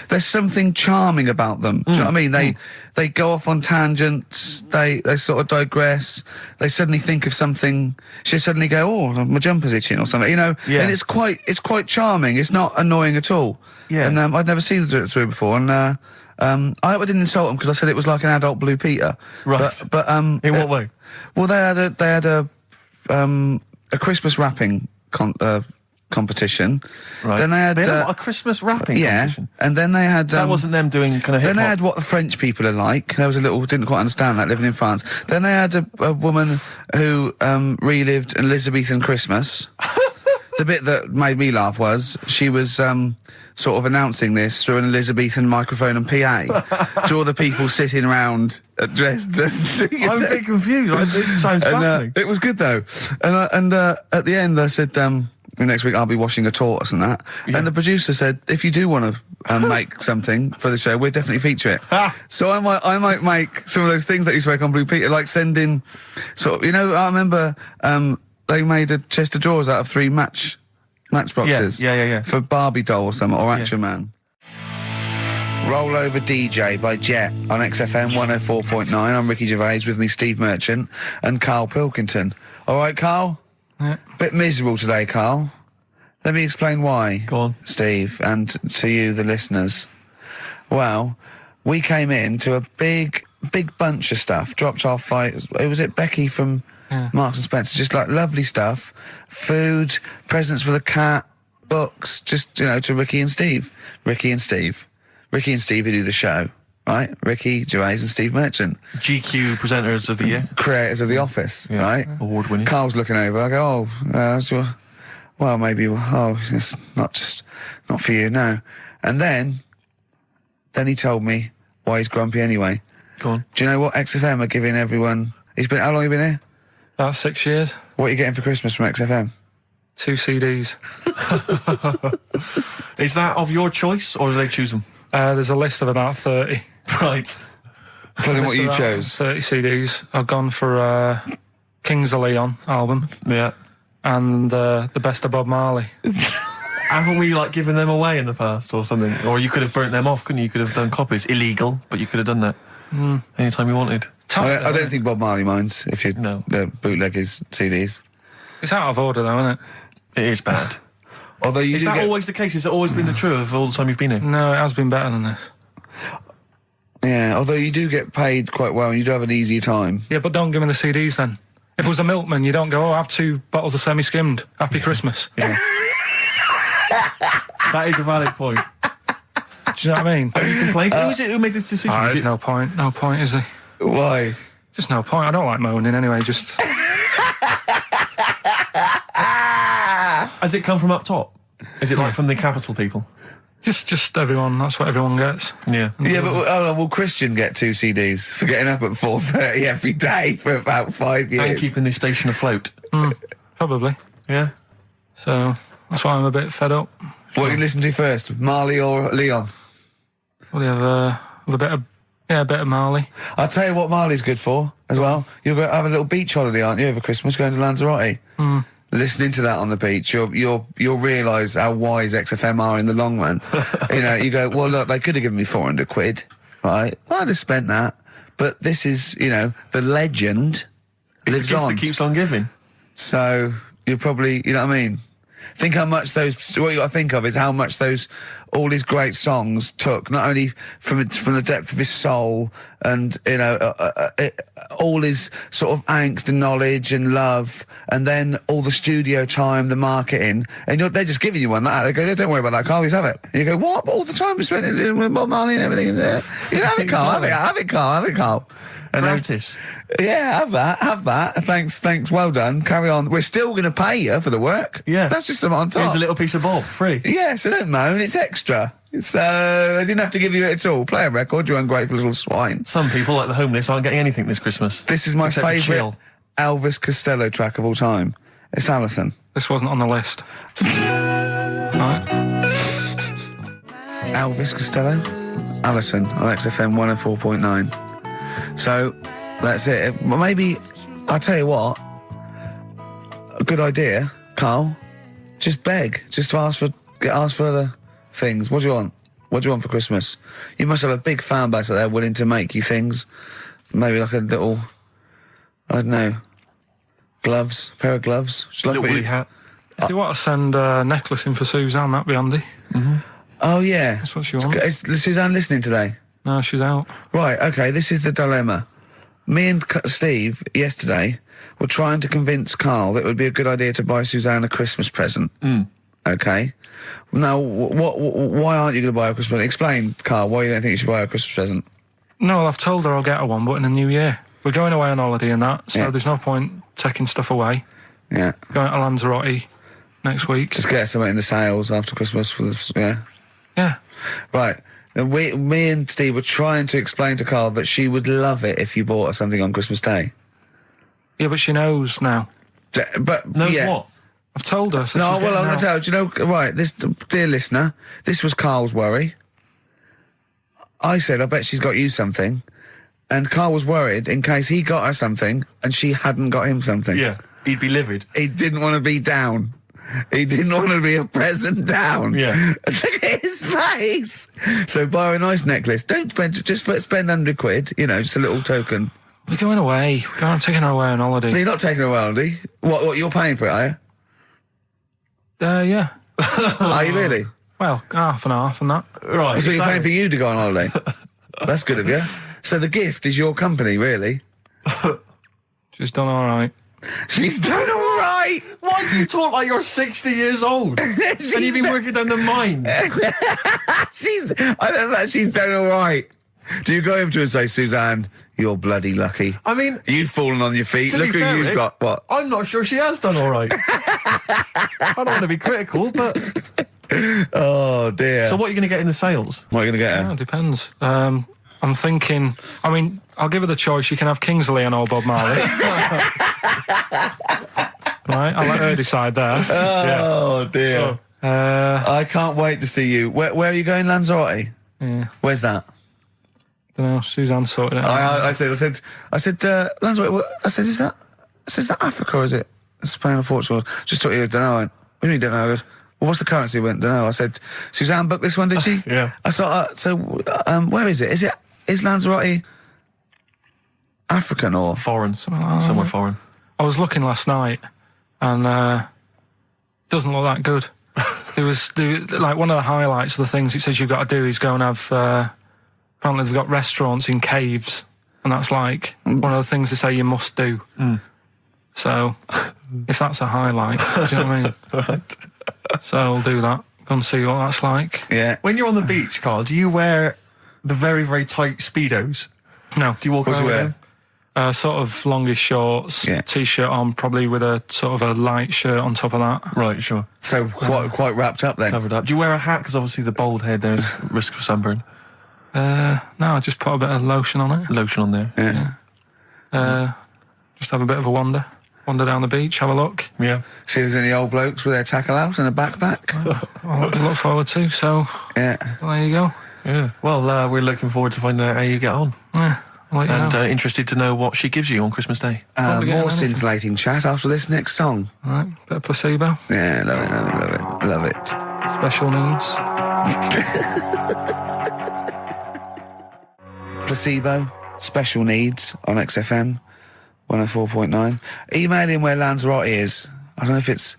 There's something charming about them. Do you know what I mean? They go off on tangents. They sort of digress. They suddenly think of something. She suddenly go, oh, my jumper's itching or something. Yeah. And it's quite charming. It's not annoying at all. Yeah. And I'd never seen them do it through before. And I hope I didn't insult them because I said it was like an adult Blue Peter. Right. But In what way? well, they had a Christmas wrapping competition. Right. Then they had a Christmas wrapping competition. and then they had That wasn't them doing kind of then hip they hop. had what the French people are like. There was a little didn't quite understand that living in France. Then they had a woman who relived an Elizabethan Christmas. The bit that made me laugh was she was sort of announcing this through an Elizabethan microphone and PA to all the people sitting around dressed as. I'm a bit confused. This sounds fascinating. It was good though, and at the end I said, next week I'll be washing a tortoise and that. Yeah. And the producer said, if you do want to make something for the show, we'll definitely feature it. So I might make some of those things that you spoke on Blue Peter, like send in sort of, I remember they made a chest of drawers out of 3 matchboxes. Yeah. For Barbie doll or something, or Action Man. Roll Over DJ by Jet on XFM 104.9. I'm Ricky Gervais, with me Steve Merchant and Karl Pilkington. All right, Karl? Yeah. Bit miserable today, Karl. Let me explain why. Go on. Steve, and to you, the listeners. Well, we came in to a big bunch of stuff. Dropped off by, was it Becky from Marks and Spencer? Just like lovely stuff. Food, presents for the cat, books, just, to Ricky and Steve. Ricky and Steve who do the show, right? Ricky Gervais and Steve Merchant. GQ presenters of the year. Creators of The Office, right? Award winning. Carl's looking over. I go, well, maybe, it's not for you, no. And then he told me why he's grumpy anyway. Go on. Do you know what XFM are giving everyone? How long have you been here? About 6 years. What are you getting for Christmas from XFM? 2 CDs. Is that of your choice, or do they choose them? There's a list of about 30. Right. Tell them what List you of about chose. 30 CDs. I've gone for Kings of Leon album Yeah. and the Best of Bob Marley. Haven't we, given them away in the past or something? Or you could have burnt them off, couldn't you? You could have done copies. Illegal, but you could have done that. Anytime you wanted. I don't think Bob Marley minds if you bootleg his CDs. It's out of order, though, isn't it? It is bad. Although you Is do that get, always the case? Has it always been the truth of all the time you've been here? No, it has been better than this. yeah, although you do get paid quite well and you do have an easier time. Yeah, but don't give me the CDs then. If it was a milkman, you don't go, have 2 bottles of semi-skimmed. Happy Christmas. Yeah. That is a valid point. Do you know what I mean? You complained? Who is it who made this decision? Is There's it- no point. No point, is there? Why? Just no point. I don't like moaning anyway, just... Has it come from up top? Is it like from the capital people? Just everyone. That's what everyone gets. Yeah. Yeah, but will Christian get 2 CDs for getting up at 4:30 every day for about 5 years? And keeping the station afloat. Probably. Yeah. So that's why I'm a bit fed up. What are you listen to first, Marley or Leon? Well, you have a bit of Marley. I'll tell you what Marley's good for as well. You'll go have a little beach holiday, aren't you, over Christmas, going to Lanzarote? Listening to that on the beach, you'll realise how wise XFM are in the long run. You go, well, look, they could have given me 400 quid, right? Well, I'd have spent that. But this is, the legend lives the gift on. that keeps on giving. So you're probably, you know what I mean? Think how much what you got to think of is how much all his great songs took, not only from the depth of his soul and, all his sort of angst and knowledge and love, and then all the studio time, the marketing, and they're just giving you one that. They go, don't worry about that, Carl, just have it. And you go, what? But all the time we spent it with Bob Marley and everything is there. Have it, Carl, have it, Carl. And Practice. Have that. Thanks, well done. Carry on. We're still going to pay you for the work. Yeah. That's just some on top. Here's a little piece of Bob, free. Yeah, so don't moan, it's extra. So, I didn't have to give you it at all. Play a record, you ungrateful little swine. Some people, like the homeless, aren't getting anything this Christmas. This is my Except to favourite chill. Elvis Costello track of all time. It's Alison. This wasn't on the list. Right. Elvis Costello, Alison on XFM 104.9. So, that's it. Maybe, I'll tell you what, a good idea, Carl, just beg, just ask for other things. What do you want? What do you want for Christmas? You must have a big fan base out there willing to make you things. Maybe like a little, I don't know, gloves, pair of gloves. Just like Little woolly hat. If you want to send a necklace in for Suzanne, that'd be handy. Oh, yeah. That's what she wants. Is Suzanne listening today? No, she's out. Right, okay, this is the dilemma. Me and Steve, yesterday, were trying to convince Carl that it would be a good idea to buy Suzanne a Christmas present. Okay? Now, why aren't you going to buy her a Christmas present? Explain, Carl, why you don't think you should buy her a Christmas present. No, well, I've told her I'll get her one, but in the new year. We're going away on holiday and that, so Yeah. there's no point taking stuff away. Yeah. Going to Lanzarote next week. Just get something in the sales after Christmas for the, yeah. Yeah. Right. And me and Steve were trying to explain to Carl that she would love it if you bought her something on Christmas Day. Yeah, but she knows now. But Knows yeah. what? I've told her. So No, she's well, getting I'm going out. to tell you, do you know, right, this, dear listener, this was Carl's worry. I said, I bet she's got you something. And Carl was worried in case he got her something and she hadn't got him something. Yeah. He'd be livid. He didn't want to be down. He didn't want to be a present down. Yeah. Look at his face. So buy her a nice necklace. Don't spend, just spend 100 quid, just a little token. We're going away. I'm taking her away on holiday. You're not taking her away, are you? What, you're paying for it, are you? Yeah. Are you really? Well, half and half and that. Right. So you're paying for you to go on holiday? That's good of you. So the gift is your company, really? She's done all right. She's done all right. Why do you talk like you're 60 years old? And you've been working down the mines? I don't know, she's done all right. Do you go over to her and say, Suzanne, you're bloody lucky? I mean, You've fallen on your feet. to Look be who fair, you've Rick, got. What? I'm not sure she has done all right. I don't want to be critical, but... Oh, dear. So what are you going to get in the sales? What are you going to get her? Yeah, it depends. I'm thinking, I'll give her the choice. She can have Kingsley and old Bob Marley. Right, I'll let her decide there. Oh, dear. I can't wait to see you. Where are you going, Lanzarote? Yeah, Where's that? don't know. Suzanne sorted it out. I said, Lanzarote. I said, is that Africa or is it Spain or Portugal? Just thought you don't know. I went, what do you mean don't know? I goes, well, what's the currency? I went, don't know. I said, Suzanne booked this one, did she? Yeah. I thought, where is it? Is Lanzarote African or? Foreign. Something like that. Somewhere foreign. I was looking last night, and doesn't look that good. There was like one of the highlights of the things it says you've got to do is go and have. Apparently, they've got restaurants in caves, and that's like one of the things they say you must do. So, if that's a highlight, do you know what I mean? So I'll do that. Go and see what that's like. Yeah. When you're on the beach, Carl, do you wear the very, very tight Speedos? No, Do you walk What do around you with wear? them? Sort of longish shorts, Yeah. t-shirt on, probably with a sort of a light shirt on top of that. Right, sure. So quite wrapped up then. Covered up. Do you wear a hat? Because obviously the bald head, there's risk of sunburn. No, I just put a bit of lotion on it. Lotion on there. Yeah. Just have a bit of a wander down the beach, have a look. Yeah. See if there's any old blokes with their tackle out and a backpack. A lot to look forward to. So Yeah. well, there you go. Yeah. Well, we're looking forward to finding out how you get on. Yeah, I'll let you And know. Interested to know what she gives you on Christmas Day. Probably getting More anything. scintillating chat after this next song. All right, bit of placebo. Yeah, love it. Special needs. Placebo, special needs on XFM 104.9. Email in where Lanzarote is. I don't know if it's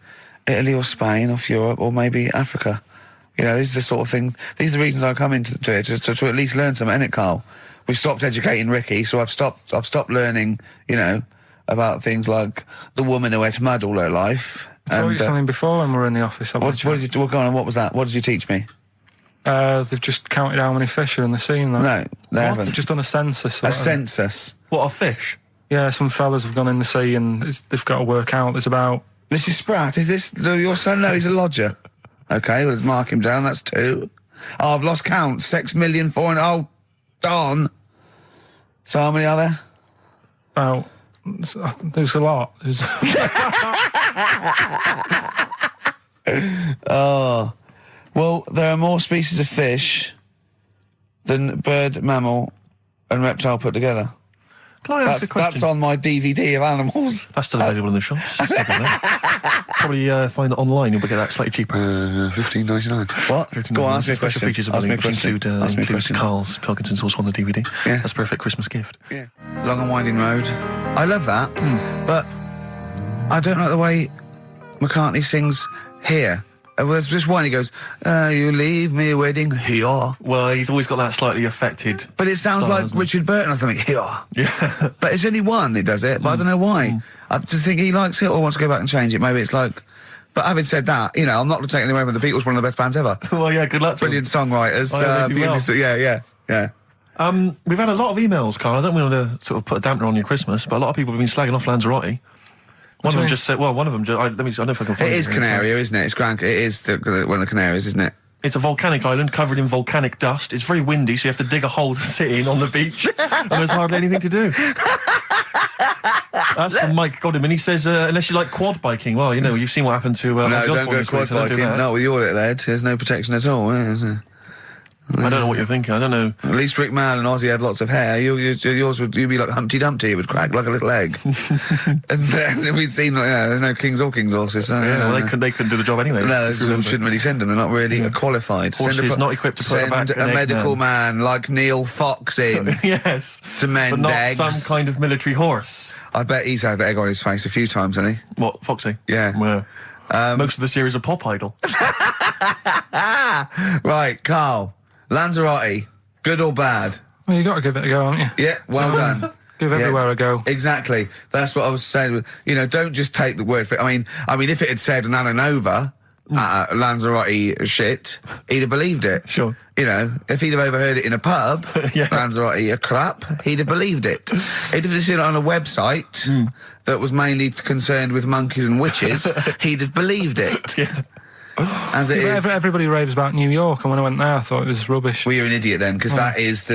Italy or Spain or Europe or maybe Africa. You know, these are the sort of things, these are the reasons I come into it, to at least learn something, innit, Carl? We've stopped educating Ricky, so I've stopped learning, you know, about things like the woman who ate mud all her life. I told you something before when we were in the office. What did you, go on, what was that? What did you teach me? They've just counted how many fish are in the sea and that. No, they haven't. They've just done a census. or A whatever. census. What, a fish? Yeah, some fellas have gone in the sea and they've got to work out. There's about... Mrs. Spratt, is this your son? No, he's a lodger. Okay, well, let's mark him down. That's 2. Oh, I've lost count. 6 million, 4 and... Oh, darn. So how many are there? About... There's a lot. There's... Oh. Well, there are more species of fish than bird, mammal and reptile put together. Can I ask a question? That's on my DVD of animals. That's still available in the shops. Probably find it online. You'll get that slightly cheaper. $15.99. What? Go on, ask me a Special question. features Ask me a which question. include, Ask me a includes question. Karl's Pilkington's also on the DVD. Yeah. That's a perfect Christmas gift. Yeah. Long and Winding Road. I love that, but I don't like the way McCartney sings here. There's just one, he goes, you leave me waiting here. Well, he's always got that slightly affected. But it sounds style, like doesn't it? Richard Burton or something, here. Yeah. But it's only one that does it, but I don't know why. I just think he likes it or wants to go back and change it. Maybe it's like... But having said that, you know, I'm not taking away from the Beatles, one of the best bands ever. Well, yeah, good luck to Brilliant songwriters. Oh, they do well. Yeah. We've had a lot of emails, Karl. I don't want to sort of put a dampener on your Christmas, but a lot of people have been slagging off Lanzarote. One of them just said, well, one of them, I don't know if I can find It is here. Canaria, isn't it? It is one of the Canaries, isn't it? It's a volcanic island covered in volcanic dust. It's very windy, so you have to dig a hole to sit in on the beach, and there's hardly anything to do. That's from Mike Godham, and he says, unless you like quad biking, well, you know, you've seen what happened to No, Ozzy don't Osbourne go this quad week, so don't do biking. that. Not with your little head. There's no protection at all, is there? I don't know what you're thinking. I don't know. At least Rick Mann and Ozzy had lots of hair. Yours would, you'd be like Humpty Dumpty. It would crack like a little egg. And then we'd seen, there's no kings or kings horses. So, Yeah, well, they couldn't do the job anyway. No, if you remember. shouldn't really send them. They're not really qualified. Horses not equipped to put back Send an a egg medical man. man like Neil Fox in Yes. to mend But not eggs. some kind of military horse. I bet he's had the egg on his face a few times, hasn't he? What, Foxy? Yeah. Well, most of the series are Pop Idol. Right, Carl. Lanzarote, good or bad? Well, you got to give it a go, haven't you? Yeah, well done. Give everywhere a go. Exactly. That's what I was saying. You know, don't just take the word for it. I mean, if it had said Nananova, Lanzarote shit, he'd have believed it. Sure. You know, if he'd have overheard it in a pub, Yeah. Lanzarote a crap, he'd have believed it. He'd have seen it on a website that was mainly concerned with monkeys and witches, he'd have believed it. Yeah. As it is. Everybody raves about New York, and when I went there, I thought it was rubbish. Well, you're an idiot then, because that is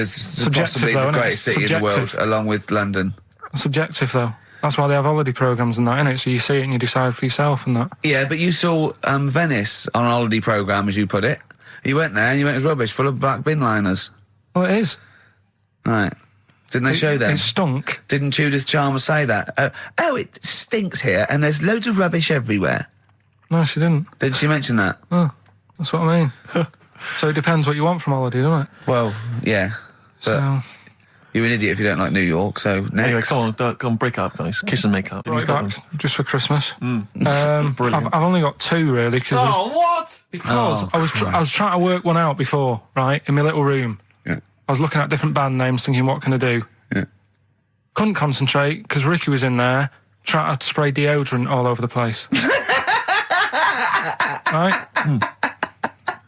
possibly though, the isn't it? greatest city in the world, Subjective. along with London. Subjective, though. That's why they have holiday programmes and that, innit? So you see it and you decide for yourself and that. Yeah, but you saw Venice on a holiday programme, as you put it. You went there and you went, it was rubbish, full of black bin liners. Well, it is. Right. Didn't they show them? It stunk. Didn't Judith Chalmers say that? Oh, it stinks here and there's loads of rubbish everywhere. No, she didn't. Did she mention that? Oh, that's what I mean. So it depends what you want from holiday, doesn't it? Well, yeah. But So, you're an idiot if you don't like New York, so next. Anyway, come on, break up, guys. Kiss and make up. right back, just for Christmas. Brilliant. I've only got 2, really, what? because I was trying to work one out before, right, in my little room. Yeah. I was looking at different band names, thinking, what can I do? Yeah. Couldn't concentrate, because Ricky was in there, trying to spray deodorant all over the place. Right?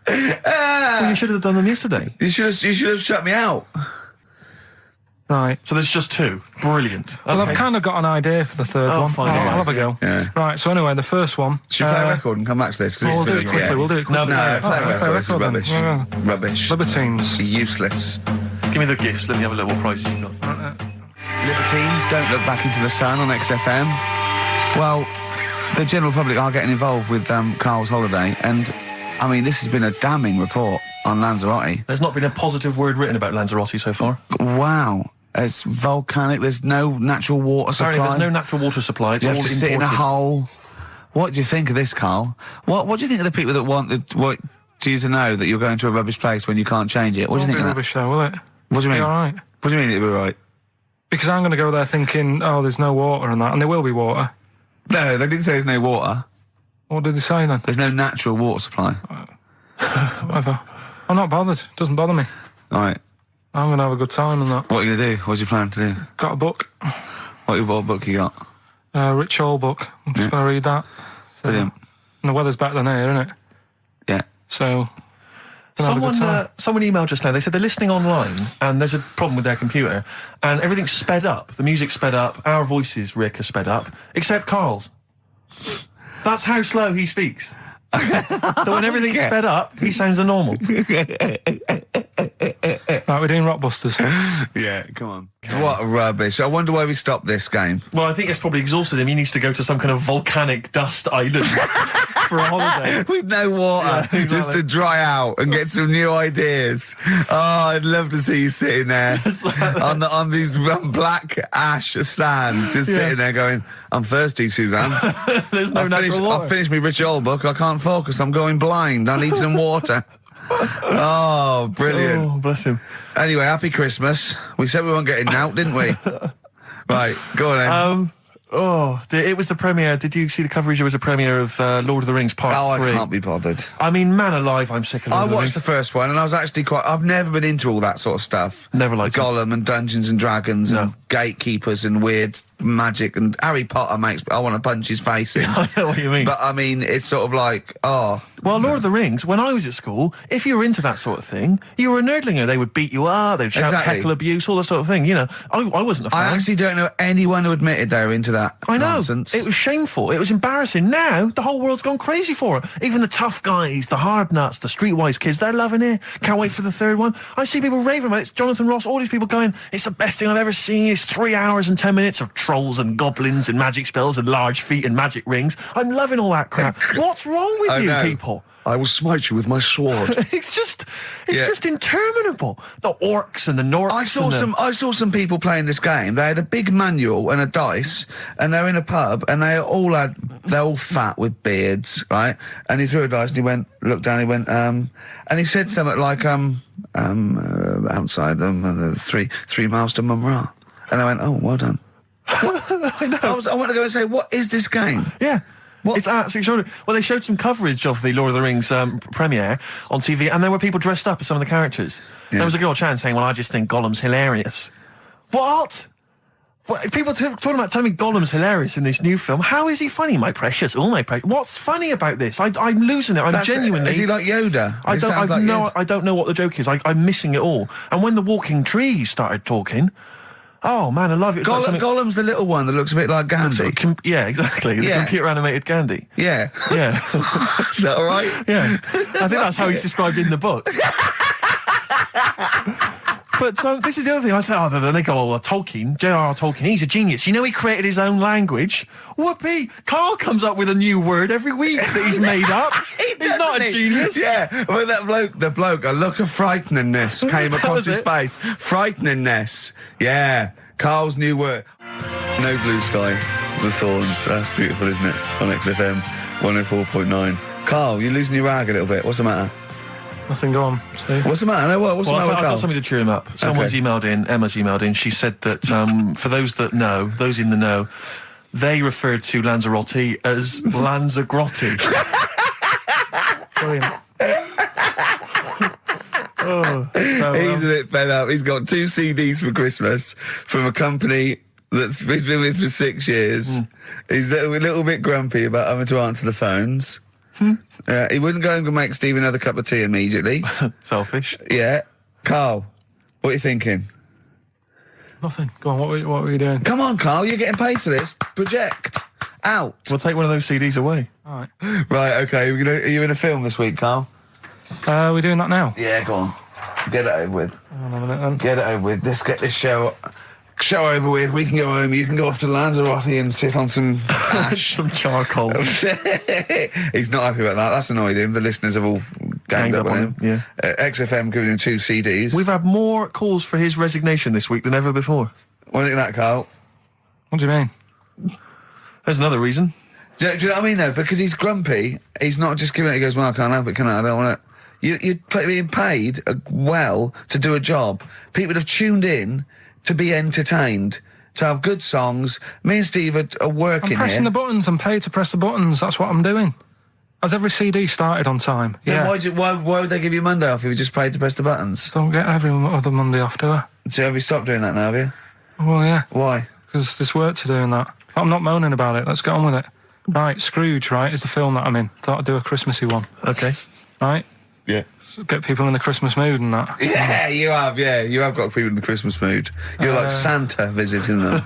Well, you should have done them yesterday. You should have shut me out. Right. So there's just 2. Brilliant. Well, Okay. I've kind of got an idea for the third Oh, one. fine, I'll all right. have a go. Yeah. Right, so anyway, the first one... Should we play a record and come back to this? 'Cause We'll it's do been it quickly, we'll do it quickly. No, play a Alright, record. This is then. rubbish. Yeah. Rubbish. Libertines. Useless. Give me the gifts. Let me have a look what prizes you got. Libertines, Don't Look Back Into the Sun on XFM. Well, the general public are getting involved with Karl's holiday, and, I mean, this has been a damning report on Lanzarote. There's not been a positive word written about Lanzarote so far. Wow. It's volcanic, there's no natural water supply. Apparently there's no natural water supply. It's You all have to imported. sit in a hole. What do you think of this, Karl? What do you think of the people that want you to know that you're going to a rubbish place when you can't change it? What do you think of that? Rubbish show, will it? What do you mean? Be all right. What do you mean it'll be right? Because I'm going to go there thinking, oh, there's no water and that, and there will be water. No, they didn't say there's no water. What did they say then? There's no natural water supply. Whatever. I'm not bothered. Doesn't bother me. All right. I'm going to have a good time and that. What are you going to do? What do you plan to do? Got a book. What book you got? Rich Hall book. I'm just going to read that. So, Brilliant. and the weather's better than here, isn't it? Yeah. So... gonna have a good time. Someone emailed just now. They said they're listening online and there's a problem with their computer and everything's sped up. The music's sped up. Our voices, Rick, are sped up, except Karl's. That's how slow he speaks. So when everything's sped up, he sounds normal. Right, we're doing Rockbusters. Yeah, come on. What rubbish. I wonder why we stopped this game. Well, I think it's probably exhausted him. He needs to go to some kind of volcanic dust island for a holiday. With no water, Yeah, exactly. just to dry out and get some new ideas. Oh, I'd love to see you sitting there on these black ash sands, just sitting there going, I'm thirsty, Suzanne. There's no natural water. I've finished my Rich Old book. I can't focus. I'm going blind. I need some water. Oh, brilliant. Oh, bless him. Anyway, happy Christmas. We said we weren't getting out, didn't we? Right, go on then. It was the premiere. Did you see the coverage? There was a premiere of Lord of the Rings Part 3. I can't be bothered. I mean, man alive, I'm sick of Lord I of the watched Rings. the first one and I was actually I've never been into all that sort of stuff. Never liked it. Gollum and Dungeons and Dragons and gatekeepers and weird magic and Harry Potter I want to punch his face in. I know what you mean. But I mean, it's sort of like, Well, Lord of the Rings, when I was at school, if you were into that sort of thing, you were a nerdlinger. They would beat you up, they'd shout Exactly. heckle abuse, all that sort of thing. You know, I wasn't a fan. I actually don't know anyone who admitted they were into that I know. nonsense. It was shameful. It was embarrassing. Now, the whole world's gone crazy for it. Even the tough guys, the hard nuts, the streetwise kids, they're loving it. Can't wait for the third one. I see people raving about it. It's Jonathan Ross, all these people going, it's the best thing I've ever seen. It's 3 hours and 10 minutes of trolls and goblins and magic spells and large feet and magic rings. I'm loving all that crap. What's wrong with I you know. people? I will smite you with my sword. It's just interminable. The orcs and the Norks. I saw some people playing this game. They had a big manual and a dice, and they were in a pub, and they're all fat with beards, right? And he threw a dice, and he looked down, he went, and he said something like, outside them, the 3 miles to Mumra. And they went, oh, well done. What? I want to go and say, what is this game? Yeah. What? It's absolutely extraordinary. Well, they showed some coverage of the Lord of the Rings premiere on TV, and there were people dressed up as some of the characters. Yeah. There was a girl chatting saying, well, I just think Gollum's hilarious. What? People talking about telling me Gollum's hilarious in this new film. How is he funny, my precious? Oh, my precious. What's funny about this? I'm losing it. I'm genuinely... Is he like Yoda? I don't know what the joke is. I'm missing it all. And when the walking trees started talking... Oh, man, I love it. Gollum's the little one that looks a bit like Gandhi. Yeah, exactly. The computer-animated Gandhi. Yeah. Yeah. Is that all right? Yeah. I think that's how he's described in the book. But this is the other thing. I say, then they go, Tolkien, J.R.R. Tolkien, he's a genius. You know he created his own language? Whoopee! Karl comes up with a new word every week that he's made up. He's not a genius. Yeah, well, the bloke, a look of frighteningness came across his face. Frighteningness. Yeah, Karl's new word. No Blue Sky, The Thorns. That's beautiful, isn't it? On XFM 104.9. Karl, you're losing your rag a little bit. What's the matter? Nothing, go on. See? What's the matter? No, what's the matter with I've Karl? got something to cheer him up. Someone's emailed in, Emma's emailed in, she said that for those in the know, they referred to Lanzarote as Lanzagrotte. Brilliant. He's a bit fed up. He's got 2 CDs for Christmas from a company that's he's been with for 6 years. He's a little bit grumpy about having to answer the phones. He wouldn't go and make Steve another cup of tea immediately. Selfish. Yeah. Karl, what are you thinking? Nothing. Go on, what were you doing? Come on, Carl, you're getting paid for this. Project. Out. We'll take one of those CDs away. All right. Right, okay, are you in a film this week, Carl? We're doing that now. Yeah, go on. Get it over with. Hang on a minute then. Get it over with. Let's get this show over with. We can go home. You can go off to Lanzarote and sit on some ash. Some charcoal. He's not happy about that. That's annoyed him. The listeners have all ganged up on him. Yeah. XFM giving him 2 CDs. We've had more calls for his resignation this week than ever before. What do you think of that, Carl? What do you mean? There's another reason. Do you know what I mean, though? Because he's grumpy. He's not just giving it. He goes, well, I can't help it, can I? I don't want it. You're being paid well to do a job. People have tuned in to be entertained, to have good songs. Me and Steve are working I'm pressing here. the buttons. I'm paid to press the buttons. That's what I'm doing. Has every CD started on time? Then Yeah. why would they give you Monday off if you just paid to press the buttons? Don't get every other Monday off, do I? So have you stopped doing that now, have you? Well, yeah. Why? Because there's work to do in that. I'm not moaning about it. Let's get on with it. Right, Scrooge, right, is the film that I'm in. Thought I'd do a Christmassy one. Okay. Right? Yeah. So get people in the Christmas mood and that. Yeah, you have. Yeah, you have got people in the Christmas mood. You're like Santa visiting them.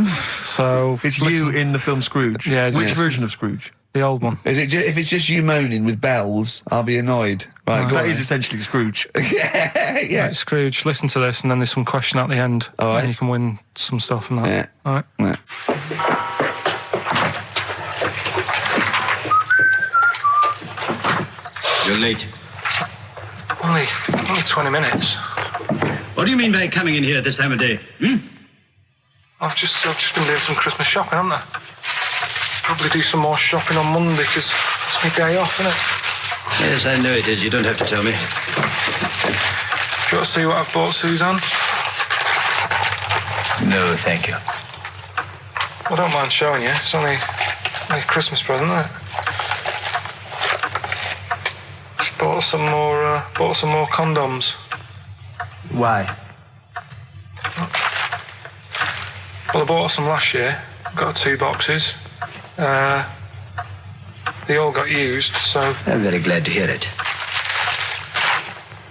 So... It's you in the film Scrooge. Yeah, Which yes. version of Scrooge? The old one. Is it? If it's just you moaning with bells, I'll be annoyed. Right, go That on is then. essentially Scrooge. yeah. Right, Scrooge, listen to this, and then there's some question at the end. All right. And you can win some stuff and that. Yeah. All right. Yeah. You're late. Only 20 minutes. What do you mean by coming in here at this time of day? I've just been doing some Christmas shopping, haven't I? Probably do some more shopping on Monday because it's my day off, isn't it? Yes, I know it is. You don't have to tell me. Do you want to see what I've bought Suzanne? No, thank you. I don't mind showing you. It's only a Christmas present, isn't it? Just bought some more condoms. Why? Well, I bought some last year. Got 2 boxes. They all got used, so... I'm very glad to hear it.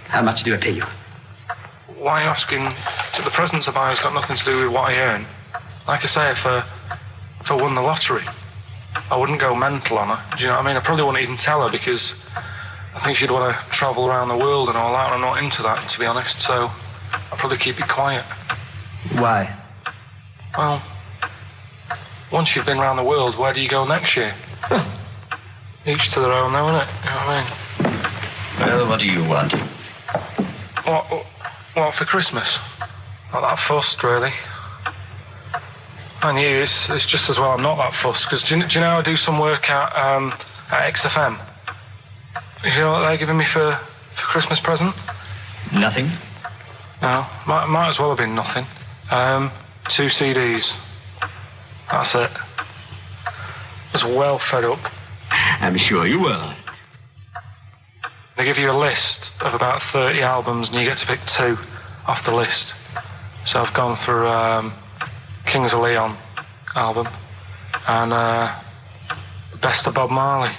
How much do I pay you? Why are you asking? So the presents I buy has got nothing to do with what I earn. Like I say, if I won the lottery, I wouldn't go mental on her. Do you know what I mean? I probably wouldn't even tell her because I think she'd want to travel around the world and all that, and I'm not into that, to be honest, so I'll probably keep it quiet. Why? Well, once you've been around the world, where do you go next year? Each to their own, though, innit? You know what I mean? Well, what do you want? What for Christmas? Not that fussed, really. And you, it's just as well I'm not that fussed, because do you know I do some work at XFM? Do you know what they're giving me for Christmas present? Nothing? No, might as well have been nothing. 2 CDs. That's it. Was well fed up. I'm sure you will. They give you a list of about 30 albums and you get to pick 2 off the list. So I've gone for Kings of Leon album and the Best of Bob Marley.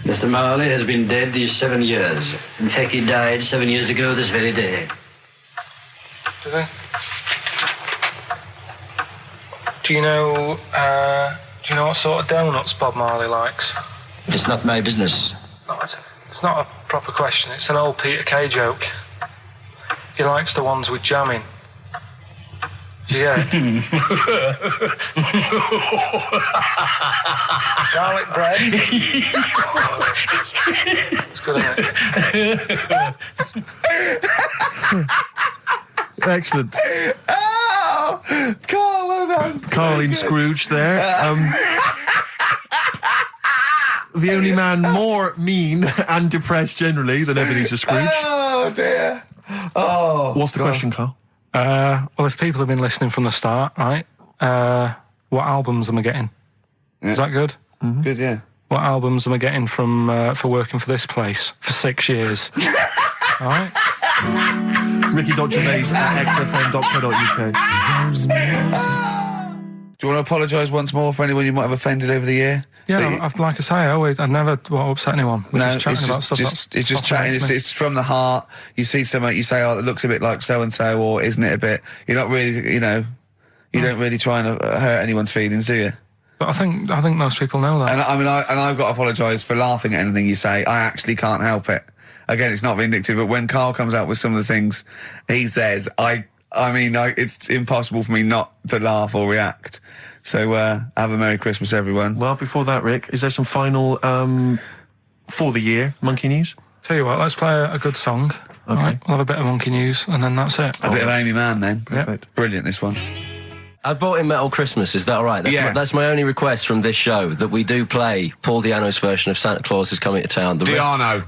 Mr. Marley has been dead these 7 years. In fact, he died 7 years ago this very day. Did they? Do you know what sort of donuts Bob Marley likes? It's not my business. No, it's not a proper question. It's an old Peter Kay joke. He likes the ones with jam in. Do you get it? Garlic bread. It's good, isn't it? Excellent. Oh, Carl, well done. Carl in Scrooge there. The only man more mean and depressed generally than Ebenezer Scrooge. Oh, dear. Oh. What's the question, Carl? Well, if people have been listening from the start, right? What albums am I getting? Yeah. Is that good? Mm-hmm. Good, yeah. What albums am I getting from for working for this place for 6 years? All right. Ricky.Gervais at xfm.co.uk. Do you want to apologise once more for anyone you might have offended over the year? Yeah, like I say, I never want to upset anyone. We're just chatting about stuff. It's just chatting. It's from the heart. You see something, you say, "Oh, it looks a bit like so and so," or "Isn't it a bit?" You're not really, you don't really try and hurt anyone's feelings, do you? But I think most people know that. And I've got to apologise for laughing at anything you say. I actually can't help it. Again, it's not vindictive, but when Karl comes out with some of the things he says, it's impossible for me not to laugh or react. So have a Merry Christmas, everyone. Well, before that, Rick, is there some final for the year Monkey News? Tell you what, let's play a good song. Okay. Right, we'll have a bit of Monkey News, and then that's it. A bit of Amy Mann, then. Perfect. Brilliant, this one. I brought in Metal Christmas, is that all right? That's my only request from this show, that we do play Paul Di'Anno's version of Santa Claus is Coming to Town. The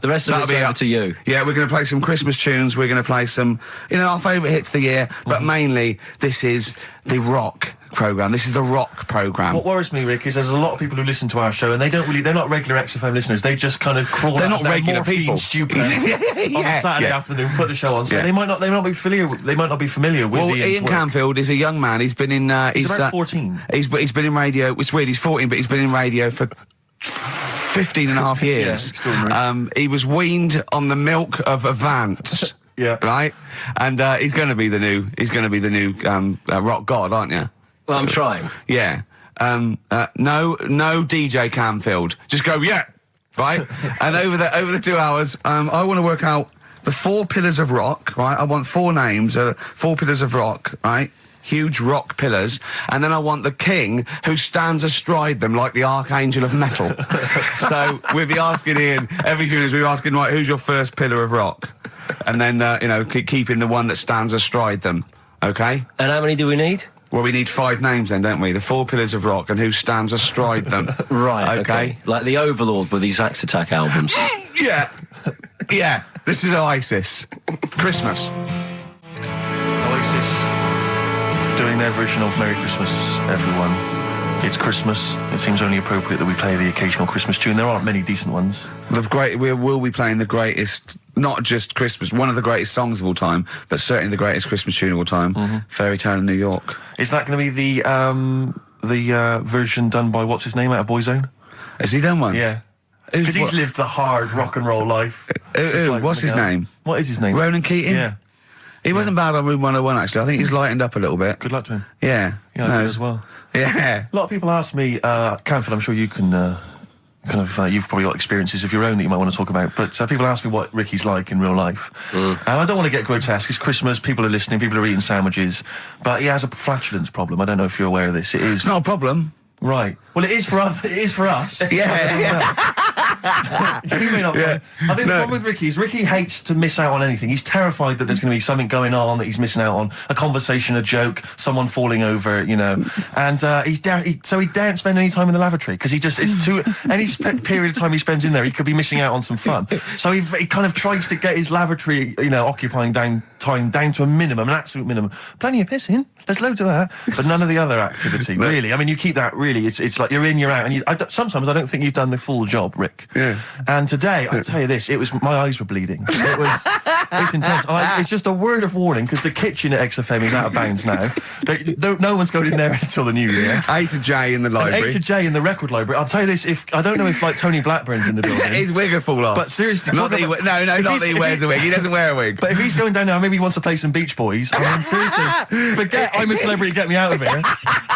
rest of it's over to you. Yeah, we're going to play some Christmas tunes, we're going to play some, our favourite hits of the year, but mainly this is the rock programme. This is the rock programme. What worries me, Rick, is there's a lot of people who listen to our show and they're not regular XFM listeners. They just kind of crawl They're out not regular morphine people. Stupid on a Saturday afternoon, put the show on. So they might not be familiar with the Ian Canfield is a young man. He's been in he's about 14. He's been in radio. It's weird, he's 14, but he's been in radio for 15 and a half years. He was weaned on the milk of Avant. Yeah. Right? And he's going to be the new rock god, aren't you? Well, I'm trying. Yeah. No DJ Canfield. Just go, yeah. Right? And over the 2 hours, I want to work out the 4 pillars of rock, right? I want 4 names, 4 pillars of rock, right? Huge rock pillars. And then I want the king who stands astride them like the archangel of metal. So we'll be asking Ian, every few minutes we'll be asking, right, who's your first pillar of rock? And then, keeping the one that stands astride them. Okay? And how many do we need? Well, we need 5 names then, don't we? The 4 pillars of rock and who stands astride them. Right, okay. Like the Overlord with these Axe Attack albums. Yeah. Yeah. This is Oasis. Christmas. Oasis doing their version of Merry Christmas, everyone. It's Christmas. It seems only appropriate that we play the occasional Christmas tune. There aren't many decent ones. We will be playing the greatest, not just Christmas, one of the greatest songs of all time, but certainly the greatest Christmas tune of all time, Fairy Tale in New York. Is that going to be the version done by, what's his name, out of Boyzone? Has he done one? Yeah. Because he's lived the hard rock and roll life. What's his name? What is his name? Ronan Keating? Yeah. He wasn't bad on Room 101, actually. I think he's lightened up a little bit. Good luck to him. Yeah. Yeah, I do as well. Yeah. A lot of people ask me, Canfield, I'm sure you can you've probably got experiences of your own that you might want to talk about, but people ask me what Ricky's like in real life. And I don't want to get grotesque. It's Christmas, people are listening, people are eating sandwiches, but he has a flatulence problem. I don't know if you're aware of this. It's not a problem. Right. Well, it is for us. Yeah. You may not. Yeah. I think the problem with Ricky is Ricky hates to miss out on anything. He's terrified that there's going to be something going on that he's missing out on, a conversation, a joke, someone falling over, And he daren't spend any time in the lavatory because it's too. Any period of time he spends in there, he could be missing out on some fun. So he kind of tries to get his lavatory, occupying time down to a minimum, an absolute minimum. Plenty of pissing. There's loads of that, but none of the other activity. Really, I mean, you keep that. Really, it's like you're in, you're out, and sometimes I don't think you've done the full job, Rick. Yeah. And today, I'll tell you this: my eyes were bleeding. It's intense. It's just a word of warning because the kitchen at XFM is out of bounds now. No one's going in there until the new year. A to J in the library. A to J in the record library. I'll tell you this: I don't know if Tony Blackburn's in the building. His wig will fall off. But seriously, not that he wears a wig. He doesn't wear a wig. But if he's going down there, maybe he wants to play some Beach Boys. I mean, seriously, forget I'm a celebrity. Get me out of here.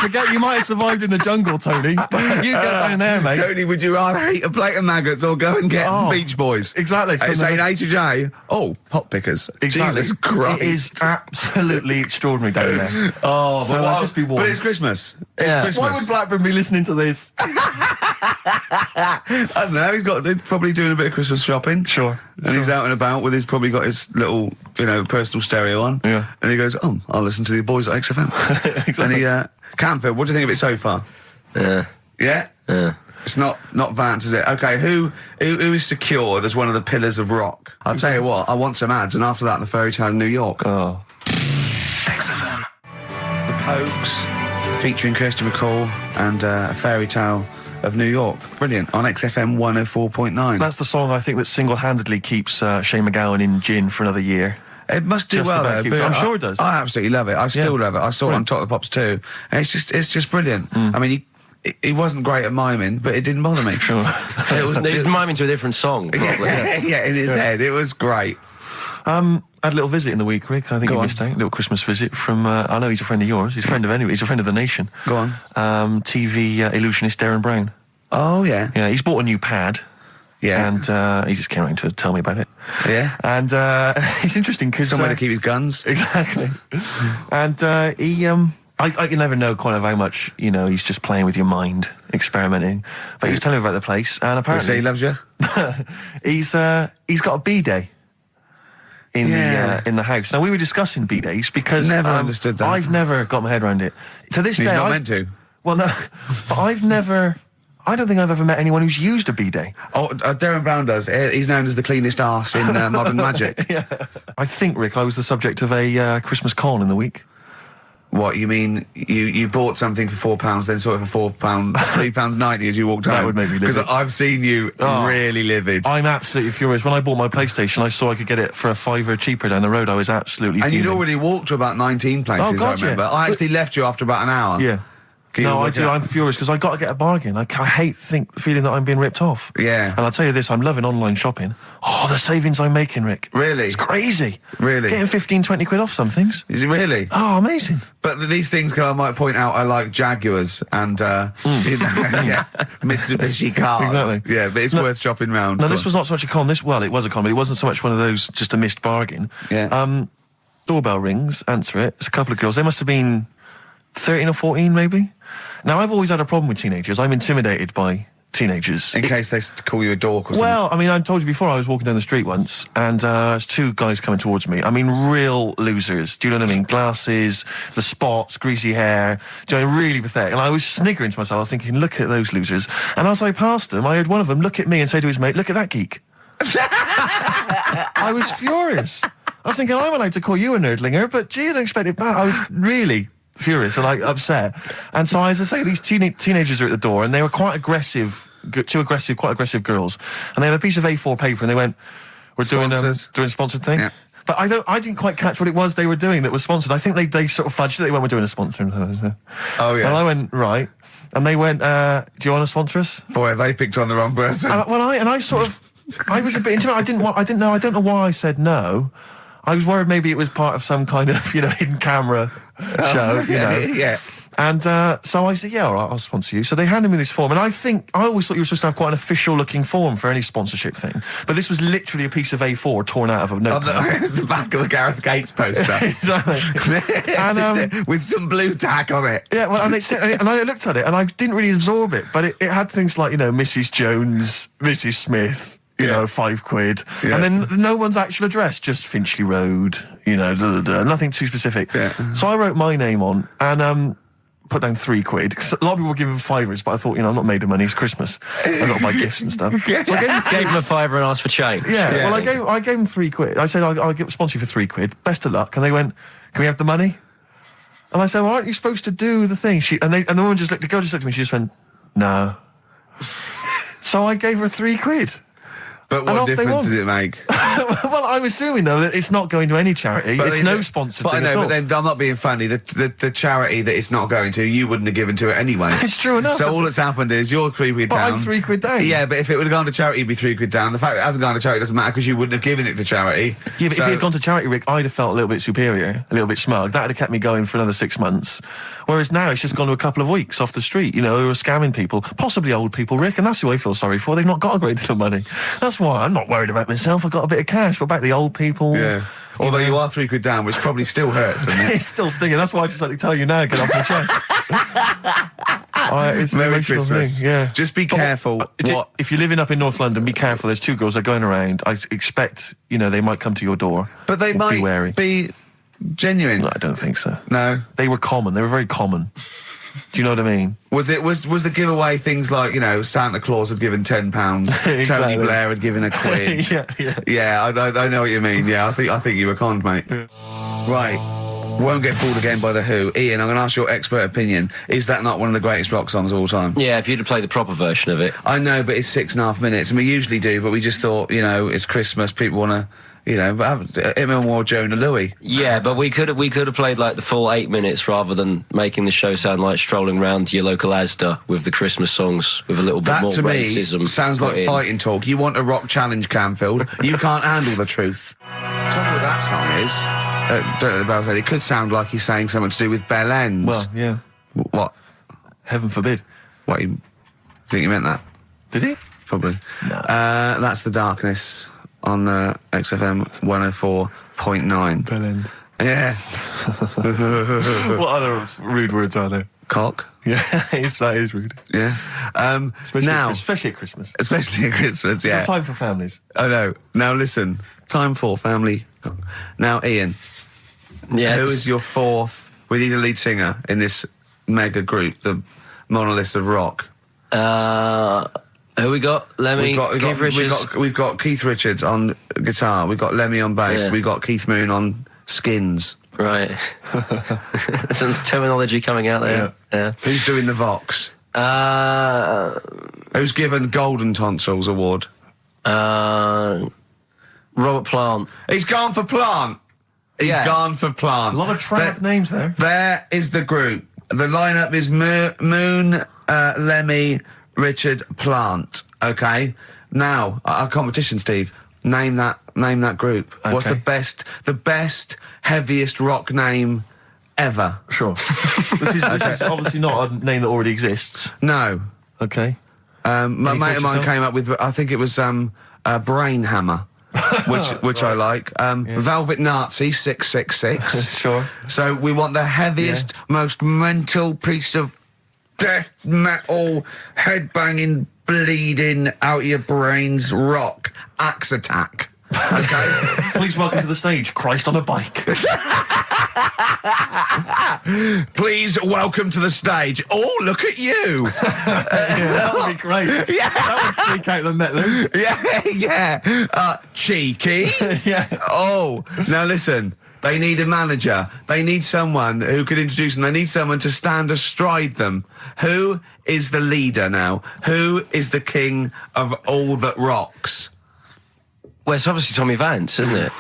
Forget you might have survived in the jungle, Tony. But you get down there, mate. Tony, would you rather eat a plate of maggots or go and get Beach Boys? Exactly. Saying A to J. Oh, pot pickers. Exactly. Jesus Christ. It is absolutely extraordinary down there. So I'll just be warned. But it's Christmas. Christmas. Why would Blackburn be listening to this? I don't know. He's probably doing a bit of Christmas shopping. Sure. And he's out and about with probably got his little, personal stereo on. Yeah. And he goes, I'll listen to the boys at XFM. Exactly. And Canfield, what do you think of it so far? Yeah. Yeah? Yeah. It's not Vance, is it? Okay, who is secured as one of the pillars of rock? I'll tell you what, I want some ads, and after that, the Fairy Tale in New York. Oh. XFM. The Pogues, featuring Kirsty MacColl, and a Fairy Tale of New York. Brilliant. On XFM 104.9. That's the song I think that single-handedly keeps Shane MacGowan in gin for another year. It must do Just well, about though. keeps- but I'm sure it does. I absolutely love it. I still love it. I saw it on Top of the Pops too. And it's just brilliant. I mean, he wasn't great at miming, but it didn't bother me. Sure. It was He's miming to a different song, probably. yeah, in his head. It was great. I had a little visit in the week, Rick. I think you missed out. A little Christmas visit from, I know he's a friend of yours. He's a friend of he's a friend of the nation. Go on. TV illusionist Darren Brown. Oh, yeah. Yeah, he's bought a new pad. Yeah. And he just came around to tell me about it. Yeah. And it's interesting because... Somewhere to keep his guns. Exactly. And I can never know kind of how much, he's just playing with your mind, experimenting. But he was telling me about the place, and apparently... Say he loves you? he's got a B-day in the house. Now, we were discussing B-days because... Never understood that. I've never got my head around it. To this day... He's not meant to. Well, no, but I don't think I've ever met anyone who's used a B-day. Oh, Darren Brown does. He's known as the cleanest arse in Modern Magic. Yeah. I think, Rick, I was the subject of a Christmas con in the week. What, you mean you bought something for £4, then saw it for £4, £3.90 as you walked home? That would make me livid. Because I've seen you really livid. I'm absolutely furious. When I bought my PlayStation, I saw I could get it for £5 cheaper down the road. I was absolutely And fuming. you'd already walked to about 19 places, I remember. Yeah. I actually left you after about an hour. Yeah. No, I do. I'm furious because I got to get a bargain. I hate the feeling that I'm being ripped off. Yeah. And I'll tell you this, I'm loving online shopping. Oh, the savings I'm making, Rick. Really? It's crazy. Really? Getting 15, 20 quid off some things. Is it really? Oh, amazing. But these things, I might point out, are like Jaguars and Mitsubishi cars. Exactly. Yeah, but it's worth shopping round. No, this was not so much a con. It was a con, but it wasn't so much one of those just a missed bargain. Yeah. Doorbell rings, answer it. It's a couple of girls. They must have been 13 or 14, maybe. Now, I've always had a problem with teenagers. I'm intimidated by teenagers. In case they call you a dork or something. Well, I mean, I told you before, I was walking down the street once, and there's two guys coming towards me. I mean, real losers. Do you know what I mean? Glasses, the spots, greasy hair. Do you know, really pathetic. And I was sniggering to myself. I was thinking, look at those losers. And as I passed them, I heard one of them look at me and say to his mate, look at that geek. I was furious. I was thinking, I'm allowed to call you a nerdlinger, but gee, I don't expect it back. I was really furious and upset. And so, as I say, these teenagers are at the door, and they were quite aggressive, quite aggressive girls. And they had a piece of A4 paper, and they went, "We're doing a sponsored thing." Yeah. But I didn't quite catch what it was they were doing that was sponsored. I think they sort of fudged it. They went, "We're doing a sponsor." Oh yeah. And I went, right. And they went, "Do you want to sponsor us?" Boy, they picked on the wrong person. I was a bit intimidated. I don't know why I said no. I was worried maybe it was part of some kind of, hidden camera show, Yeah. And so I said, yeah, all right, I'll sponsor you. So they handed me this form, and I always thought you were supposed to have quite an official-looking form for any sponsorship thing. But this was literally a piece of A4 torn out of a notepad. It was the back of a Gareth Gates poster. Exactly. And, with some blue tack on it. Yeah, well, and I looked at it, and I didn't really absorb it, but it had things like, Mrs. Jones, Mrs. Smith, £5. Yeah. And then no one's actual address, just Finchley Road, nothing too specific. Yeah. So I wrote my name on and put down £3. Cause a lot of people were giving $5, but I thought, I'm not made of money, it's Christmas. I've got to buy gifts and stuff. So I gave him a £5 and asked for change. Yeah. Well, I gave him £3. I said, I'll sponsor you for £3. Best of luck. And they went, can we have the money? And I said, well, aren't you supposed to do the thing? And the woman the girl just looked at me, she just went, no. So I gave her £3. But what difference does it make? Well, I'm assuming, though, that it's not going to any charity. It's no sponsored thing at all. But then I'm not being funny. The charity that it's not going to, you wouldn't have given to it anyway. It's true enough. So all that's happened is you're £3 down. But I'm £3 down. Yeah, but if it would have gone to charity, you'd be £3 down. The fact that it hasn't gone to charity doesn't matter because you wouldn't have given it to charity. Yeah, but if it had gone to charity, Rick, I'd have felt a little bit superior, a little bit smug. That would have kept me going for another 6 months. Whereas now it's just gone to a couple of weeks off the street, who are scamming people, possibly old people, Rick, and that's who I feel sorry for. They've not got a great deal of money. That's why I'm not worried about myself. I've got a bit of cash, but about the old people. Yeah. Although you are £3 down, which probably still hurts, doesn't it? It's still stinging. That's why I just like to tell you now, get off my chest. It's Merry Christmas. Thing, yeah. Just be careful. If you're living up in North London, be careful. There's two girls that are going around. I expect, they might come to your door. But they might be wary. Be genuine. No, I don't think so. No. They were common. They were very common. Do you know what I mean? Was the giveaway things like, Santa Claus had given £10, Exactly. Tony Blair had given £1? Yeah. Yeah, I know what you mean. Yeah, I think you were conned, mate. Yeah. Right. Won't Get Fooled Again by The Who. Ian, I'm going to ask your expert opinion. Is that not one of the greatest rock songs of all time? Yeah, if you'd have played the proper version of it. I know, but it's 6.5 minutes, and we usually do, but we just thought, you know, it's Christmas, people want to, you know, have him and more Jonah Louis. Yeah, but we could have played like the full 8 minutes rather than making the show sound like strolling round your local Asda with the Christmas songs with a little bit more racism. That to me sounds like fighting talk. You want a rock challenge, Canfield. You can't handle the truth. The trouble with that song is, don't know about it could sound like he's saying something to do with bell ends. Well, yeah. What? Heaven forbid. What, you think you meant that? Did he? Probably. No. That's The Darkness on XFM 104.9. Bell end. Yeah. What other rude words are there? Cock. Yeah, that is rude. Yeah. Especially at Christmas. Especially at Christmas, yeah. It's a time for families. I know. Now listen, time for family. Now, Ian. Yes. Who is your fourth? We need a lead singer in this mega group, the monoliths of rock. Who we got? Lemmy, Keith Richards. We've got Keith Richards on guitar. We've got Lemmy on bass. Yeah. We've got Keith Moon on skins. Right. Some terminology coming out there. Yeah. Who's doing the Vox? Who's given Golden Tonsils Award? Robert Plant. He's gone for Plant. He's gone for Plant. A lot of trad names there. There is the group. The lineup is Moon, Lemmy, Richard, Plant. Okay. Now our competition, Steve. Name that group. Okay. What's the best, heaviest rock name ever? Sure. This is obviously not a name that already exists. No. Okay. My mate of mine came up with, I think it was Brain Hammer, which I like. Velvet Nazi 666. Sure. So we want the heaviest, most mental piece of death metal, headbanging, bleeding out your brains rock. Axe Attack. Okay. Please welcome to the stage, Christ on a bike. Please welcome to the stage. Oh, look at you. That would be great. Yeah. That would freak out the metalers. Yeah. Cheeky. Yeah. Oh, now listen. They need a manager. They need someone who could introduce them. They need someone to stand astride them. Who is the leader now? Who is the king of all that rocks? Well, it's obviously Tommy Vance, isn't it?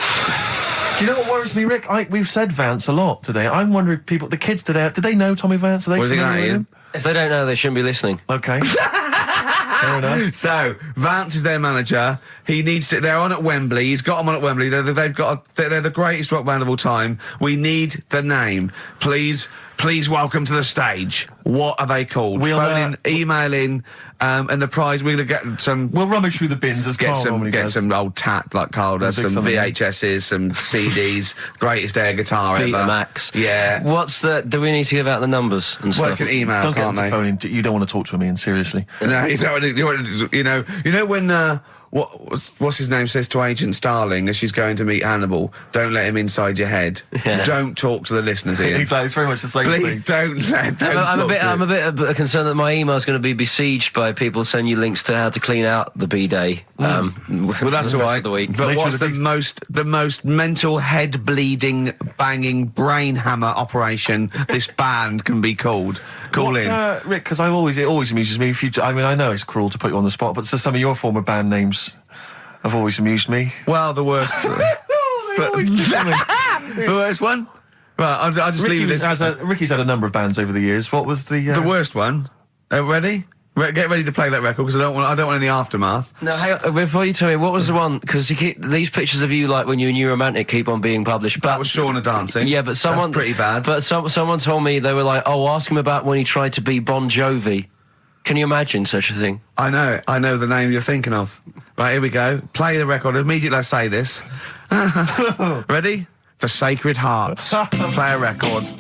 Do you know what worries me, Rick? We've said Vance a lot today. I'm wondering, the kids today, do they know Tommy Vance? Are they familiar with him? If they don't know, they shouldn't be listening. Okay. Fair enough. So, Vance is their manager. He needs to, they're on at Wembley. He's got them on at Wembley. They're the greatest rock band of all time. We need the name. Please welcome to the stage. What are they called? Phone in, email in, and the prize, we're going to get some... We'll rummage through the bins as get Carl normally get does. some old tat like Carl does, some VHSs, some CDs, greatest air guitar ever. Betamax. Yeah. Do we need to give out the numbers and stuff? Well, can email, don't can't get they? them to phone in. You don't want to talk to him, Ian, seriously. No, you don't want to, you know when what's his name says to Agent Starling as she's going to meet Hannibal, don't let him inside your head. Yeah. Don't talk to the listeners, Ian. Exactly, it's very much the same Please thing. I'm a bit concerned that my email's going to be besieged by people sending you links to how to clean out the B-Day. Well, that's all right. But what's the most mental, head bleeding, banging, brain hammer operation this band can be called? Call in, Rick. Because it always amuses me. I know it's cruel to put you on the spot, but some of your former band names have always amused me. Well, the worst. The worst one. Right, I'll just leave this. Ricky's had a number of bands over the years. What was the worst one? Ready? Get ready to play that record because I don't want any aftermath. No, hang on, before you tell me, what was the one? Because these pictures of you, like when you're a new romantic, keep on being published. That was Shauna dancing. Yeah, but someone... That's pretty bad. But someone told me, they were like, oh, ask him about when he tried to be Bon Jovi. Can you imagine such a thing? I know the name you're thinking of. Right, here we go. Play the record. Immediately I say this. Ready? For Sacred Hearts. Play a record.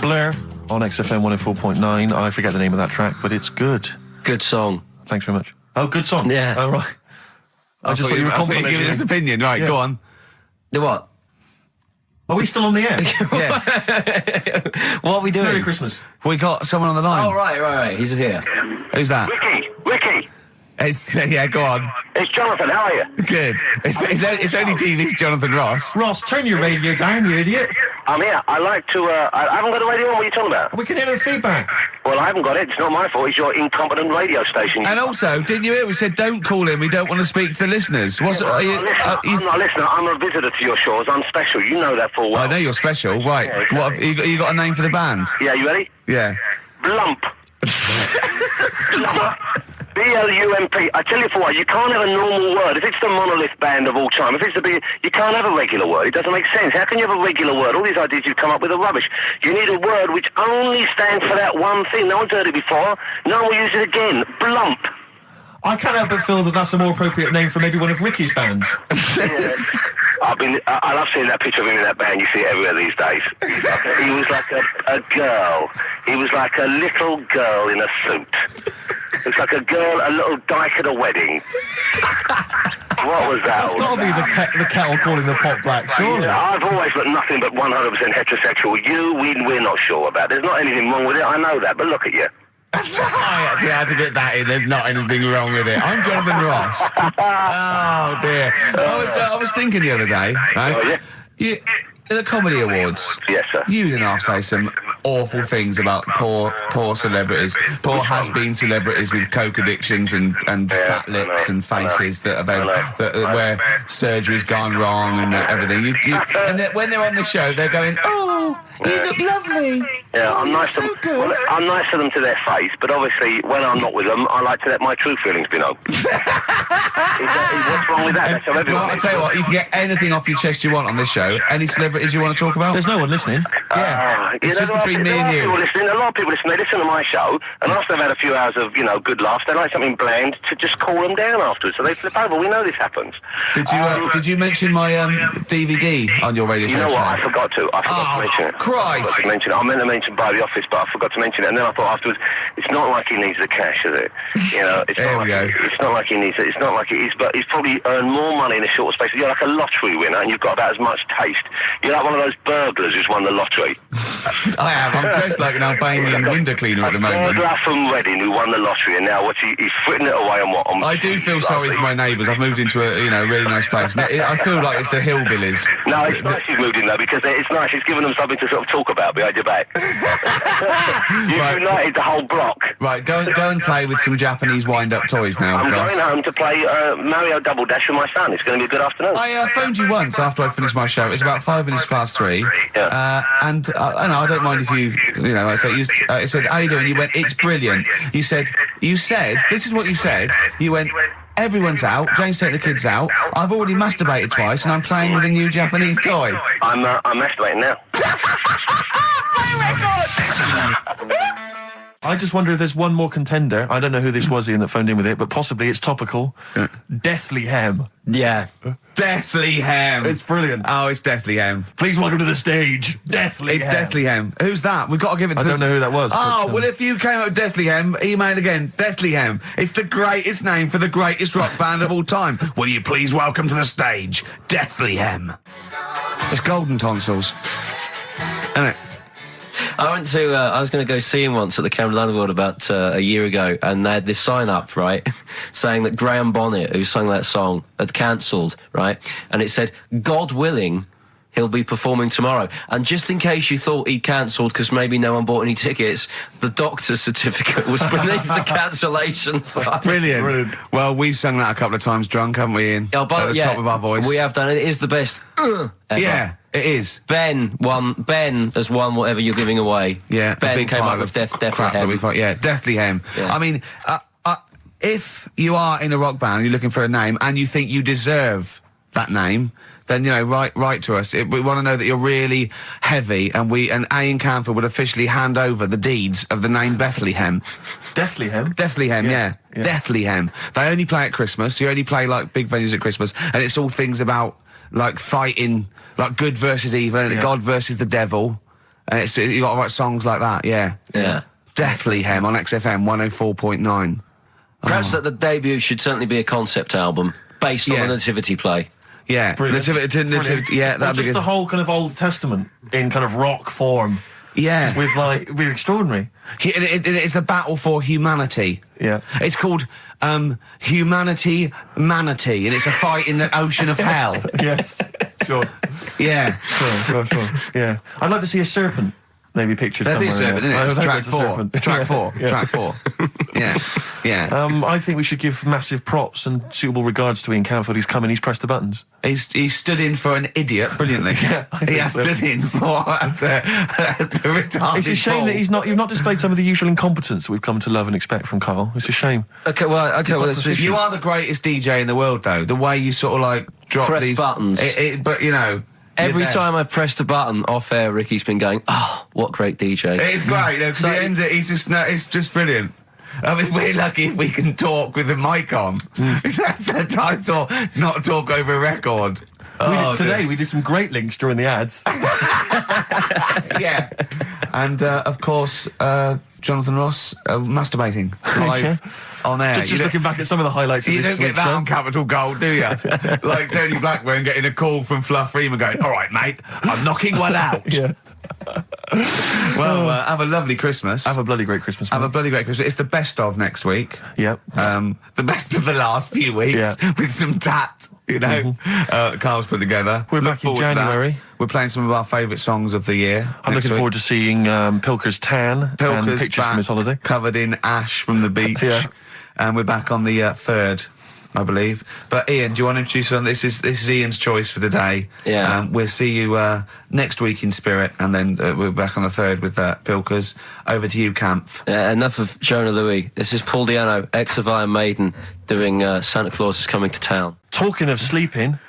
Blur on XFM 104.9. I forget the name of that track, but it's good. Good song. Thanks very much. Oh, good song. Yeah. Oh, right. I just thought you were complimenting giving his opinion. Right, yeah. Go on. The what? Are we still on the air? Yeah. What are we doing? Merry Christmas. We got someone on the line. Oh, right. He's here. Who's that? Ricky. Yeah, go on. It's Jonathan, how are you? Good. It's only TV's Jonathan Ross. Ross, turn your radio down, you idiot. I'm here. I like to, I haven't got a radio on. What are you talking about? We can hear the feedback. Well, I haven't got it. It's not my fault. It's your incompetent radio station. And also, didn't you hear? We said don't call him. We don't want to speak to the listeners. I'm not a listener. I'm a visitor to your shores. I'm special. You know that full well. I know you're special. Right. Yeah, exactly. What have you got a name for the band? Yeah, you ready? Yeah. Blump. B-L-U-M-P. I tell you for what, you can't have a normal word. If it's the monolith band of all time, if it's the big, you can't have a regular word. It doesn't make sense. How can you have a regular word? All these ideas you've come up with are rubbish. You need a word which only stands for that one thing. No one's heard it before. No one will use it again. Blump. I can't help but feel that that's a more appropriate name for maybe one of Ricky's bands. I love seeing that picture of him in that band. You see it everywhere these days. He was like a girl. He was like a little girl in a suit. It's like a little dyke at a wedding. What was that? It's got to be the kettle calling the pot black, surely. I've always got nothing but 100% heterosexual. We're not sure about. There's not anything wrong with it. I know that, but look at you. I actually had to get that in. There's not anything wrong with it. I'm Jonathan Ross. Oh dear. I was thinking the other day, right? Oh, yeah? The Comedy Awards. Yes, sir. You didn't have to say some awful things about poor celebrities, poor has-been celebrities with coke addictions and fat lips and faces that where surgery's gone wrong and everything. And when they're on the show, they're going, "Oh, you look lovely." Yeah, I'm nice to them. Well, I'm nice to them to their face, but obviously when I'm not with them, I like to let my true feelings be known. What's wrong with that? That's how everyone I'll tell you what, you can get anything off your chest you want on this show. Any celebrities you want to talk about? There's no one listening. Yeah, it's just between me and you. A lot of people listen. They listen to my show, and after they've had a few hours of, good laughs, they like something bland to just cool them down afterwards. So they flip over. We know this happens. Did you mention my DVD on your radio show? You know what? I forgot to mention it. Christ! I meant to mention by the office, but I forgot to mention it. And then I thought afterwards, it's not like he needs the cash, is it? It's not like he needs it. It's not like it is, but he's probably earned more money in a short space. You're like a lottery winner, and you've got about as much taste. You're like one of those burglars who's won the lottery. I am. I'm dressed like an Albanian window cleaner at the moment. Burglar from Reading who won the lottery, and now he's fritting it away on what? I do feel sorry for my neighbours. I've moved into a really nice place. I feel like it's the hillbillies. No, it's nice you've moved in though, because it's nice. It's given them something to sort of talk about behind your back. You've united the whole block. Right, go and play with some Japanese wind-up toys now. I'm going home to play Mario Double Dash with my son. It's going to be a good afternoon. I phoned you once after I finished my show. It's about 5 minutes past 3. Yeah. And I don't mind if I said, how you doing? You went, it's brilliant. You said, this is what you said. You went, everyone's out. Jane's taking the kids out. I've already masturbated twice, and I'm playing with a new Japanese toy. I'm masturbating now. I just wonder if there's one more contender. I don't know who this was, Ian, that phoned in with it, but possibly it's topical. Deathly Hem. Yeah. Deathly Hem. It's brilliant. Oh, it's Deathly Hem. Please welcome to the stage, Deathly Hem. It's Deathly Hem. Who's that? We've got to give it to I don't know who that was. Oh, well, if you came up with Deathly Hem, email again, Deathly Hem. It's the greatest name for the greatest rock band of all time. Will you please welcome to the stage, Deathly Hem. It's golden tonsils. Isn't it? I was going to go see him once at the Camden Underworld about a year ago, and they had this sign up, right, saying that Graham Bonnet, who sung that song, had cancelled, right, and it said, God willing, he'll be performing tomorrow. And just in case you thought he'd cancelled because maybe no one bought any tickets, the doctor's certificate was beneath the cancellation sign. Brilliant. Well, we've sung that a couple of times drunk, haven't we, Ian? At the top of our voice. We have done it. It is the best ever. Yeah. It is. Ben has won whatever you're giving away. Yeah, Ben came up with Deathly Hem. Deathly Hem. Yeah. I mean, if you are in a rock band, you're looking for a name, and you think you deserve that name, then write to us. We want to know that you're really heavy, and Ian Canfield would officially hand over the deeds of the name Bethlehem. Deathly Hem. Deathly Hem, yeah. Deathly Hem. They only play at Christmas. You only play like big venues at Christmas, and it's all things about like fighting, like good versus evil, and God versus the devil. And you got to write songs like that, yeah. Deathly Hem on XFM 104.9. Perhaps that the debut should certainly be a concept album based on the Nativity play. Yeah, Nativity, yeah. That'd be just the whole kind of Old Testament in kind of rock form. Yeah, with it'd be extraordinary. It's the battle for humanity. Yeah, it's called Humanity Manatee, and it's a fight in the ocean of hell. Yes. Sure. Yeah. Sure. Yeah. I'd like to see a serpent. Maybe pictured That'd be a somewhere. serpent, isn't it? Track four. Track four. Yeah. I think we should give massive props and suitable regards to Ian Camfield. He's come in, he's pressed the buttons. He stood in for an idiot brilliantly. He has stood in for the retarded. It's a shame that you've not displayed some of the usual incompetence that we've come to love and expect from Karl. It's a shame. Okay, well, you are the greatest DJ in the world, though. The way you sort of like drop press these buttons. But you know. Every time I've pressed a button off air, Ricky's been going, "Oh, what great DJ!" It's great. Because he ends it. It's just brilliant. I mean, we're lucky if we can talk with the mic on. That's the title. Not talk over a record. We did some great links during the ads. Yeah, and of course, Jonathan Ross masturbating live. On air. Just looking back at some of the highlights of this You don't get that on Capital Gold, do you? Like Tony Blackburn getting a call from Fluff Freeman going, "All right, mate, I'm knocking one out." Yeah. Well, have a lovely Christmas. Have a bloody great Christmas. Have a bloody great Christmas. It's the best of next week. Yep. The best of the last few weeks with some tat, you know, Carl's put together. We're back in January. We're playing some of our favourite songs of the year. I'm looking forward to seeing Pilker's tan and pictures from his holiday. Covered in ash from the beach. Yeah. And we're back on the 3rd, I believe. But Ian, do you want to introduce one? This is Ian's choice for today. Yeah. We'll see you next week in spirit, and then we're back on the 3rd with Pilkers. Over to you, Kampf. Yeah, enough of Jonah Louis. This is Paul Di'Anno, ex of Iron Maiden, doing Santa Claus is Coming to Town. Talking of sleeping,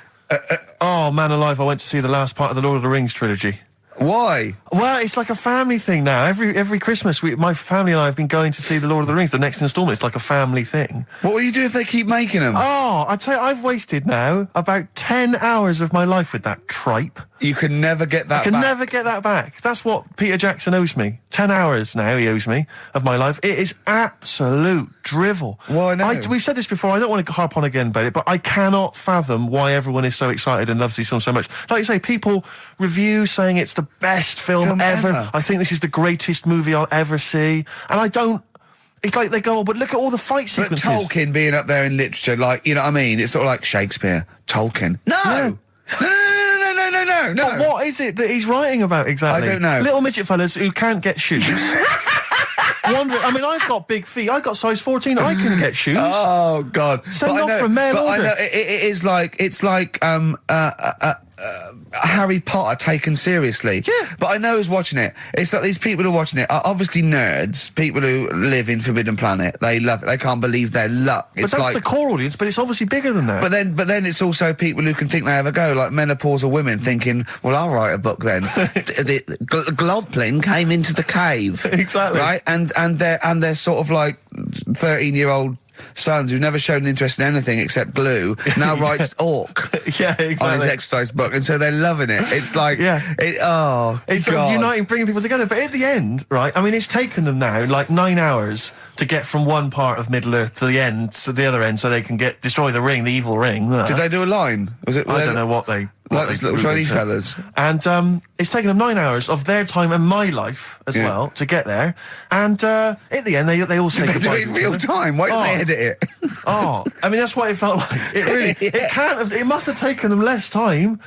oh man alive, I went to see the last part of the Lord of the Rings trilogy. Why? Well, it's like a family thing now. Every Christmas, my family and I have been going to see the Lord of the Rings, the next instalment. It's like a family thing. What will you do if they keep making them? Oh, I'd say I've wasted now about 10 hours of my life with that tripe. You can never get that back. I can never get that back. That's what Peter Jackson owes me. 10 hours now he owes me of my life. It is absolute drivel. Well, I know. We've said this before. I don't want to harp on again about it, but I cannot fathom why everyone is so excited and loves these films so much. Like you say, people review saying it's the best film ever. I think this is the greatest movie I'll ever see. And I don't... It's like they go, but look at all the fight sequences. But Tolkien being up there in literature, like, you know what I mean? It's sort of like Shakespeare. Tolkien. No! No. But what is it that he's writing about exactly? I don't know. Little midget fellas who can't get shoes. I mean, I've got big feet. I've got size 14. I can get shoes. Oh, God. Send off from mail order. I know, it is like, it's like, Harry Potter taken seriously. Yeah. But I know who's watching it. It's like these people who are watching it are obviously nerds, people who live in Forbidden Planet. They love it. They can't believe their luck. But that's the core audience, but it's obviously bigger than that. But then it's also people who can think they have a go, like menopausal women thinking, well, I'll write a book then. the Globplin came into the cave. Exactly. Right? And they're sort of like 13-year-old sons who've never shown an interest in anything except glue now writes Orc on his exercise book, and so they're loving it. It's like it's sort of uniting, bringing people together. But at the end, right, I mean, it's taken them now like 9 hours to get from one part of Middle Earth to the end, to the other end, so they can destroy the ring, the evil ring. Did they do a line? Was it? I don't know what they... Like these little Chinese fellas. And it's taken them 9 hours of their time and my life as well to get there. And at the end, they all say goodbye. They do it in real time. Why don't they edit it? I mean, that's what it felt like. It really... It can't have... It must have taken them less time,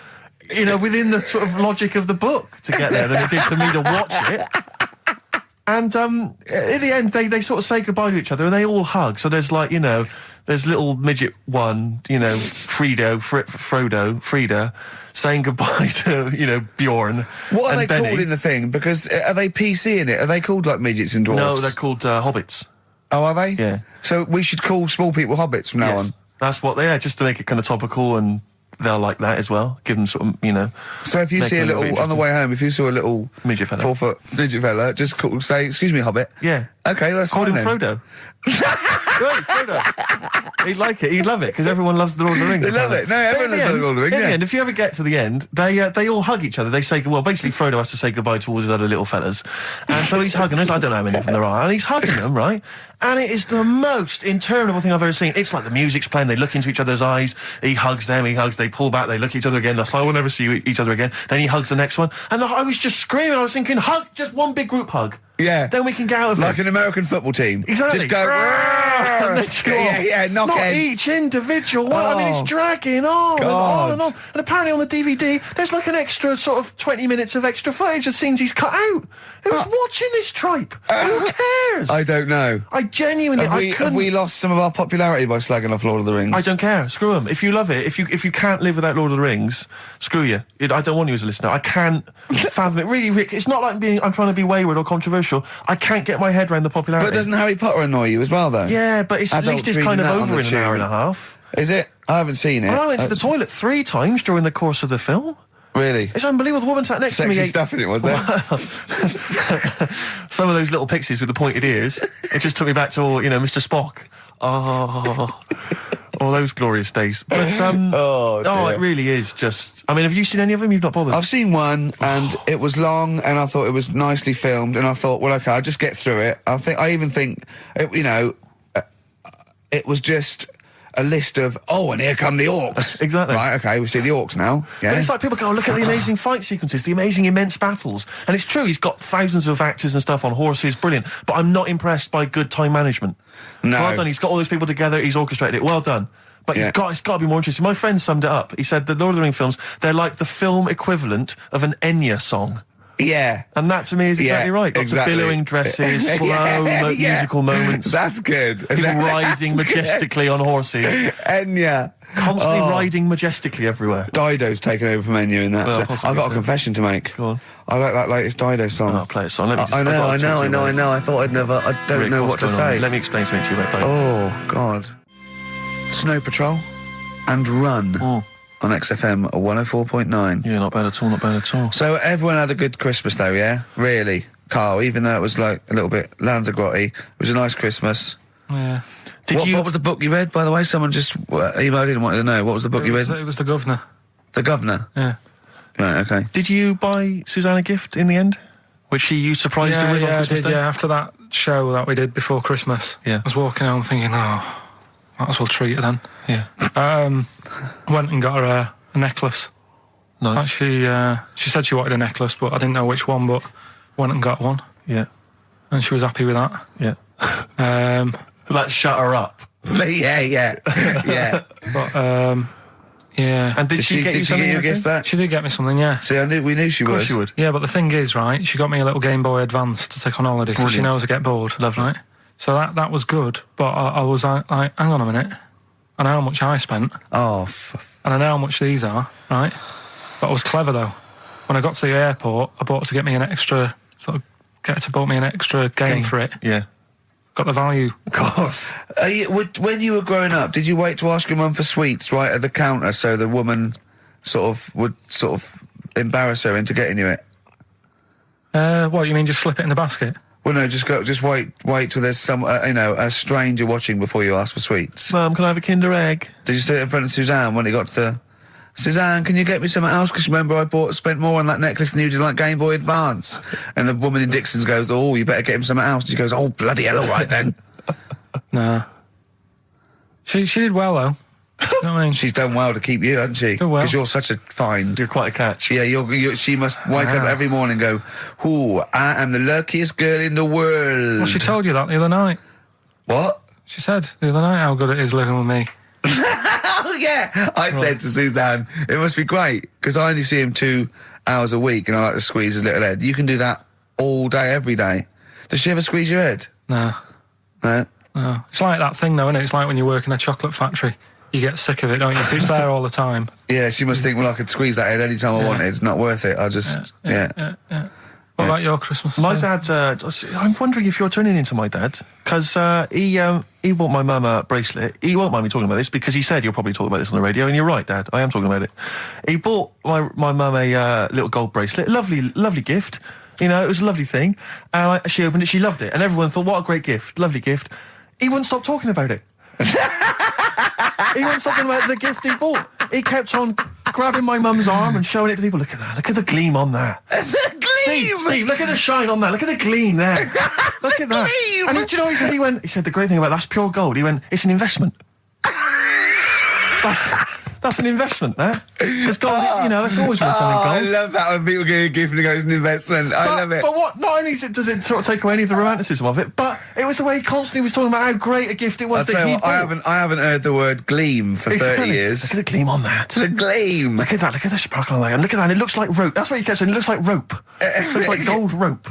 you know, within the sort of logic of the book to get there than it did for me to watch it. And at the end, they sort of say goodbye to each other and they all hug. So there's like, you know... There's little midget one, you know, Frida, saying goodbye to, you know, Bjorn. What are they Benny. called in the thing? Because are they PC in it? Are they called like midgets and dwarves? No, they're called hobbits. Oh, are they? Yeah. So we should call small people hobbits from now on. That's what they are, just to make it kind of topical, and they'll like that as well. Give them sort of, you know. So if you see a little on the way home, if you saw a little midget fella, 4 foot midget fella, just say, "Excuse me, hobbit." Yeah. Okay, that's call fine him then. Frodo. Right, Frodo. He'd like it. He'd love it because everyone loves the Lord of the Rings. They love it. No, everyone loves the Lord of the Rings. In the end, if you ever get to the end, they all hug each other. They say, well, basically Frodo has to say goodbye to all his other little fellas, and so he's hugging us. I don't know how many of them there are, and he's hugging them, right? And it is the most interminable thing I've ever seen. It's like the music's playing. They look into each other's eyes. He hugs them. He hugs. They pull back. They look at each other again. That's like, we'll never see each other again. Then he hugs the next one, and I was just screaming. I was thinking, hug, just one big group hug. Yeah. Then we can get out of Like it. an American football team. Exactly. Just go. And they just go off. Yeah, knock Not heads. each individual one. I mean, it's Oh. dragging on and on and God. on. And apparently on the DVD, there's like an extra sort of 20 minutes of extra footage of scenes he's cut out. Who's watching this tripe? Who cares? I don't know. I genuinely, Have we lost some of our popularity by slagging off Lord of the Rings? I don't care. Screw them. If you love it, if you can't live without Lord of the Rings, screw you. I don't want you as a listener. I can't fathom it. Really, Rick, it's not like I'm trying to be wayward or controversial. I can't get my head around the popularity. But doesn't Harry Potter annoy you as well, though? Yeah, but at Adults least it's reading kind of that on over the in an hour tune. and a half. Is it? I haven't seen it. I went to the toilet 3 times during the course of the film. Really? It's unbelievable. The woman sat next to me. Sexy stuff in it, was there? Some of those little pixies with the pointed ears. It just took me back to, Mr. Spock. Oh, all those glorious days. But it really is just. I mean, have you seen any of them? You've not bothered. I've seen one, and it was long, and I thought it was nicely filmed, and I thought, well, okay, I'll just get through it. I even think, it was just a list of, and here come the orcs. Exactly. Right, okay, we see the orcs now. Yeah. But it's like people go, look at the amazing fight sequences, the amazing immense battles. And it's true, he's got thousands of actors and stuff on horses, brilliant. But I'm not impressed by good time management. No. Well done, he's got all those people together, he's orchestrated it, well done. But it's got to be more interesting. My friend summed it up. He said the Lord of the Rings films, they're like the film equivalent of an Enya song. Yeah. And that to me is exactly right. Lots of billowing dresses, slow musical moments. That's good. People riding majestically on horses. Enya. Constantly riding majestically everywhere. Dido's taken over from Enya in that. Well, So possibly I've got a so. confession to make. Go on. I like that latest Dido song. I'll play a song. Let me just, I know. I thought I'd never. I don't Rick, know what's what to going on? say. Let me explain something to you about Dido. Oh, God. Snow Patrol and Run on XFM 104.9. Yeah, not bad at all, not bad at all. So everyone had a good Christmas though, yeah? Really? Carl, even though it was like a little bit Lanzagrotte, it was a nice Christmas. Yeah. What was the book you read, by the way? Someone just emailed in and wanted to know. What was the book you read? It was The Governor. The Governor? Yeah. Right, okay. Did you buy Suzanne a gift in the end? Which you surprised her with on Christmas Day? Yeah, after that show that we did before Christmas. Yeah. I was walking home thinking, might as well treat her then. Yeah. Went and got her a necklace. Nice. Actually, she said she wanted a necklace, but I didn't know which one, but went and got one. Yeah. And she was happy with that. Yeah. That shut her up. yeah. But, yeah. And did she get you something? Did she get you a gift back? She did get me something, yeah. See, we knew she Of would. course she would. Yeah, but the thing is, right, she got me a little Game Boy Advance to take on holiday because she Brilliant. knows I get bored. Lovely. Right? So that was good, but I was like, hang on a minute. I know how much I spent, Oh, and I know how much these are, right? But I was clever, though. When I got to the airport, I bought her to get me an extra, bought me an extra game for it. Yeah. Got the value. Of course. when you were growing up, did you wait to ask your mum for sweets right at the counter so the woman would embarrass her into getting you it? What, you mean just slip it in the basket? Well, no, just wait till there's some, a stranger watching before you ask for sweets. Mum, can I have a Kinder Egg? Did you sit in front of Suzanne when it got to Suzanne, can you get me something else? Because remember I spent more on that necklace than you did, like Game Boy Advance. And the woman in Dixon's goes, oh, you better get him something else. She goes, oh, bloody hell, all right then. Nah. She did well, though. You know what I mean? She's done well to keep you, hasn't she? Done well. Because you're such a find. You're quite a catch. Yeah, she must wake up every morning and go, ooh, I am the luckiest girl in the world. Well, she told you that the other night. What? She said the other night how good it is living with me. Oh, yeah. I said to Suzanne, it must be great, because I only see him 2 hours a week and I like to squeeze his little head. You can do that all day, every day. Does she ever squeeze your head? No. No? No. It's like that thing, though, isn't it? It's like when you work in a chocolate factory. You get sick of it, don't you? If it's there all the time. Yeah, she must think, well, I could squeeze that head any time I wanted. It's not worth it. I just, Yeah. What about your Christmas? My dad, I'm wondering if you're turning into my dad, because he bought my mum a bracelet. He won't mind me talking about this, because he said you'll probably talk about this on the radio, and you're right, Dad, I am talking about it. He bought my mum a little gold bracelet. Lovely gift. You know, it was a lovely thing. And she opened it, she loved it, and everyone thought, what a great gift, lovely gift. He wouldn't stop talking about it. He wouldn't stop talking about the gift he bought. He kept on grabbing my mum's arm and showing it to people. Look at that, look at the gleam on that. The gleam! Steve, look at the shine on that, look at the gleam there. Look at that. Gleam! And do you know what he said? He said, the great thing about that's pure gold. He went, it's an investment. That's an investment, that. It's gold, you know, it's always worth something I gold. love that when people give you a gift and it goes an investment. I love it. But what? Not only does it sort of take away any of the romanticism of it, but it was the way he constantly was talking about how great a gift it was I'll that tell he you what, I haven't heard the word gleam for 30 years. Look at the gleam on that. The gleam. Look at that. Look at the sparkle on that. And look at that. It looks like rope. That's what he kept saying. It looks like rope. It looks like gold rope.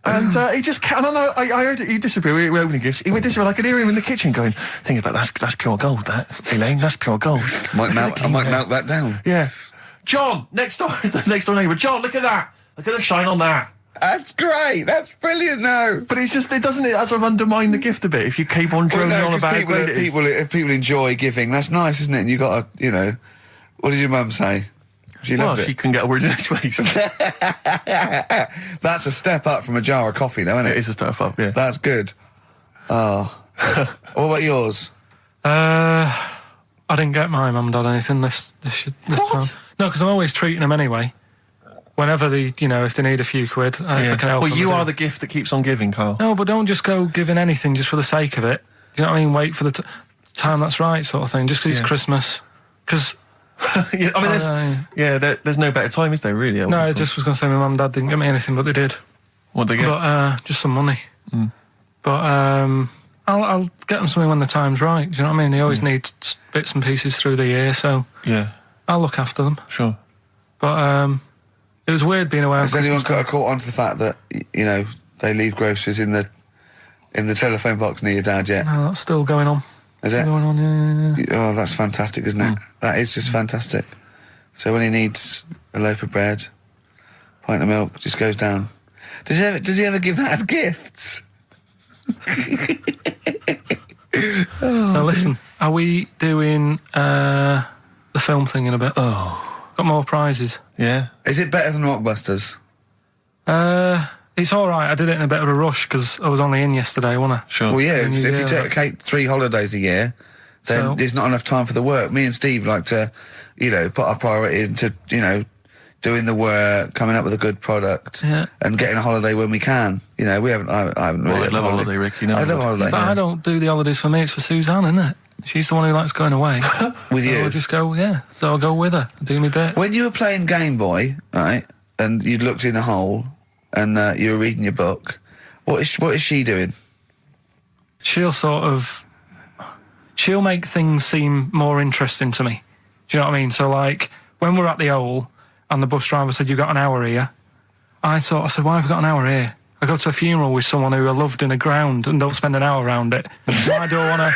And he just can't. I heard it. He disappeared. We were opening gifts. He went disappear. I could hear him in the kitchen going, "Think about that's pure gold. That Elaine, that's pure gold." I might melt that down. Yeah. John, next door neighbour. John, look at that. Look at the shine on that. That's great. That's brilliant, though. But it's just it sort of undermine the gift a bit if you keep on droning on about how great it is. If people enjoy giving, that's nice, isn't it? And you got to, you know, what did your mum say? She loved it. She couldn't get a word in edgeways. That's a step up from a jar of coffee, though, isn't it? It is a step up, yeah. That's good. Oh. What about yours? I didn't get my mum and dad anything this time. No, because I'm always treating them anyway. Whenever if they need a few quid, if I can help them. Well, you are the gift that keeps on giving, Carl. No, but don't just go giving anything just for the sake of it. You know what I mean? Wait for the time that's right, sort of thing. Just because it's Christmas. Because... yeah, I mean, there's no better time, is there, really? No, I just was going to say my mum and dad didn't get me anything, but they did. What did they get? But, just some money. Mm. But, I'll get them something when the time's right. Do you know what I mean? They always need bits and pieces through the year, so... Yeah. I'll look after them. Sure. But, it was weird being away on Has anyone got caught onto the fact that, you know, they leave groceries in the telephone box near your dad yet? No, that's still going on. Is it? Going on, yeah. Oh, that's fantastic, isn't it? That is just fantastic. So when he needs a loaf of bread, pint of milk, just goes down. Does he ever give that as gifts? Now listen, are we doing the film thing in a bit? Oh. Got more prizes. Yeah. Is it better than Rockbusters? It's all right. I did it in a bit of a rush because I was only in yesterday, wasn't I? Sure. Well, yeah, if you take 3 holidays a year, then there's not enough time for the work. Me and Steve like to, put our priority into, doing the work, coming up with a good product, and getting a holiday when we can. We haven't. I haven't really. I love a holiday, Rick. I love a holiday. But I don't do the holidays for me. It's for Suzanne, isn't it? She's the one who likes going away. With you? I'll just go. Yeah. So I'll go with her. Do me bit. When you were playing Game Boy, right, and you'd looked in the hole, and you were reading your book, what is she doing? She'll make things seem more interesting to me. Do you know what I mean? So, like, when we're at the Owl and the bus driver said, "You've got an hour here," I said, "Why have I got an hour here? I go to a funeral with someone who I loved in the ground and don't spend an hour around it. Why do I want to..."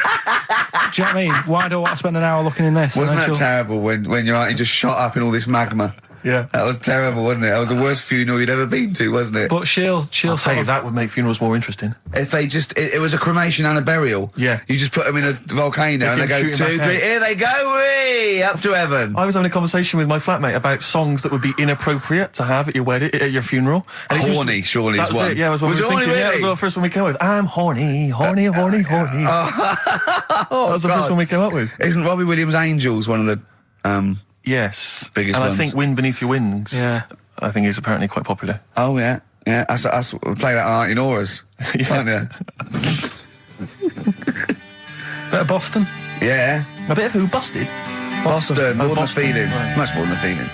Do you know what I mean? Why do I want to spend an hour looking in this? Wasn't that terrible when you're out and just shot up in all this magma? Yeah. That was terrible, wasn't it? That was the worst funeral you'd ever been to, wasn't it? But she'll tell you, that would make funerals more interesting. If they it was a cremation and a burial. Yeah. You just put them in a volcano and they go 2, 3, here they go, whee, up to heaven. I was having a conversation with my flatmate about songs that would be inappropriate to have at your wedding, at your funeral. And horny, surely is one. It, yeah, was what we were thinking. Really? Yeah, that was the first one we came up with. I'm horny, horny, horny, horny. That was the first one we came up with. Isn't Robbie Williams' Angels one of the yes, biggest and ones? I think Wind Beneath Your Wings. Yeah, I think is apparently quite popular. Oh yeah. Yeah, I play that on in Auras, can't you? Bit of Boston. Yeah. A bit of who? Busted? Boston, more than a feeling. Right. It's much more than a feeling.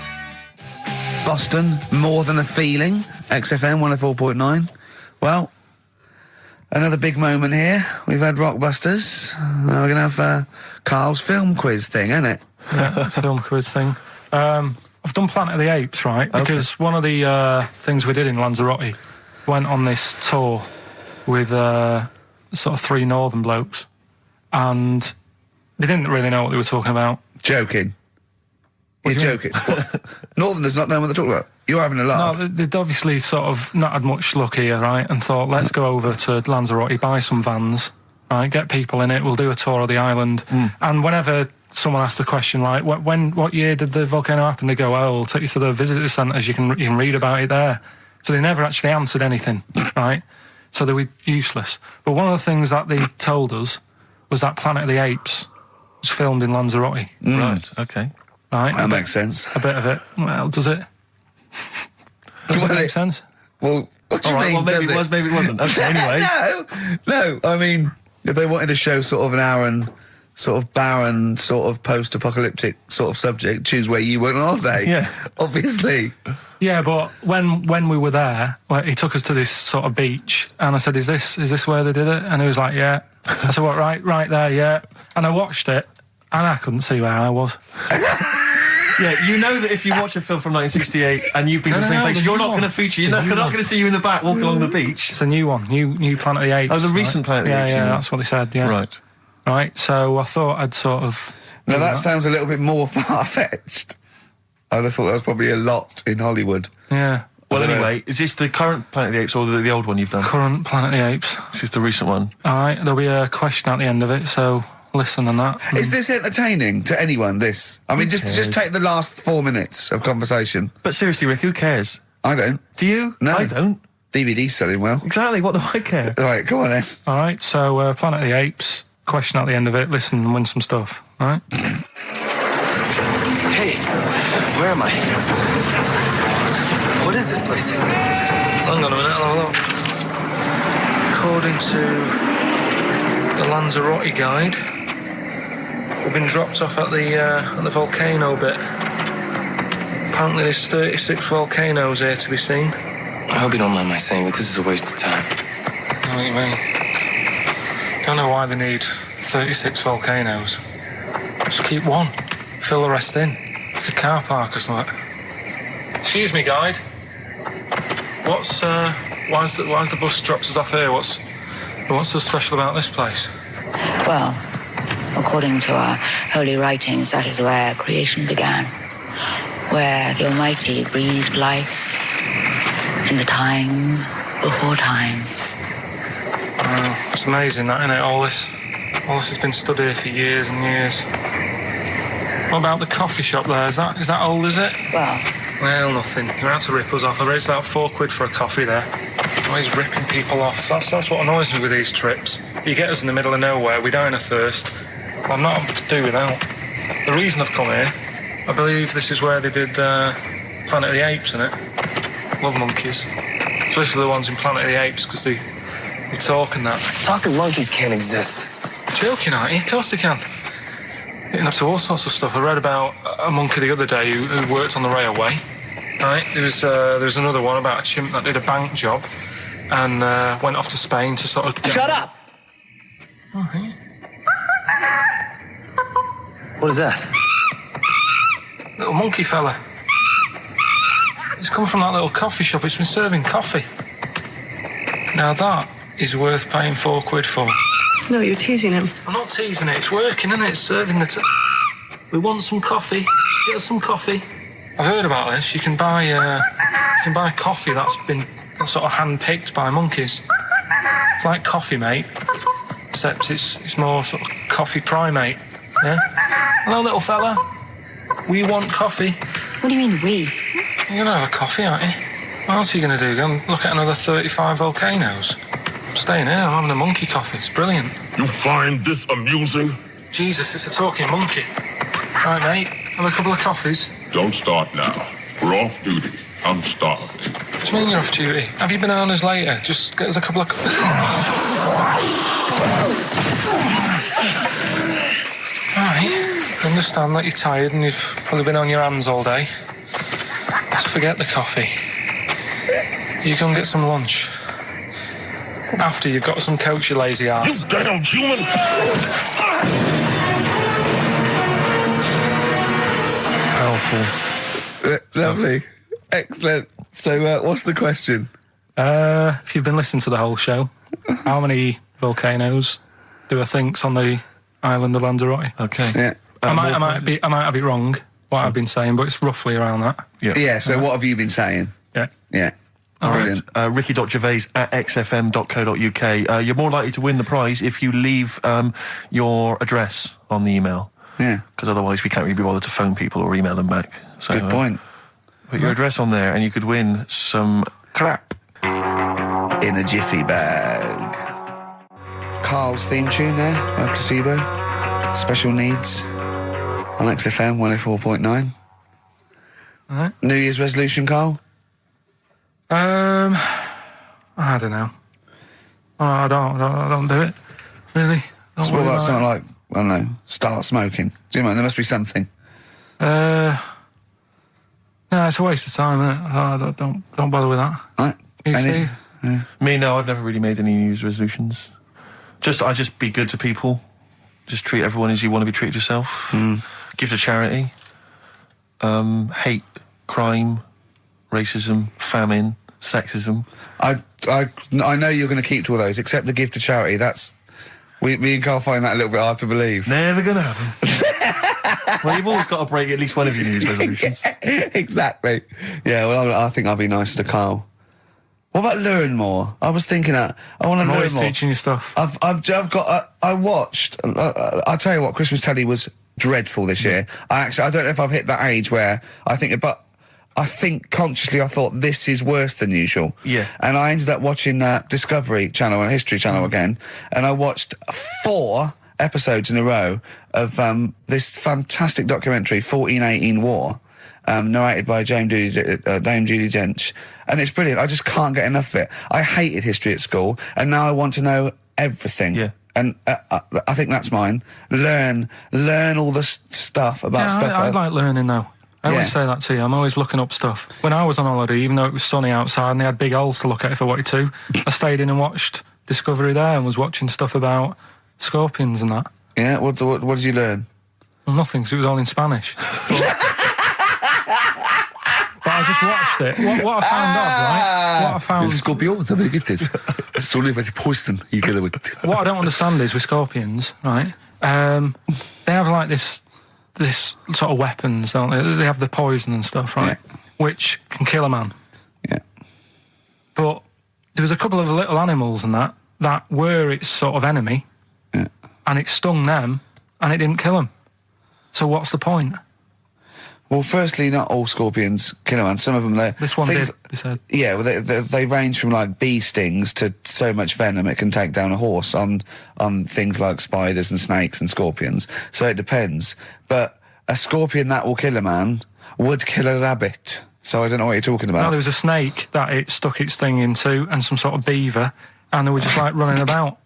Boston, more than a feeling. XFM 104.9. Well, another big moment here. We've had Rockbusters. We're going to have Carl's film quiz thing, isn't it? Yeah, it's a film quiz thing. I've done Planet of the Apes, right? Because one of the things we did in Lanzarote, went on this tour with sort of 3 northern blokes, and they didn't really know what they were talking about. Joking. You're joking. Northerners not knowing what they're talking about. You're having a laugh. No, they'd obviously sort of not had much luck here, right? And thought, let's go over to Lanzarote, buy some vans, right? Get people in it. We'll do a tour of the island. And whenever someone asked the question like, what year did the volcano happen? They go, we'll take you to the visitor centres, you can read about it there. So they never actually answered anything, right? So they were useless. But one of the things that they told us was that Planet of the Apes was filmed in Lanzarote. Right, okay. Right? That makes sense. A bit of it. Well, does it? Does it make sense? Well, what do you mean? Well, maybe it was, maybe it wasn't. Okay, anyway. No, I mean, if they wanted to show sort of an hour and sort of barren, sort of post-apocalyptic sort of subject, choose where you went on holiday. Yeah. Obviously. Yeah, but when we were there, he took us to this sort of beach, and I said, "Is this where they did it?" And he was like, "Yeah." I said, "What? Right there, yeah." And I watched it, and I couldn't see where I was. Yeah, you know that if you watch a film from 1968 and you've been to the same place, you're not going to feature. You're not going to see you in the back walking along the beach. It's a new one, new Planet of the Apes. Oh, the recent Planet of the Apes. Yeah, that's what they said. Yeah. Right. So I thought I'd sort of. Now that sounds a little bit more far-fetched. I'd have thought that was probably a lot in Hollywood. Yeah. Well, anyway, is this the current Planet of the Apes or the old one you've done? Current Planet of the Apes. This is the recent one. All right. There'll be a question at the end of it, so. Listen on that. Is this entertaining to anyone, this? I mean, just take the last 4 minutes of conversation. But seriously, Rick, who cares? I don't. Do you? No. I don't. DVD's selling well. Exactly, what do I care? All right, come on then. All right, so Planet of the Apes, question at the end of it, listen and win some stuff, all right? Hey, where am I? What is this place? Hang on a minute, I'll have a look. According to the Lanzarote guide, we've been dropped off at the volcano bit. Apparently there's 36 volcanoes here to be seen. I hope you don't mind my saying, but this is a waste of time. I know what you mean. Don't know why they need 36 volcanoes. Just keep one. Fill the rest in. Like a car park or something. Excuse me, guide. Why's the bus dropped us off here? What's so special about this place? Well, according to our holy writings, that is where creation began, where the Almighty breathed life in the time before time. Wow, it's amazing that, isn't it? All this has been stood here for years and years. What about the coffee shop there? Is that old, is it? Well, nothing. You're out to rip us off. I raised about £4 for a coffee there. Always ripping people off. That's what annoys me with these trips. You get us in the middle of nowhere, we die in a thirst. Well, I'm not to do without. The reason I've come here, I believe this is where they did Planet of the Apes, innit? Love monkeys. Especially the ones in Planet of the Apes, because they talk and that. Talking monkeys can't exist. Joking, aren't you? Of course they can. Getting up to all sorts of stuff. I read about a monkey the other day who worked on the railway. Right? There was another one about a chimp that did a bank job and went off to Spain to sort of... Shut up! Oh, hey. What is that? Little monkey fella. It's come from that little coffee shop. It's been serving coffee. Now that is worth paying £4 for. No, you're teasing him. I'm not teasing it. It's working, isn't it? It's serving the... We want some coffee. Get us some coffee. I've heard about this. You can buy coffee that's been sort of hand-picked by monkeys. It's like Coffee Mate, except it's more sort of coffee primate. Yeah? Hello, little fella. We want coffee. What do you mean, we? You're gonna have a coffee, aren't you? What else are you gonna do? Go and look at another 35 volcanoes? I'm staying here. I'm having a monkey coffee. It's brilliant. You find this amusing? Jesus, it's a talking monkey. Right, mate. Have a couple of coffees. Don't start now. We're off duty. I'm starving. What do you mean you're off duty? Have you bananas later? Just get us a couple of... Right. I understand that you're tired and you've probably been on your hands all day. Just forget the coffee. You go and get some lunch. After you've got some coach, you lazy ass. You damn human! Powerful. Lovely. Excellent. So, what's the question? If you've been listening to the whole show, how many volcanoes do I think's on the island of Lanzarote? Okay. Yeah. I might have it wrong, what I've been saying, but it's roughly around that. Yeah, so what have you been saying? Yeah. Yeah. Brilliant. Ricky.gervais@xfm.co.uk. You're more likely to win the prize if you leave your address on the email. Yeah. Because otherwise we can't really be bothered to phone people or email them back. So, Good point. Put your address on there and you could win some crap. In a jiffy bag. Carl's theme tune there by Placebo. Special Needs on XFM 104.9. All right. New Year's resolution, Carl? I don't know. I don't do it, really. So what about something like, I don't know, start smoking? Do you know? There must be something. No, it's a waste of time, isn't it? Don't bother with that. Right. You, Steve? Me, no, I've never really made any New Year's resolutions. I just be good to people. Just treat everyone as you want to be treated yourself. Give to charity. Hate, crime, racism, famine, sexism. I know you're going to keep to all those, except the gift to charity. That's... Me and Carl find that a little bit hard to believe. Never gonna happen. Well, you've always got to break at least one of your New Year's resolutions. Yeah, exactly. Yeah, well, I think I'll be nice to Carl. What about learn more? I was thinking that. I want to learn more. I'm always teaching you stuff. I've got... I watched... I'll tell you what, Christmas telly was dreadful this year. I don't know if I've hit that age where I think... But I think consciously I thought this is worse than usual. Yeah. And I ended up watching Discovery Channel and History Channel again, and I watched 4 episodes in a row of this fantastic documentary, 1418 War, narrated by Dame Judi Dench, and it's brilliant. I just can't get enough of it. I hated history at school, and now I want to know everything. Yeah. And I think that's mine. Learn all the stuff about stuff. I like learning though. I always say that to you. I'm always looking up stuff. When I was on holiday, even though it was sunny outside and they had big holes to look at if I wanted to, I stayed in and watched Discovery there and was watching stuff about scorpions and that. Yeah, what did you learn? Well, nothing, because it was all in Spanish. But I just watched it. What I found odd, right? What I found... Scorpions, I get it. It's only about poison. You get it. What I don't understand is with scorpions, right? They have like this sort of weapons, don't they? They have the poison and stuff, right? Yeah. Which can kill a man. Yeah. But there was a couple of little animals and that were its sort of enemy. Yeah. And it stung them, and it didn't kill them. So what's the point? Well, firstly, not all scorpions kill a man. Some of them, this one did, you said. Yeah, well, they range from like bee stings to so much venom it can take down a horse on things like spiders and snakes and scorpions. So it depends. But a scorpion that will kill a man would kill a rabbit. So I don't know what you're talking about. No, there was a snake that it stuck its thing into, and some sort of beaver, and they were just like running about.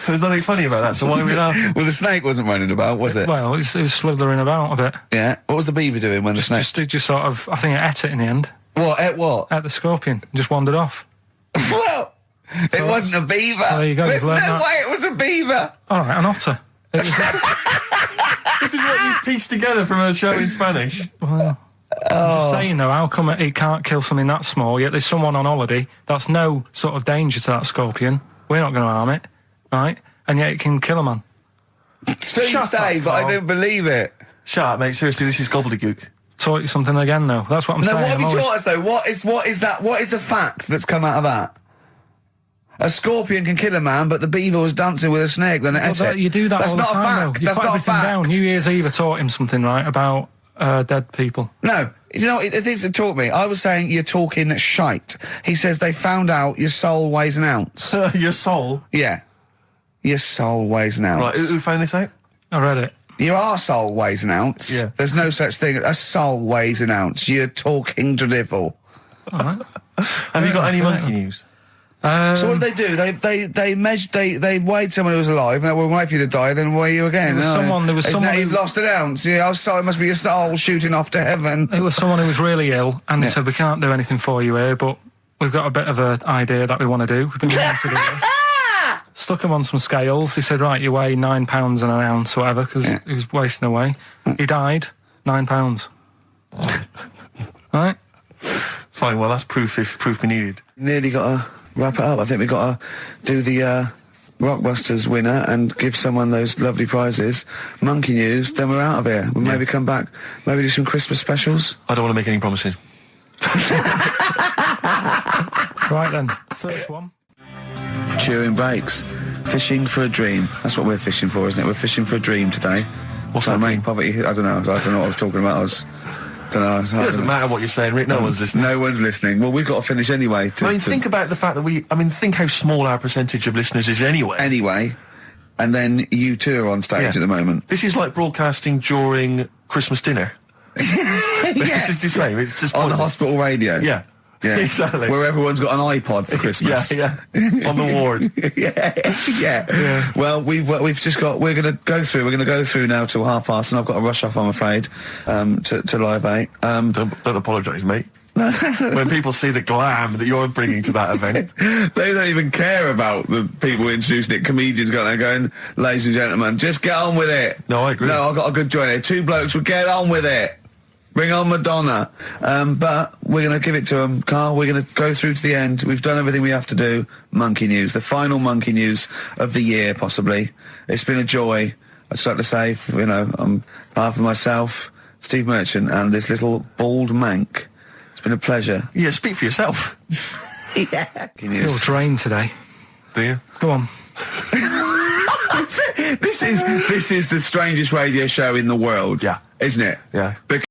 There's nothing funny about that, so why are we laughing? Well, the snake wasn't running about, was it? Well, it was slithering about a bit. Yeah. What was the beaver doing when the snake... Just sort of... I think it ate it in the end. What? Ate what? Ate the scorpion. Just wandered off. Well, so it wasn't a beaver. So there you go. There's no way it was a beaver. All right, an otter. This is what you've pieced together from a show in Spanish. Well... I'm just saying, though, how come it can't kill something that small, yet there's someone on holiday that's no sort of danger to that scorpion. We're not going to harm it, right? And yet it can kill a man. So you say, but I don't believe it. Shut up, mate. Seriously, this is gobbledygook. Taught you something again, though. That's what I'm saying. No, what have you taught us, though? What is that? What is the fact that's come out of that? A scorpion can kill a man, but the beaver was dancing with a snake, then it ate it. You do that That's all the not time, a fact. though. That's not a fact. Down. New Year's Eve, I taught him something, right, about dead people. No. You know, the things that taught me, I was saying you're talking shite. He says they found out your soul weighs an ounce. Your soul? Yeah. Your soul weighs an ounce. Right, who found this out? I read it. Your arsehole weighs an ounce. Yeah. There's no such thing. A soul weighs an ounce. You're talking drivel. All right. Have you got any monkey news? So what did they do? They weighed someone who was alive, and they will wait for you to die, then weigh you again. There was someone you've lost an ounce. Yeah, it must be your soul shooting off to heaven. It was someone who was really ill, and they said, we can't do anything for you here, but we've got a bit of an idea that we want to do. We've been trying to do this. Stuck him on some scales. He said, right, you weigh 9 pounds and an ounce or whatever, because he was wasting away. He died, 9 pounds. Right? Fine, well, that's proof if proof be needed. Nearly got to wrap it up. I think we've got to do the Rockbusters winner and give someone those lovely prizes. Monkey news, then we're out of here. We'll maybe come back, maybe do some Christmas specials. I don't want to make any promises. Right then, first one. Chewing breaks. Fishing for a dream. That's what we're fishing for, isn't it? We're fishing for a dream today. What's that mean? Poverty. I don't know what I was talking about. It doesn't matter what you're saying, Rick. No one's listening. No one's listening. Well, we've got to finish anyway. Think about the fact that think how small our percentage of listeners is anyway. Anyway. And then you two are on stage at the moment. This is like broadcasting during Christmas dinner. This is the same. It's just on the hospital radio. Yeah. Yeah, exactly. Where everyone's got an iPod for Christmas. Yeah, on the ward. yeah. Well, we've just got. We're going to go through. We're going to go through now till 12:30, and I've got to rush off. I'm afraid to Live 8. Don't apologise, mate. When people see the glam that you're bringing to that event, they don't even care about the people introducing it. Comedians going, ladies and gentlemen, just get on with it. No, I agree. No, I've got a good joint here. 2 blokes will get on with it. Bring on Madonna. But we're going to give it to them, Carl. We're going to go through to the end. We've done everything we have to do. Monkey news, the final monkey news of the year, possibly. It's been a joy. I'd just like to say, on behalf of myself, Steve Merchant, and this little bald mank. It's been a pleasure. Yeah, speak for yourself. Yeah. I feel drained today. Do you? Go on. This is the strangest radio show in the world. Yeah. Isn't it? Yeah. Because